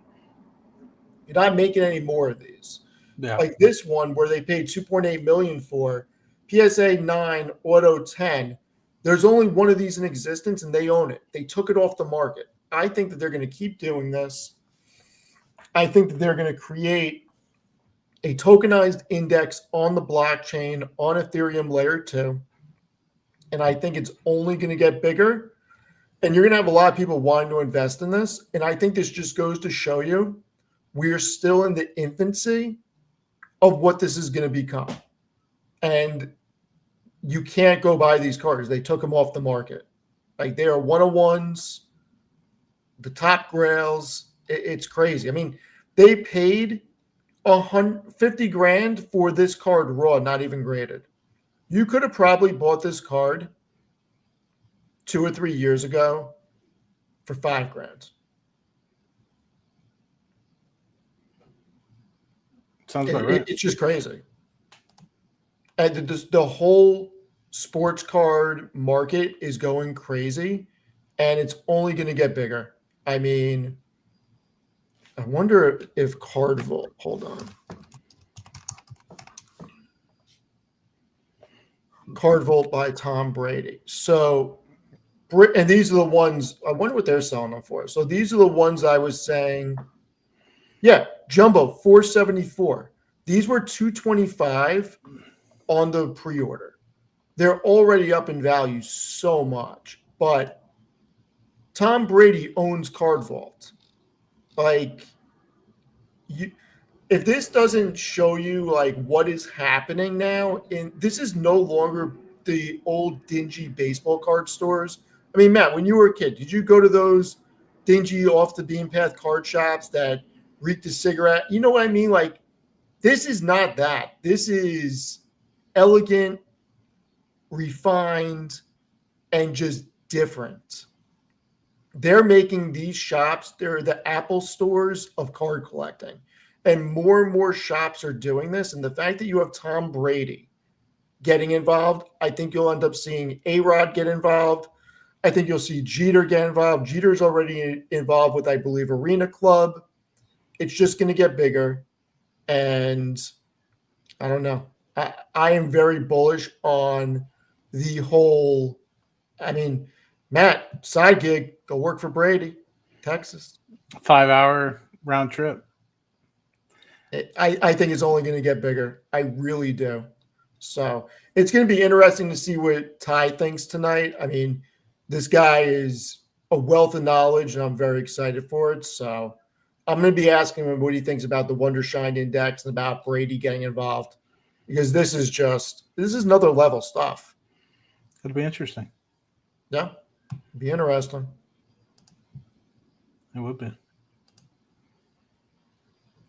You're not making any more of these. Yeah. Like this one where they paid 2.8 million for PSA 9 Auto 10. There's only one of these in existence and they own it. They took it off the market. I think that they're going to keep doing this. I think that they're going to create a tokenized index on the blockchain on Ethereum layer 2. And I think it's only going to get bigger. And you're going to have a lot of people wanting to invest in this. And I think this just goes to show you we're still in the infancy of what this is going to become. And you can't go buy these cards. They took them off the market. Like they are one-on-ones, the top grails. It's crazy. I mean, they paid 150 grand for this card raw, not even graded. You could have probably bought this card 2 or 3 years ago for $5 grand. Sounds about right. It's just crazy. And the whole sports card market is going crazy, and it's only going to get bigger. I mean, I wonder if Cardvolt, hold on. Cardvolt by Tom Brady. So, and these are the ones, I wonder what they're selling them for. So these are the ones I was saying Yeah, jumbo 474. These were 225 on the pre-order. They're already up in value so much. But Tom Brady owns Card Vault. Like, you, if this doesn't show you like what is happening now, and this is no longer the old dingy baseball card stores. I mean, Matt, when you were a kid, did you go to those dingy off the beam path card shops that reeked of cigarette? You know what I mean? Like, this is not that. This is elegant, refined, and just different. They're making these shops, they're the Apple stores of card collecting. And more shops are doing this. And the fact that you have Tom Brady getting involved, I think you'll end up seeing A Rod get involved. I think you'll see Jeter get involved. Jeter's already involved with, I believe, Arena Club. It's just going to get bigger. And I don't know. I am very bullish on the whole. I mean, Matt, side gig, go work for Brady, Texas. 5-hour round trip. I think it's only going to get bigger. I really do. So it's going to be interesting to see what Ty thinks tonight. I mean, this guy is a wealth of knowledge, and I'm very excited for it. So I'm going to be asking him what he thinks about the Wonder Shine Index and about Brady getting involved, because this is another level stuff. It'll be interesting. Yeah, be interesting. It would be.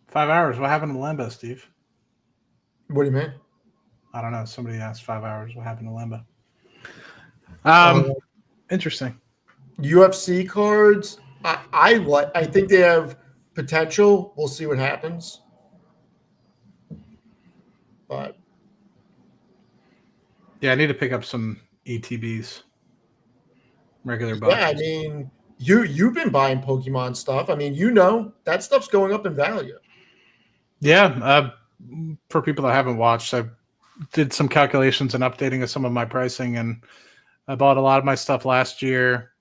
5 hours. What happened to Lambo, Steve? What do you mean? I don't know. Somebody asked 5 hours. What happened to Lambo? Interesting. UFC cards. I think they have potential. We'll see what happens. But yeah, I need to pick up some ETBs. Regular boxes. Yeah, I mean, you've been buying Pokemon stuff. I mean, that stuff's going up in value. Yeah, for people that haven't watched, I did some calculations and updating of some of my pricing, and I bought a lot of my stuff last year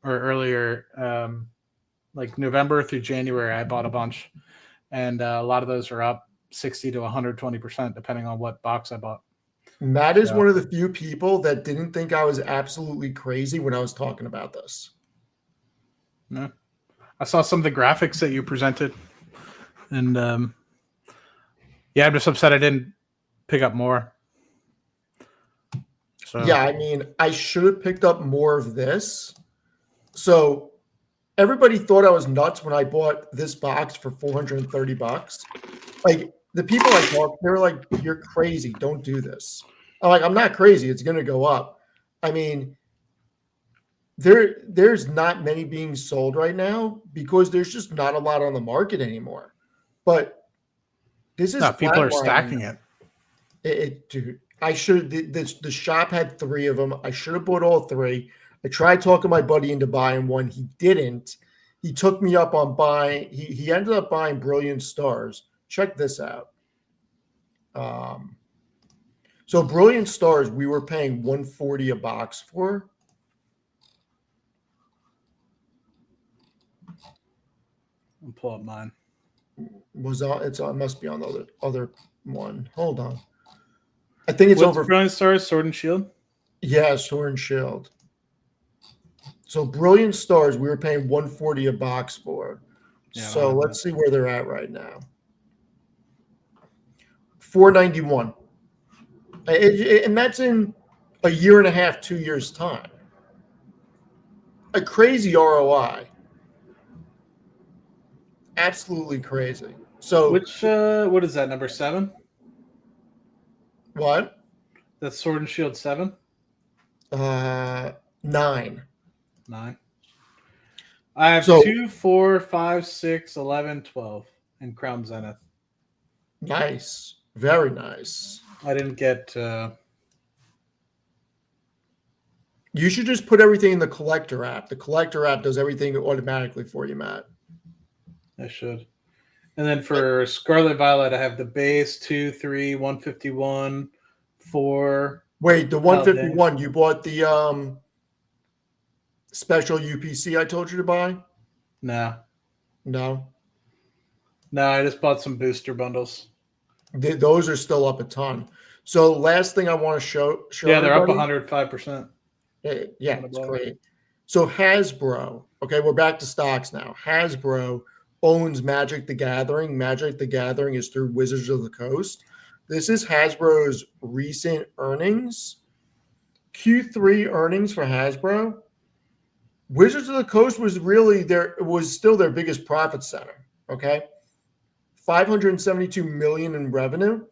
or earlier, like November through January. I bought a bunch, and a lot of those are up 60 to 120% depending on what box I bought. Matt is one of the few people that didn't think I was absolutely crazy when I was talking about this. No, I saw some of the graphics that you presented, and yeah, I'm just upset I didn't pick up more. So yeah, I mean, I should have picked up more of this. So everybody thought I was nuts when I bought this box for $430. Like, the people I talked, they were like, "You're crazy. Don't do this." I'm like, "I'm not crazy. It's going to go up." I mean, there's not many being sold right now because there's just not a lot on the market anymore. But this is people are flatlining. stacking it. Dude, I should. The shop had 3 of them. I should have bought all 3. I tried talking my buddy into buying one. He didn't. He took me up on buying. He ended up buying Brilliant Stars. Check this out. So Brilliant Stars, we were paying $140 a box for. I'll pull up mine. It must be on the other one. Hold on. I think it's What's over. Brilliant Stars, Sword and Shield? Yeah, Sword and Shield. So Brilliant Stars, we were paying $140 a box for. Yeah, so let's see where they're at right now. $491. And that's in a year and a half, 2 years' time. A crazy ROI. Absolutely crazy. So what is that, number 7? What? That's Sword and Shield 7? 9. 9. I have 2, 4, 5, 6, 11, 12 in Crown Zenith. Nice. Very nice. I didn't get... You should just put everything in the Collector app. The Collector app does everything automatically for you, Matt. I should. And then for Scarlet Violet, I have the base 2, 3, 151, 4. Wait, the 151, you bought the special UPC I told you to buy? No. No. No, I just bought some booster bundles. Those are still up a ton. So last thing I want to show Yeah, they're up everybody, 105%. yeah, it's great. So Hasbro, okay, we're back to stocks now. Hasbro owns Magic the Gathering. Magic the Gathering is through Wizards of the Coast. This is Hasbro's recent earnings. Q3 earnings for Hasbro. Wizards of the Coast was still their biggest profit center. Okay. 572 million in revenue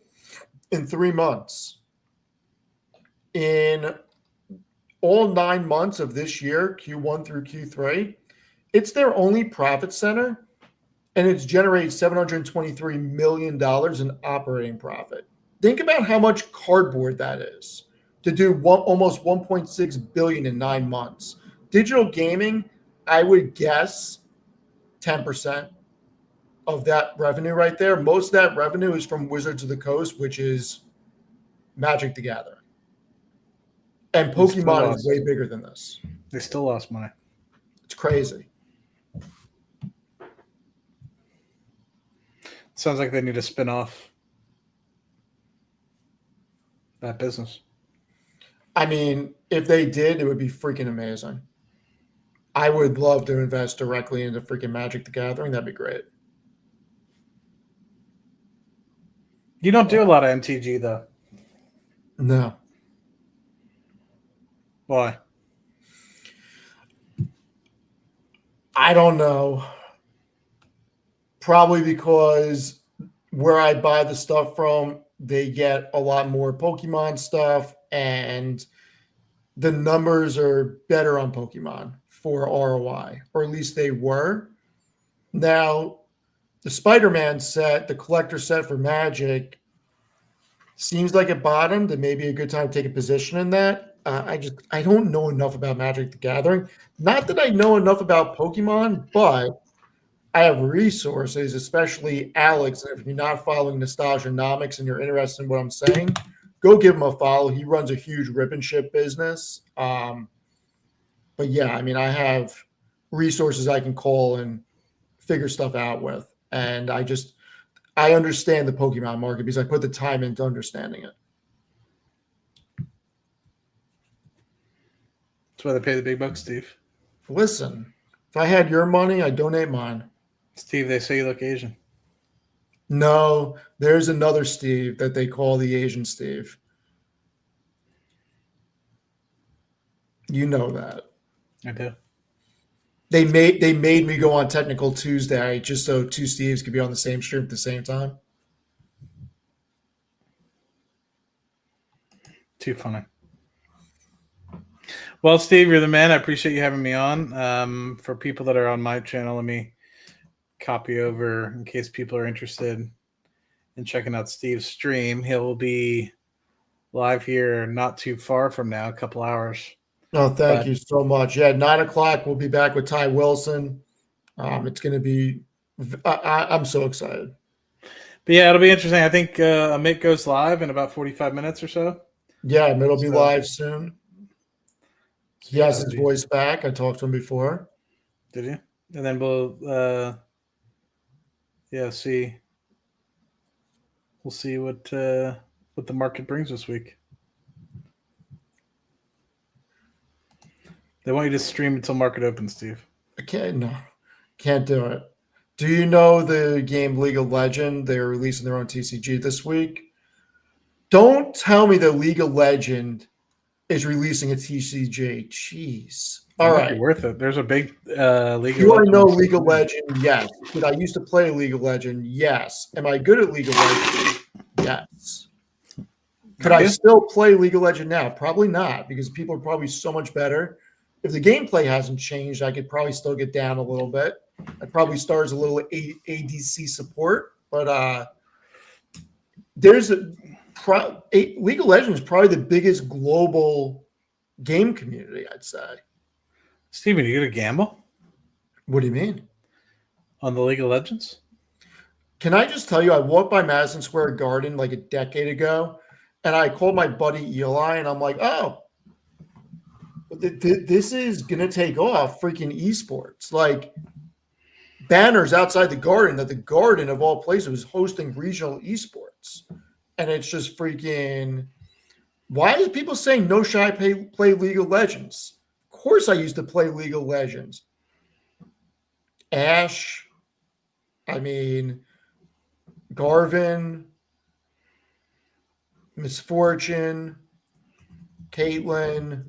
in 3 months. In all 9 months of this year, Q1 through Q3, it's their only profit center, and it's generated $723 million in operating profit. Think about how much cardboard that is to do almost 1.6 billion in 9 months. Digital gaming, I would guess 10% of that revenue right there. Most of that revenue is from Wizards of the Coast, which is Magic the Gathering. And Pokemon is way bigger than this. They still lost money. It's crazy. Sounds like they need to spin off that business. I mean, if they did, it would be freaking amazing. I would love to invest directly into freaking Magic the Gathering. That'd be great. You don't do a lot of MTG, though. No. Why? I don't know. Probably because where I buy the stuff from, they get a lot more Pokemon stuff, and the numbers are better on Pokemon for ROI, or at least they were. Now, the Spider-Man set, the collector set for Magic, seems like it bottomed, and maybe a good time to take a position in that. I don't know enough about Magic the Gathering. Not that I know enough about Pokemon, but I have resources, especially Alex. And if you're not following Nostalgianomics and you're interested in what I'm saying, go give him a follow. He runs a huge rip and ship business. But yeah, I mean, I have resources I can call and figure stuff out with. And I understand the Pokemon market because I put the time into understanding it. That's why they pay the big bucks, Steve. Listen, if I had your money, I'd donate mine. Steve, they say you look Asian. No, there's another Steve that they call the Asian Steve. You know that. I do. They made me go on Technical Tuesday just so two Steves could be on the same stream at the same time. Too funny. Well, Steve, you're the man. I appreciate you having me on. For people that are on my channel, let me copy over in case people are interested in checking out Steve's stream. He'll be live here not too far from now, a couple hours. Oh, thank you so much. Yeah, 9:00, we'll be back with Ty Wilson. It's going to be I'm so excited. But yeah, it'll be interesting. I think Amit goes live in about 45 minutes or so. Yeah, it'll be live soon. He has his voice back. I talked to him before. Did you? And then we'll see. We'll see what the market brings this week. They want you to stream until market opens, Steve. Can't do it. Do you know the game League of Legends? They're releasing their own TCG this week. Don't tell me that League of Legends is releasing a TCG. Jeez. All right. Worth it. There's a big League of Legends. Do I know League of Legends? Yes. Did I used to play League of Legends? Yes. Am I good at League of Legends? Yes. Could I still play League of Legends now? Probably not, because people are probably so much better. If the gameplay hasn't changed, I could probably still get down a little bit. I'd probably start as a little ADC support, but there's League of Legends is probably the biggest global game community, I'd say. Steven, you gonna gamble? What do you mean? On the League of Legends? Can I just tell you, I walked by Madison Square Garden like a decade ago, and I called my buddy Eli, and I'm like, oh, this is going to take off, freaking esports. Like, banners outside the Garden that the Garden of all places was hosting regional esports, and it's just freaking. Why is people saying no shy play League of Legends? Of course, I used to play League of Legends. Ash, I mean, Garvin, Misfortune, Caitlin.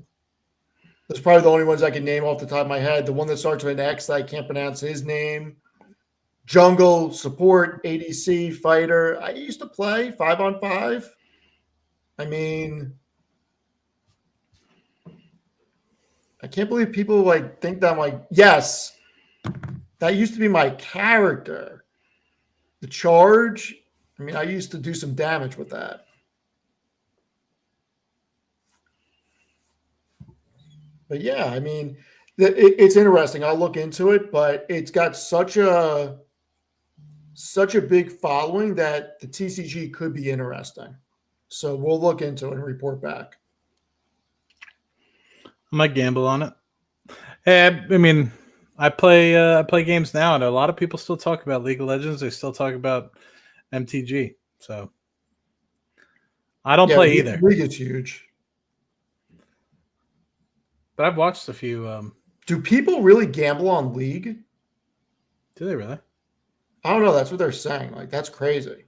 Those are probably the only ones I can name off the top of my head. The one that starts with an X that I can't pronounce his name. Jungle, support, ADC, fighter. I used to play 5-on-5. I mean, I can't believe people like think that I'm like, yes, that used to be my character. The charge. I mean, I used to do some damage with that. But yeah, I mean, it's interesting. I'll look into it, but it's got such a big following that the TCG could be interesting. So we'll look into it and report back. I might gamble on it. I mean, I play games now, and a lot of people still talk about League of Legends. They still talk about MTG. So I don't play either. League is huge. But I've watched a few. Do people really gamble on League? Do they really? I don't know. That's what they're saying. Like, that's crazy.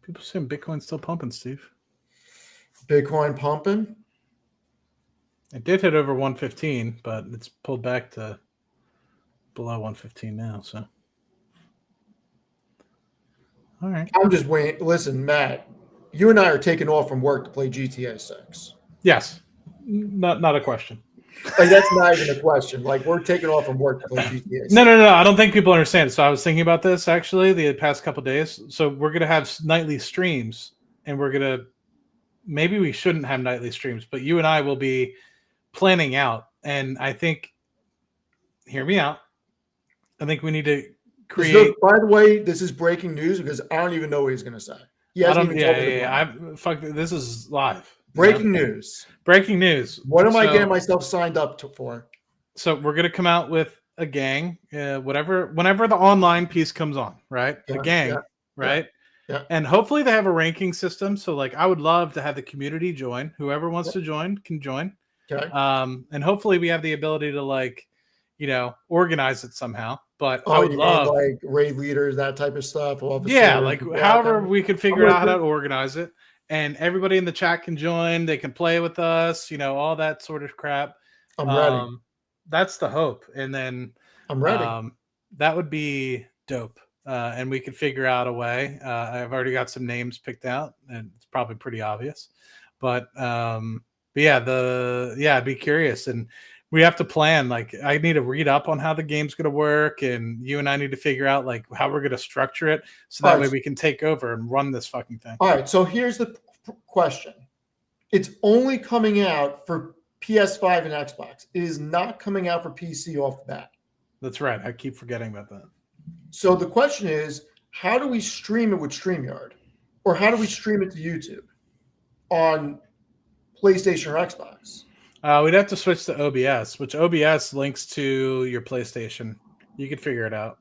People saying Bitcoin's still pumping, Steve. Bitcoin pumping? It did hit over 115, but it's pulled back to below 115 now. So, all right. I'm just waiting. Listen, Matt, you and I are taking off from work to play GTA 6. Yes. Not a question. Like, that's not even a question. Like, we're taking off from work to play GTA 6. No. I don't think people understand. So I was thinking about this actually the past couple of days. So we're going to have nightly streams, and we're going to maybe we shouldn't have nightly streams, but you and I will be planning out. And I think, hear me out. I think we need to create. By the way, this is breaking news because I don't even know what he's going to say. He hasn't even told me This is live. Breaking news. Breaking news. What am I getting myself signed up for? So we're going to come out with a gang, whenever the online piece comes on, right? Yeah, a gang, right? Yeah. And hopefully they have a ranking system. So like, I would love to have the community join. Whoever wants to join can join. Okay. And hopefully we have the ability to organize it somehow. But I would love like raid leaders, that type of stuff. Yeah, like however we could figure out how to organize it. And everybody in the chat can join. They can play with us, all that sort of crap. I'm ready. That's the hope. And then I'm ready. That would be dope. And we could figure out a way. I've already got some names picked out, and it's probably pretty obvious. But I'd be curious. And we have to plan. Like, I need to read up on how the game's going to work, and you and I need to figure out like how we're going to structure it, so that way we can take over and run this fucking thing. All right. So here's the question: it's only coming out for PS5 and Xbox. It is not coming out for PC off the bat. That's right. I keep forgetting about that. So the question is, how do we stream it with StreamYard, or how do we stream it to YouTube on PlayStation or Xbox? We'd have to switch to OBS, which OBS links to your PlayStation. You could figure it out.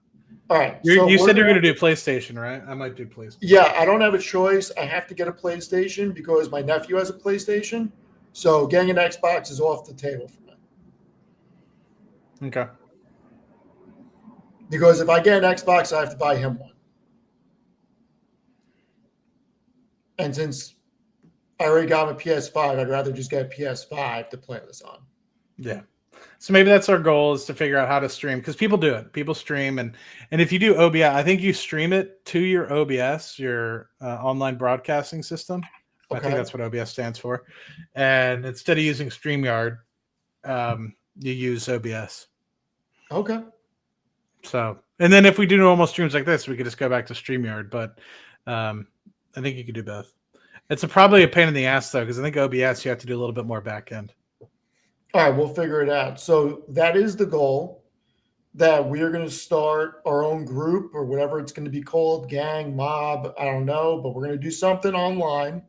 All right. You said you're going to do PlayStation, right? I might do PlayStation. Yeah, I don't have a choice. I have to get a PlayStation because my nephew has a PlayStation. So getting an Xbox is off the table for me. Okay. Because if I get an Xbox, I have to buy him one. And since I already got him a PS5, I'd rather just get a PS5 to play this on. Yeah. So maybe that's our goal, is to figure out how to stream, because people do it. People stream, and if you do OBS, I think you stream it to your OBS, your online broadcasting system. Okay. I think that's what OBS stands for. And instead of using StreamYard, you use OBS. Okay. So, and then if we do normal streams like this, we could just go back to StreamYard. But I think you could do both. It's probably a pain in the ass, though, because I think OBS, you have to do a little bit more back end. All right, we'll figure it out. So that is the goal, that we are going to start our own group or whatever it's going to be called, gang, mob, I don't know, but we're going to do something online.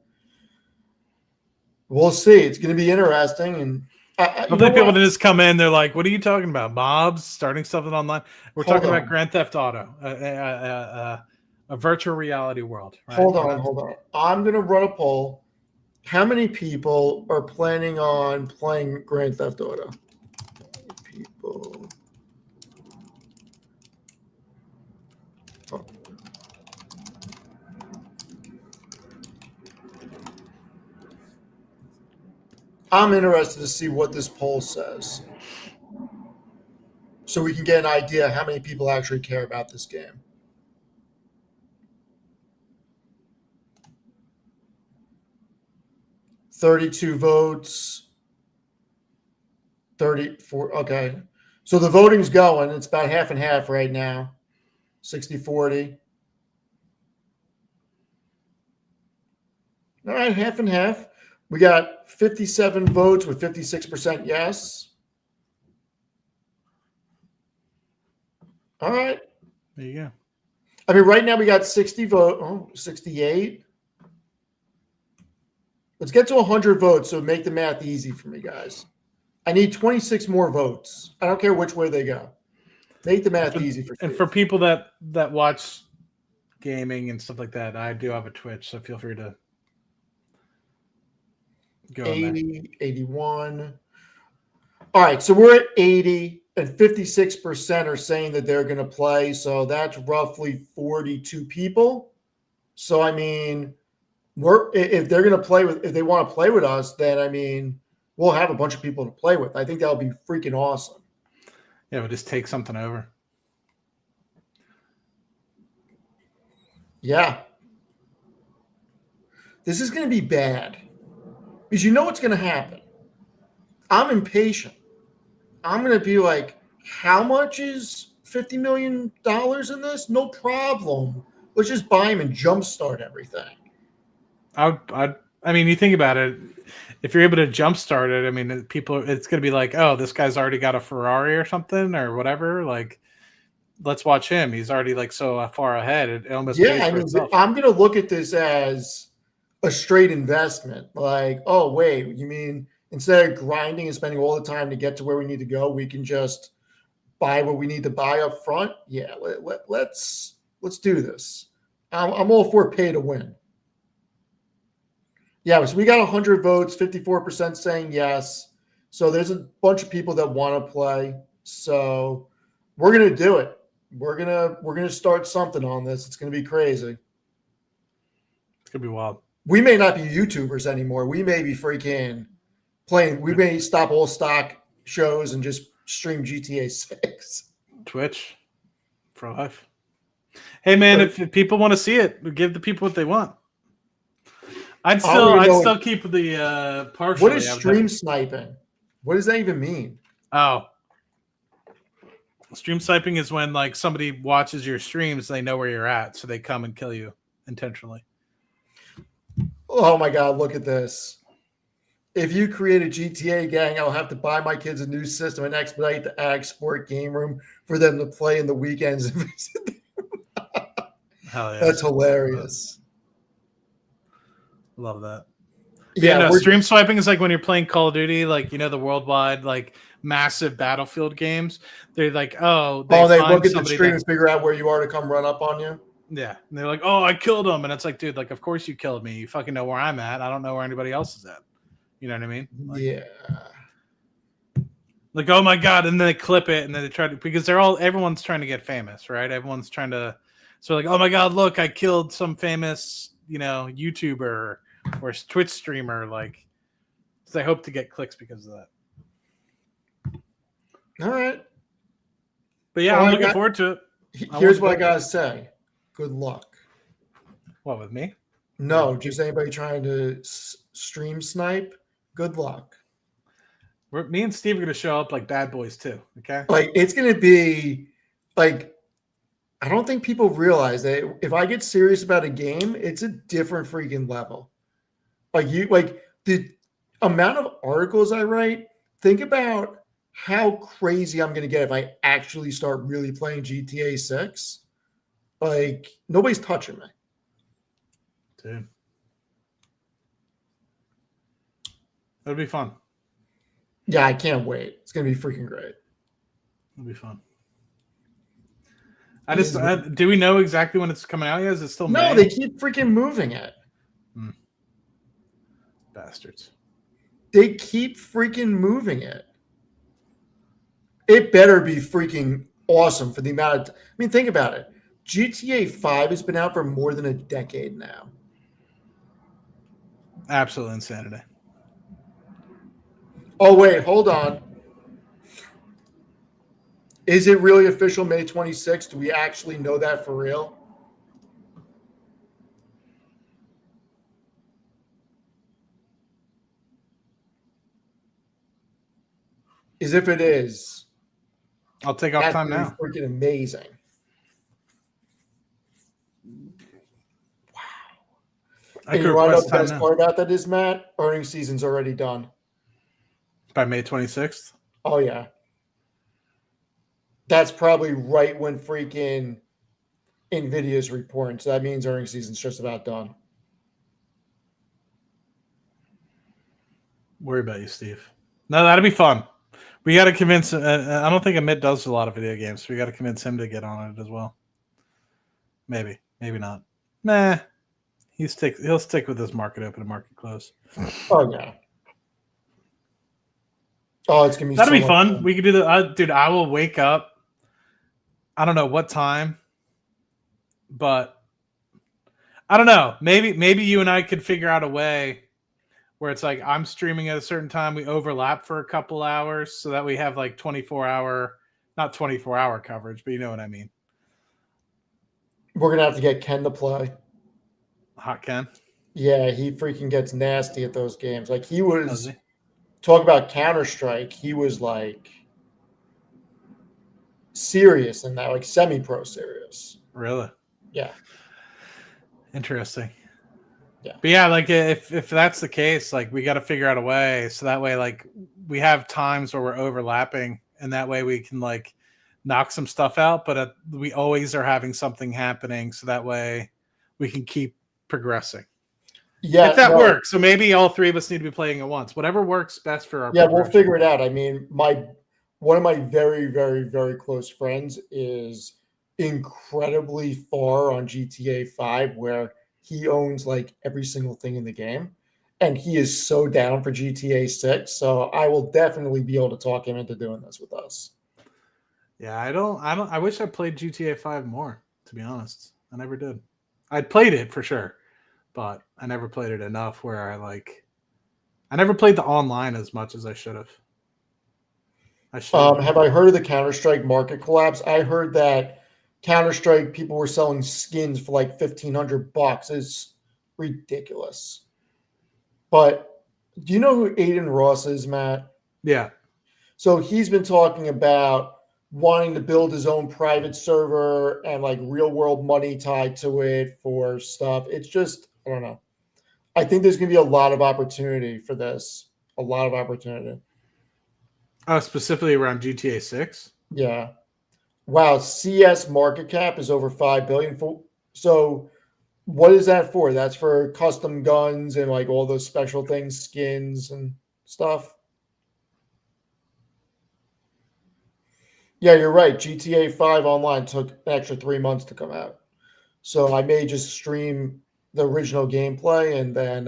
We'll see. It's going to be interesting, and You Hopefully know people what? just come in. They're like, "What are you talking about? Mobs starting something online? We're Hold talking about on. Grand Theft Auto, a virtual reality world, right?" Hold on. I'm gonna run a poll. How many people are planning on playing Grand Theft Auto? People. Oh. I'm interested to see what this poll says, so we can get an idea how many people actually care about this game. 32 votes. 34. Okay. So the voting's going. It's about half and half right now. 60-40. All right, half and half. We got 57 votes with 56% yes. All right. There you go. I mean, right now we got 60 vote. Oh, 68. Let's get to 100 votes, so make the math easy for me, guys. I need 26 more votes. I don't care which way they go. Make the math easy for And Steve. for people that watch gaming and stuff like that, I do have a Twitch, so feel free to go in there. 80, 81. All right, so we're at 80, and 56% are saying that they're going to play. So that's roughly 42 people. So I mean, if they're going to play with, if they want to play with us, then I mean, we'll have a bunch of people to play with. I think that would be freaking awesome. Yeah, we'll just take something over. Yeah. This is going to be bad because you know what's going to happen. I'm impatient. I'm going to be like, how much is $50 million in this? No problem. Let's just buy them and jumpstart everything. I mean, you think about it. If you're able to jumpstart it, I mean, people, it's going to be like, oh, this guy's already got a Ferrari or something or whatever. Like, let's watch him. He's already like so far ahead. It almost pays for itself. I'm going to look at this as a straight investment. Like, oh, wait, you mean instead of grinding and spending all the time to get to where we need to go, we can just buy what we need to buy up front? Yeah, let's do this. I'm all for pay to win. Yeah, so we got 100 votes, 54% saying yes. So there's a bunch of people that want to play. So we're gonna do it. We're gonna start something on this. It's gonna be crazy. It's gonna be wild. We may not be YouTubers anymore. We may be freaking playing. We may stop all stock shows and just stream GTA 6. Twitch for life. Hey man, if people want to see it, give the people what they want. I'd still keep the partially. What is stream sniping? What does that even mean? Oh, stream sniping is when like somebody watches your streams, they know where you're at, so they come and kill you intentionally. Oh my God, look at this. If you create a GTA gang, I'll have to buy my kids a new system and expedite the Ag Sport game room for them to play in the weekends. Hell yeah. That's hilarious. Love that. Yeah, no, stream swiping is like when you're playing Call of Duty, like, you know, the worldwide, like, massive Battlefield games. They're like, they look at the stream and figure out where you are to come run up on you. Yeah. And they're like, oh, I killed him. And it's like, dude, like, of course you killed me. You fucking know where I'm at. I don't know where anybody else is at. You know what I mean? Like, yeah. Like, oh my God. And then they clip it and then they try to, because everyone's trying to get famous, right? Everyone's trying to, so like, oh my God, look, I killed some famous, you know, YouTuber or Twitch streamer. Like, so they hope to get clicks because of that. All right. But yeah, I'm looking forward to it. Here's what I got to say. Good luck. What, with me? No, just anybody trying to stream snipe. Good luck. Me and Steve are going to show up like bad boys too. Okay. Like, it's going to be like, I don't think people realize that if I get serious about a game, it's a different freaking level. Like the amount of articles I write, think about how crazy I'm going to get if I actually start really playing GTA 6. Like, nobody's touching me. Dude. That'll be fun. Yeah, I can't wait. It's gonna be freaking great. It'll be fun. Is- Do we know exactly when it's coming out yet? Is it still No, May? they keep freaking moving it. Bastards. They keep freaking moving it. It better be freaking awesome for the amount of. I mean, think about it. GTA 5 has been out for more than a decade now. Absolute insanity. Oh, wait, hold on. Is it really official May 26th? Do we actually know that for real? As if it is, I'll take off that's time gonna be now. freaking amazing. I And could you want to know request the time best now. part about that is, Matt? Earnings season's already done. By May 26th? Oh, yeah. That's probably right when freaking NVIDIA's reporting. So that means earnings season's just about done. Worry about you, Steve. No, that'd be fun. We got to convince. I don't think Amit does a lot of video games. So we got to convince him to get on it as well. Maybe not. Nah, he'll stick with this market open and market close. Oh, yeah. Oh, it's going to be That'll so be much fun. We could do the dude. I will wake up. I don't know what time, but I don't know. Maybe you and I could figure out a way where it's like I'm streaming at a certain time. We overlap for a couple hours so that we have like 24-hour, not 24-hour coverage, but you know what I mean. We're going to have to get Ken to play. Hot Ken. Yeah, he freaking gets nasty at those games. Like he Does was he? talk about Counter-Strike. He was like serious in that, like semi-pro serious. Really? Yeah. Interesting. Yeah. But yeah, like if that's the case, like we got to figure out a way so that way like we have times where we're overlapping, and that way we can like knock some stuff out, but we always are having something happening, so that way we can keep progressing. Yeah, If that no, works. So maybe all three of us need to be playing at once. Whatever works best for our yeah, we'll progression. figure it out. I mean, one of my very, very, very close friends is incredibly far on GTA 5, where he owns like every single thing in the game. And he is so down for GTA 6. So I will definitely be able to talk him into doing this with us. Yeah, I wish I played GTA 5 more, to be honest. I never did. I'd played it for sure, but I never played it enough where I never played the online as much as I should have. Have I heard of the Counter-Strike market collapse? I heard that Counter-Strike people were selling skins for like $1,500. It's ridiculous. But do you know who Aiden Ross is, Matt? Yeah. So he's been talking about wanting to build his own private server and like real world money tied to it for stuff. It's just, I don't know. I think there's going to be a lot of opportunity for this. A lot of opportunity. Specifically around GTA 6. Yeah. Wow. CS market cap is over 5 billion. So what is that for? That's for custom guns and like all those special things, skins and stuff. Yeah, you're right. GTA 5 online took an extra 3 months to come out. So I may just stream the original gameplay and then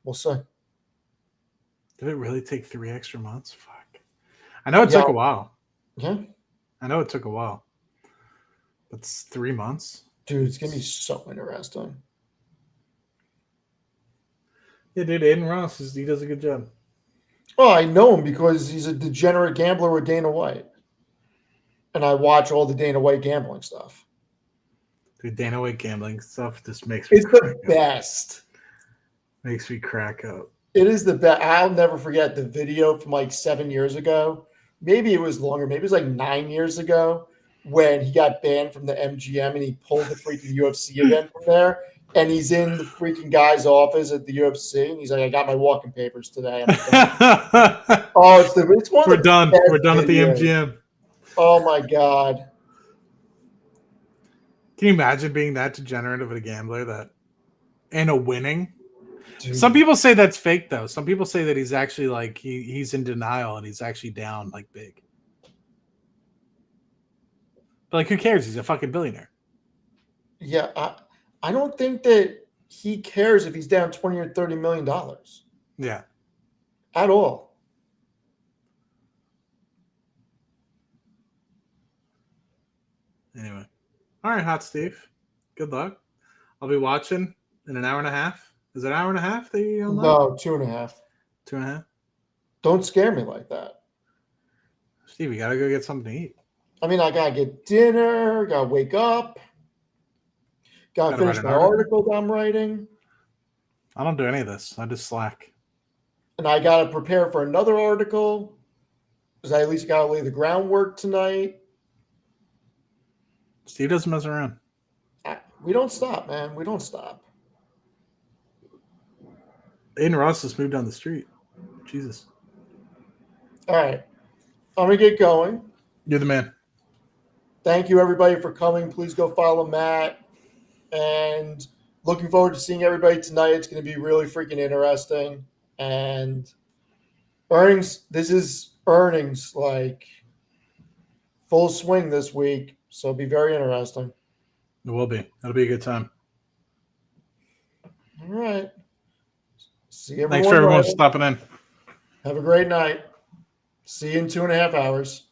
we'll see. Did it really take 3 extra months? Fuck. I know it Yeah. took a while. Yeah. I know it took a while. But it's 3 months. Dude, it's going to be so interesting. Yeah, dude, Aiden Ross, he does a good job. Oh, I know him because he's a degenerate gambler with Dana White. And I watch all the Dana White gambling stuff. Dude, Dana White gambling stuff just makes me It's the best. Makes me crack up. It is the best. I'll never forget the video from like 7 years ago. Maybe it was longer. Maybe it was like 9 years ago when he got banned from the MGM and he pulled the freaking UFC event from there. And he's in the freaking guy's office at the UFC. And he's like, I got my walking papers today. Oh, it's one of We're the done. best We're done videos. at the MGM. Oh my God. Can you imagine being that degenerate of a gambler and a winning? Dude. Some people say that's fake, though. Some people say that he's actually like he's in denial and he's actually down like big. But like, who cares? He's a fucking billionaire. Yeah, I don't think that he cares if he's down $20 or $30 million Yeah. at all. Anyway, all right, Hot Steve. Good luck. I'll be watching in an hour and a half. Is it an hour and a half that you online? No, 2.5. 2.5. Don't scare me like that. Steve, you gotta go get something to eat. I mean, I gotta get dinner, gotta wake up, gotta Gotta write finish an my article? article that I'm writing, I don't do any of this. I just slack. and I gotta prepare for another article because I at least gotta lay the groundwork tonight. Steve doesn't mess around. We don't stop, man. We don't stop. Aiden Ross just moved down the street. Jesus. All right, I'm gonna get going. You're the man. Thank you, everybody, for coming. Please go follow Matt. And looking forward to seeing everybody tonight. It's going to be really freaking interesting. And earnings, this is earnings like full swing this week. So it'll be very interesting. It will be. It'll be a good time. All right. See everyone. Thanks for everyone later. stopping in. Have a great night. See you in 2.5 hours.